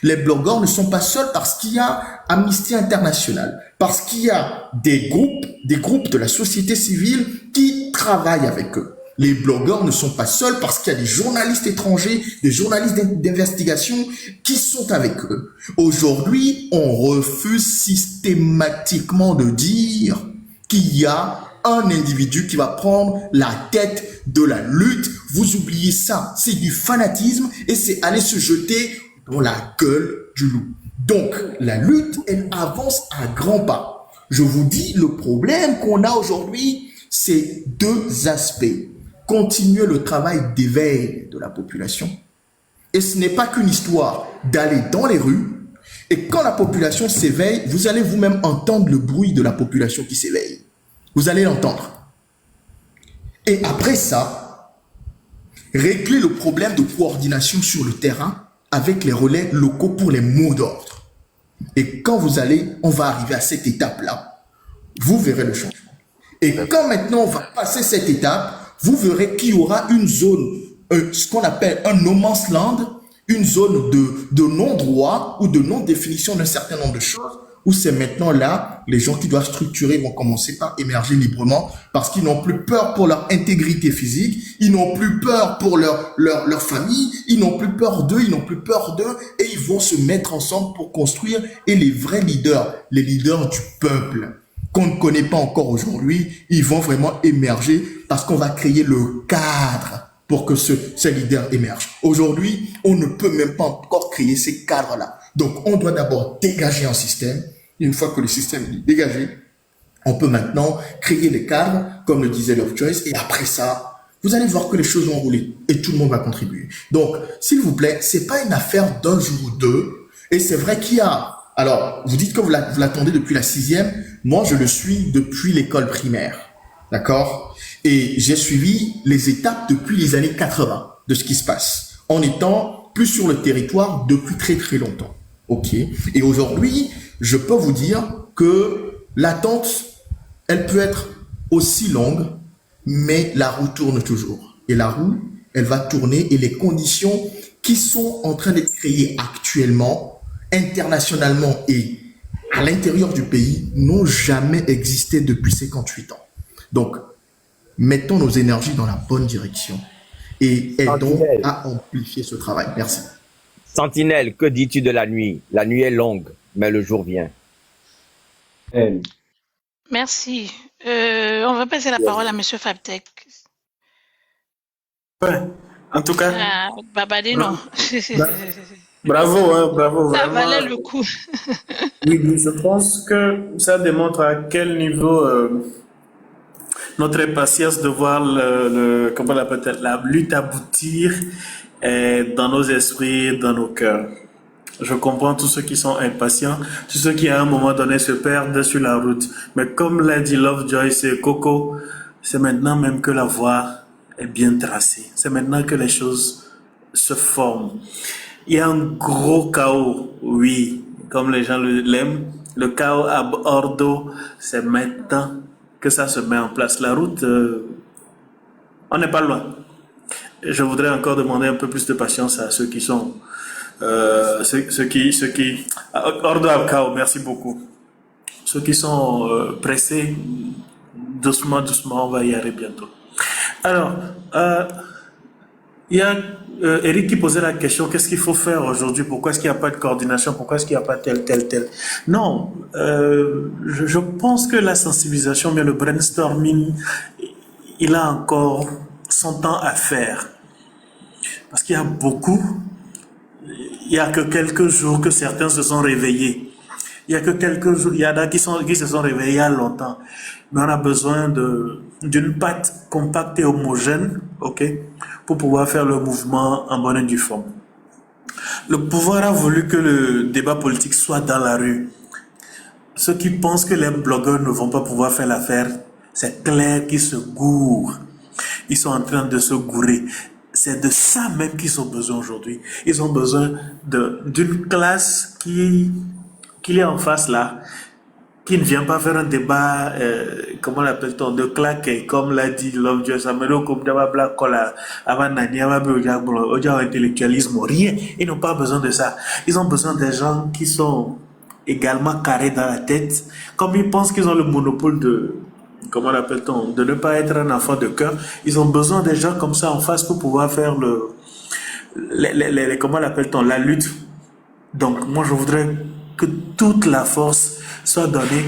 Les blogueurs ne sont pas seuls parce qu'il y a Amnesty International, parce qu'il y a des groupes de la société civile qui travaillent avec eux. Les blogueurs ne sont pas seuls parce qu'il y a des journalistes étrangers, des journalistes d'investigation qui sont avec eux. Aujourd'hui, on refuse systématiquement de dire qu'il y a un individu qui va prendre la tête de la lutte. Vous oubliez ça, c'est du fanatisme et c'est aller se jeter dans la gueule du loup. Donc, la lutte, elle avance à grands pas. Je vous dis, le problème qu'on a aujourd'hui, c'est deux aspects. Continuer le travail d'éveil de la population. Et ce n'est pas qu'une histoire d'aller dans les rues. Et quand la population s'éveille, vous allez vous-même entendre le bruit de la population qui s'éveille. Vous allez l'entendre. Et après ça, régler le problème de coordination sur le terrain avec les relais locaux pour les mots d'ordre. Et quand on va arriver à cette étape-là, vous verrez le changement. Et quand maintenant on va passer cette étape, vous verrez qu'il y aura une zone, ce qu'on appelle un no man's land, une zone de non-droit ou de non-définition d'un certain nombre de choses, où c'est maintenant là, les gens qui doivent structurer vont commencer par émerger librement parce qu'ils n'ont plus peur pour leur intégrité physique, ils n'ont plus peur pour leur famille, ils n'ont plus peur d'eux, et ils vont se mettre ensemble pour construire. Et les vrais leaders, les leaders du peuple, qu'on ne connaît pas encore aujourd'hui, ils vont vraiment émerger parce qu'on va créer le cadre pour que ces leaders émergent. Aujourd'hui, on ne peut même pas encore créer ces cadres-là. Donc, on doit d'abord dégager un système. Une fois que le système est dégagé, on peut maintenant créer les cadres, comme le disait Lovejoy, et après ça, vous allez voir que les choses vont rouler et tout le monde va contribuer. Donc, s'il vous plaît, c'est pas une affaire d'un jour ou deux. Et c'est vrai qu'il y a... Alors, vous dites que vous l'attendez depuis la 6e. Moi, je le suis depuis l'école primaire. D'accord? Et j'ai suivi les étapes depuis les années 80 de ce qui se passe, en étant plus sur le territoire depuis très très longtemps. Ok. Et aujourd'hui, je peux vous dire que l'attente, elle peut être aussi longue, mais la roue tourne toujours. Et la roue, elle va tourner et les conditions qui sont en train d'être créées actuellement, internationalement et à l'intérieur du pays, n'ont jamais existé depuis 58 ans. Donc, mettons nos énergies dans la bonne direction et aidons à amplifier ce travail. Merci. Sentinelle, que dis-tu de la nuit? La nuit est longue, mais le jour vient. Merci. On va passer la parole à M. Fabtek. Ouais, en tout cas, Babadi, non. bravo, hein, bravo. Ça Vraiment. valait le coup. Oui, je pense que ça démontre à quel niveau notre impatience de voir comment on appelle, la lutte aboutir dans nos esprits, dans nos cœurs. Je comprends tous ceux qui sont impatients, tous ceux qui à un moment donné se perdent sur la route. Mais comme l'a dit Lovejoy et Coco, c'est maintenant même que la voie est bien tracée. C'est maintenant que les choses se forment. Il y a un gros chaos, oui, comme les gens l'aiment. Le chaos à Bordeaux, c'est maintenant que ça se met en place. La route, on n'est pas loin. Je voudrais encore demander un peu plus de patience à ceux qui sont... Bordeaux à chaos, merci beaucoup. Ceux qui sont pressés, doucement, doucement, on va y arriver bientôt. Alors, il y a Eric qui posait la question, qu'est-ce qu'il faut faire aujourd'hui? Pourquoi est-ce qu'il n'y a pas de coordination? Pourquoi est-ce qu'il n'y a pas tel? Non, je pense que la sensibilisation, bien le brainstorming, il a encore son temps à faire. Parce qu'il y a beaucoup, il n'y a que quelques jours que certains se sont réveillés. Il y a que quelques jours, il y en a qui se sont réveillés il y a longtemps. Mais on a besoin d'une patte compacte et homogène, ok, pour pouvoir faire le mouvement en bonne et due forme. Le pouvoir a voulu que le débat politique soit dans la rue. Ceux qui pensent que les blogueurs ne vont pas pouvoir faire l'affaire, c'est clair qu'ils se gourrent. Ils sont en train de se gourer. C'est de ça même qu'ils ont besoin aujourd'hui. Ils ont besoin d'une classe qui est en face là, qui ne vient pas faire un débat, comment l'appelle-t-on, de claquer, comme l'a dit Lovejoy, intellectualisme, rien. Ils n'ont pas besoin de ça. Ils ont besoin des gens qui sont également carrés dans la tête, comme ils pensent qu'ils ont le monopole de, comment l'appelle-t-on, de ne pas être un enfant de cœur. Ils ont besoin des gens comme ça en face pour pouvoir faire comment l'appelle-t-on, la lutte. Donc, moi, je voudrais que toute la force soit donnée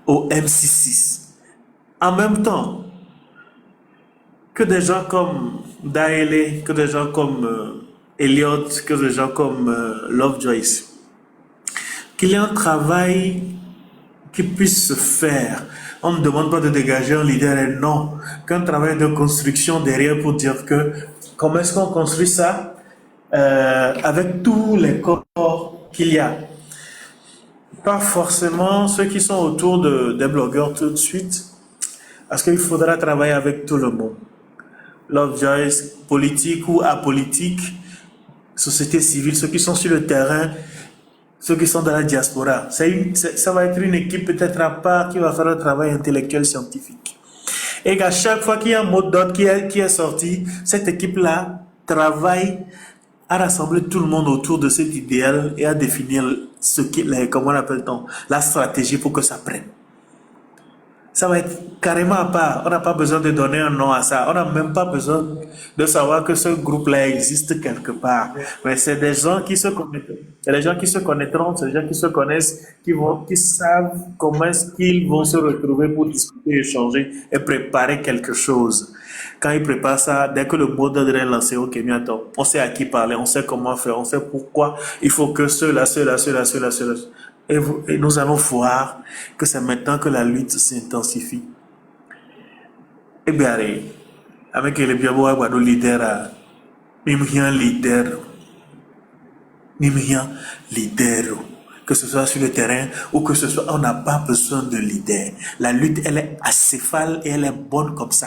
au MC6. En même temps, que des gens comme Daele, que des gens comme Elliot, que des gens comme Lovejoy, qu'il y ait un travail qui puisse se faire. On ne demande pas de dégager un leader, et non, qu'un travail de construction derrière pour dire que comment est-ce qu'on construit ça avec tous les corps qu'il y a. Pas forcément ceux qui sont autour des blogueurs tout de suite, parce qu'il faudra travailler avec tout le monde. Lovejoy, politique ou apolitique, société civile, ceux qui sont sur le terrain, ceux qui sont dans la diaspora. Ça va être une équipe peut-être à part qui va faire un travail intellectuel scientifique. Et qu'à chaque fois qu'il y a un mot d'ordre qui est sorti, cette équipe-là travaille à rassembler tout le monde autour de cet idéal et à définir comment on appelle-t-on, la stratégie pour que ça prenne. Ça va être carrément à part. On n'a pas besoin de donner un nom à ça. On n'a même pas besoin de savoir que ce groupe-là existe quelque part. Mais c'est des gens qui se connaissent. C'est des gens qui se connaîtront, c'est des gens qui se connaissent, qui savent comment est-ce qu'ils vont se retrouver pour discuter, échanger et préparer quelque chose. Quand ils préparent ça, dès que le mot d'ordre est lancé, ok, mais attends, on sait à qui parler, on sait comment faire, on sait pourquoi il faut que cela. Et nous allons voir que c'est maintenant que la lutte s'intensifie. Et bien, avec les biabos, nos leaders, leader. Que ce soit sur le terrain ou que ce soit, on n'a pas besoin de leader. La lutte, elle est acéphale et elle est bonne comme ça.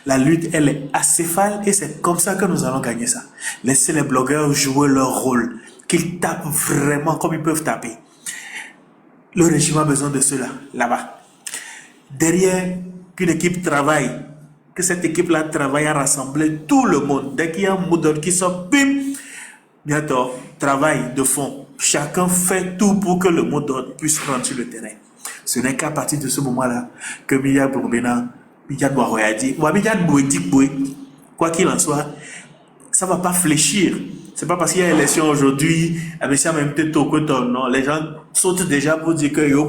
La lutte, elle est acéphale et c'est comme ça que nous allons gagner ça. Laissez les blogueurs jouer leur rôle. Qu'ils tapent vraiment comme ils peuvent taper. Le régime a besoin de cela, là-bas. Derrière, qu'une équipe travaille, que cette équipe-là travaille à rassembler tout le monde. Dès qu'il y a un mot d'ordre qui sort, bim, bientôt, travail de fond. Chacun fait tout pour que le mot d'ordre puisse rentrer sur le terrain. Ce n'est qu'à partir de ce moment-là que Mia Bourbena, Mia Douaroyadi, quoi qu'il en soit, ça ne va pas fléchir. C'est pas parce qu'il y a élection aujourd'hui, avec ça même non, les gens sautent déjà pour dire que yo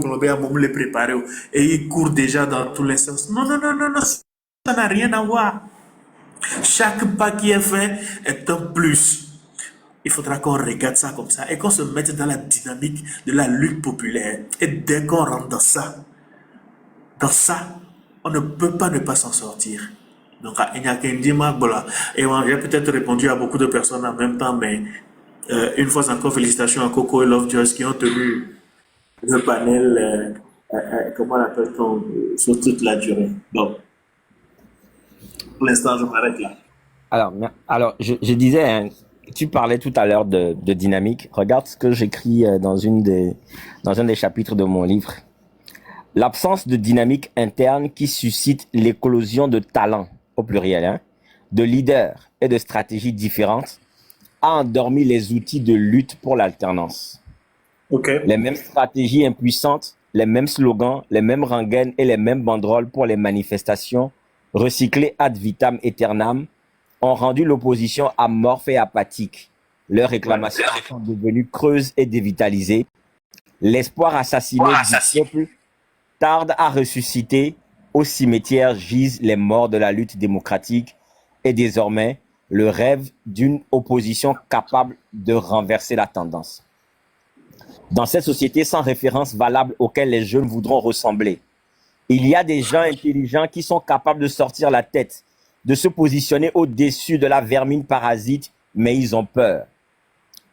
les préparer et ils courent déjà dans tous les sens. Non, ça n'a rien à voir. Chaque pas qui est fait est un plus. Il faudra qu'on regarde ça comme ça et qu'on se mette dans la dynamique de la lutte populaire. Et dès qu'on rentre dans ça, on ne peut pas ne pas s'en sortir. Donc, il n'y a qu'un dimanche, voilà. Et j'ai peut-être répondu à beaucoup de personnes en même temps, mais une fois encore, félicitations à Coco et Lovejoy qui ont tenu le panel, comment l'appelle-t-on, sur toute la durée. Donc, pour l'instant, je m'arrête là. Alors je disais, hein, tu parlais tout à l'heure de dynamique. Regarde ce que j'écris dans un des chapitres de mon livre. L'absence de dynamique interne qui suscite l'éclosion de talents, au pluriel, hein, de leaders et de stratégies différentes, a endormi les outils de lutte pour l'alternance. Okay. Les mêmes stratégies impuissantes, les mêmes slogans, les mêmes rengaines et les mêmes banderoles pour les manifestations, recyclées ad vitam aeternam, ont rendu l'opposition amorphe et apathique. Leurs réclamations sont devenues creuses et dévitalisées. L'espoir assassiné du peuple tarde à ressusciter. Au cimetière gisent les morts de la lutte démocratique et désormais le rêve d'une opposition capable de renverser la tendance. Dans cette société sans référence valable auquel les jeunes voudront ressembler, il y a des gens intelligents qui sont capables de sortir la tête, de se positionner au-dessus de la vermine parasite, mais ils ont peur.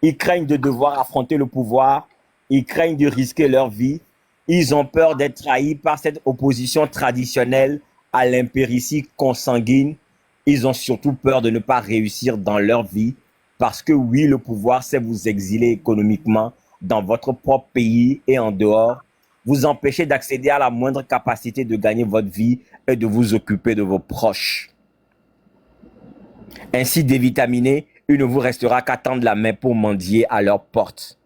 Ils craignent de devoir affronter le pouvoir, ils craignent de risquer leur vie, ils ont peur d'être trahis par cette opposition traditionnelle à l'impéritie consanguine. Ils ont surtout peur de ne pas réussir dans leur vie parce que oui, le pouvoir sait vous exiler économiquement dans votre propre pays et en dehors, vous empêcher d'accéder à la moindre capacité de gagner votre vie et de vous occuper de vos proches. Ainsi dévitaminés, il ne vous restera qu'à tendre la main pour mendier à leur porte.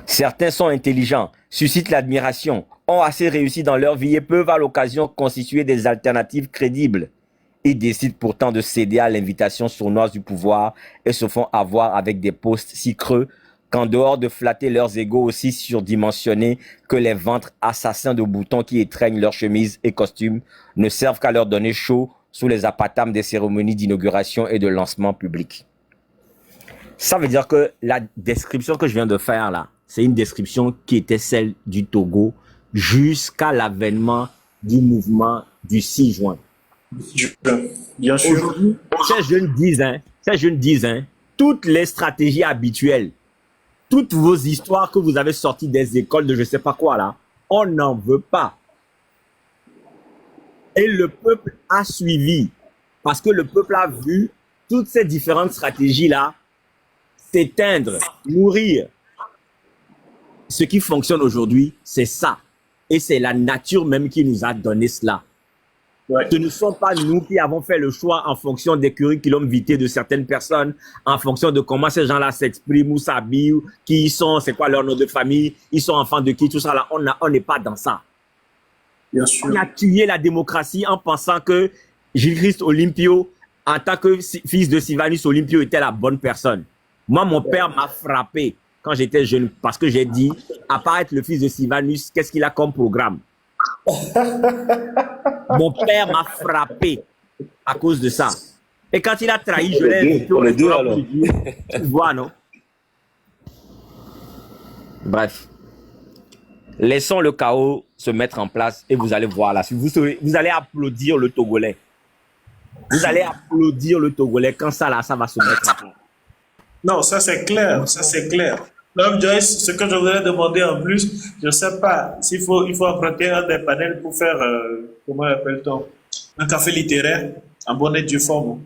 Certains sont intelligents, suscitent l'admiration, ont assez réussi dans leur vie et peuvent à l'occasion constituer des alternatives crédibles. Ils décident pourtant de céder à l'invitation sournoise du pouvoir et se font avoir avec des postes si creux qu'en dehors de flatter leurs égos aussi surdimensionnés que les ventres assassins de boutons qui étreignent leurs chemises et costumes ne servent qu'à leur donner chaud sous les apatames des cérémonies d'inauguration et de lancement public. Ça veut dire que la description que je viens de faire là, c'est une description qui était celle du Togo jusqu'à l'avènement du mouvement du 6 juin. Bien sûr. Aujourd'hui, ces jeunes disent, toutes les stratégies habituelles, toutes vos histoires que vous avez sorties des écoles de je sais pas quoi là, on n'en veut pas. Et le peuple a suivi parce que le peuple a vu toutes ces différentes stratégies là s'éteindre, mourir. ce qui fonctionne aujourd'hui, c'est ça. Et c'est la nature même qui nous a donné cela. Ouais. Ce ne sont pas nous qui avons fait le choix en fonction des curriculum vitae de certaines personnes, en fonction de comment ces gens-là s'expriment ou s'habillent, qui ils sont, c'est quoi leur nom de famille, ils sont enfants de qui, tout ça là. On n'est pas dans ça. Bien sûr. On a tué la démocratie en pensant que Gilles-Christ Olympio, en tant que fils de Sylvanus Olympio, était la bonne personne. Moi, mon père m'a frappé quand j'étais jeune parce que j'ai dit, à part être le fils de Sylvanus, qu'est-ce qu'il a comme programme? Mon père m'a frappé à cause de ça. Et quand il a trahi, je l'ai invité au restaurant pour lui dire, tu vois, non? Bref. Laissons le chaos se mettre en place et vous allez voir la suite. Vous allez applaudir le Togolais. Vous allez applaudir le Togolais quand ça là, ça va se mettre en place. Non, ça c'est clair, ça c'est clair. Donc Joyce, ce que je voudrais demander en plus, je ne sais pas s'il faut, il faut emprunter un des panels pour faire, comment appelle-t-on, un café littéraire en bonne et due forme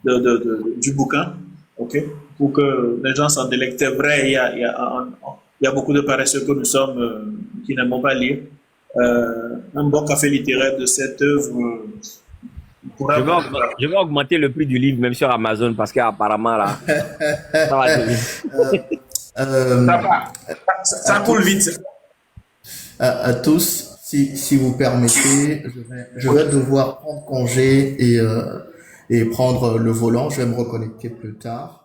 du bouquin, ok, pour que les gens s'en délectent. C'est vrai, il y a beaucoup de paresseux que nous sommes qui n'aimons pas lire. Un bon café littéraire de cette œuvre. Je vais augmenter le prix du livre même sur Amazon parce qu'apparemment là, ça va devenir. Ça coule vite. À tous, si vous permettez, je vais devoir prendre congé et prendre le volant. Je vais me reconnecter plus tard.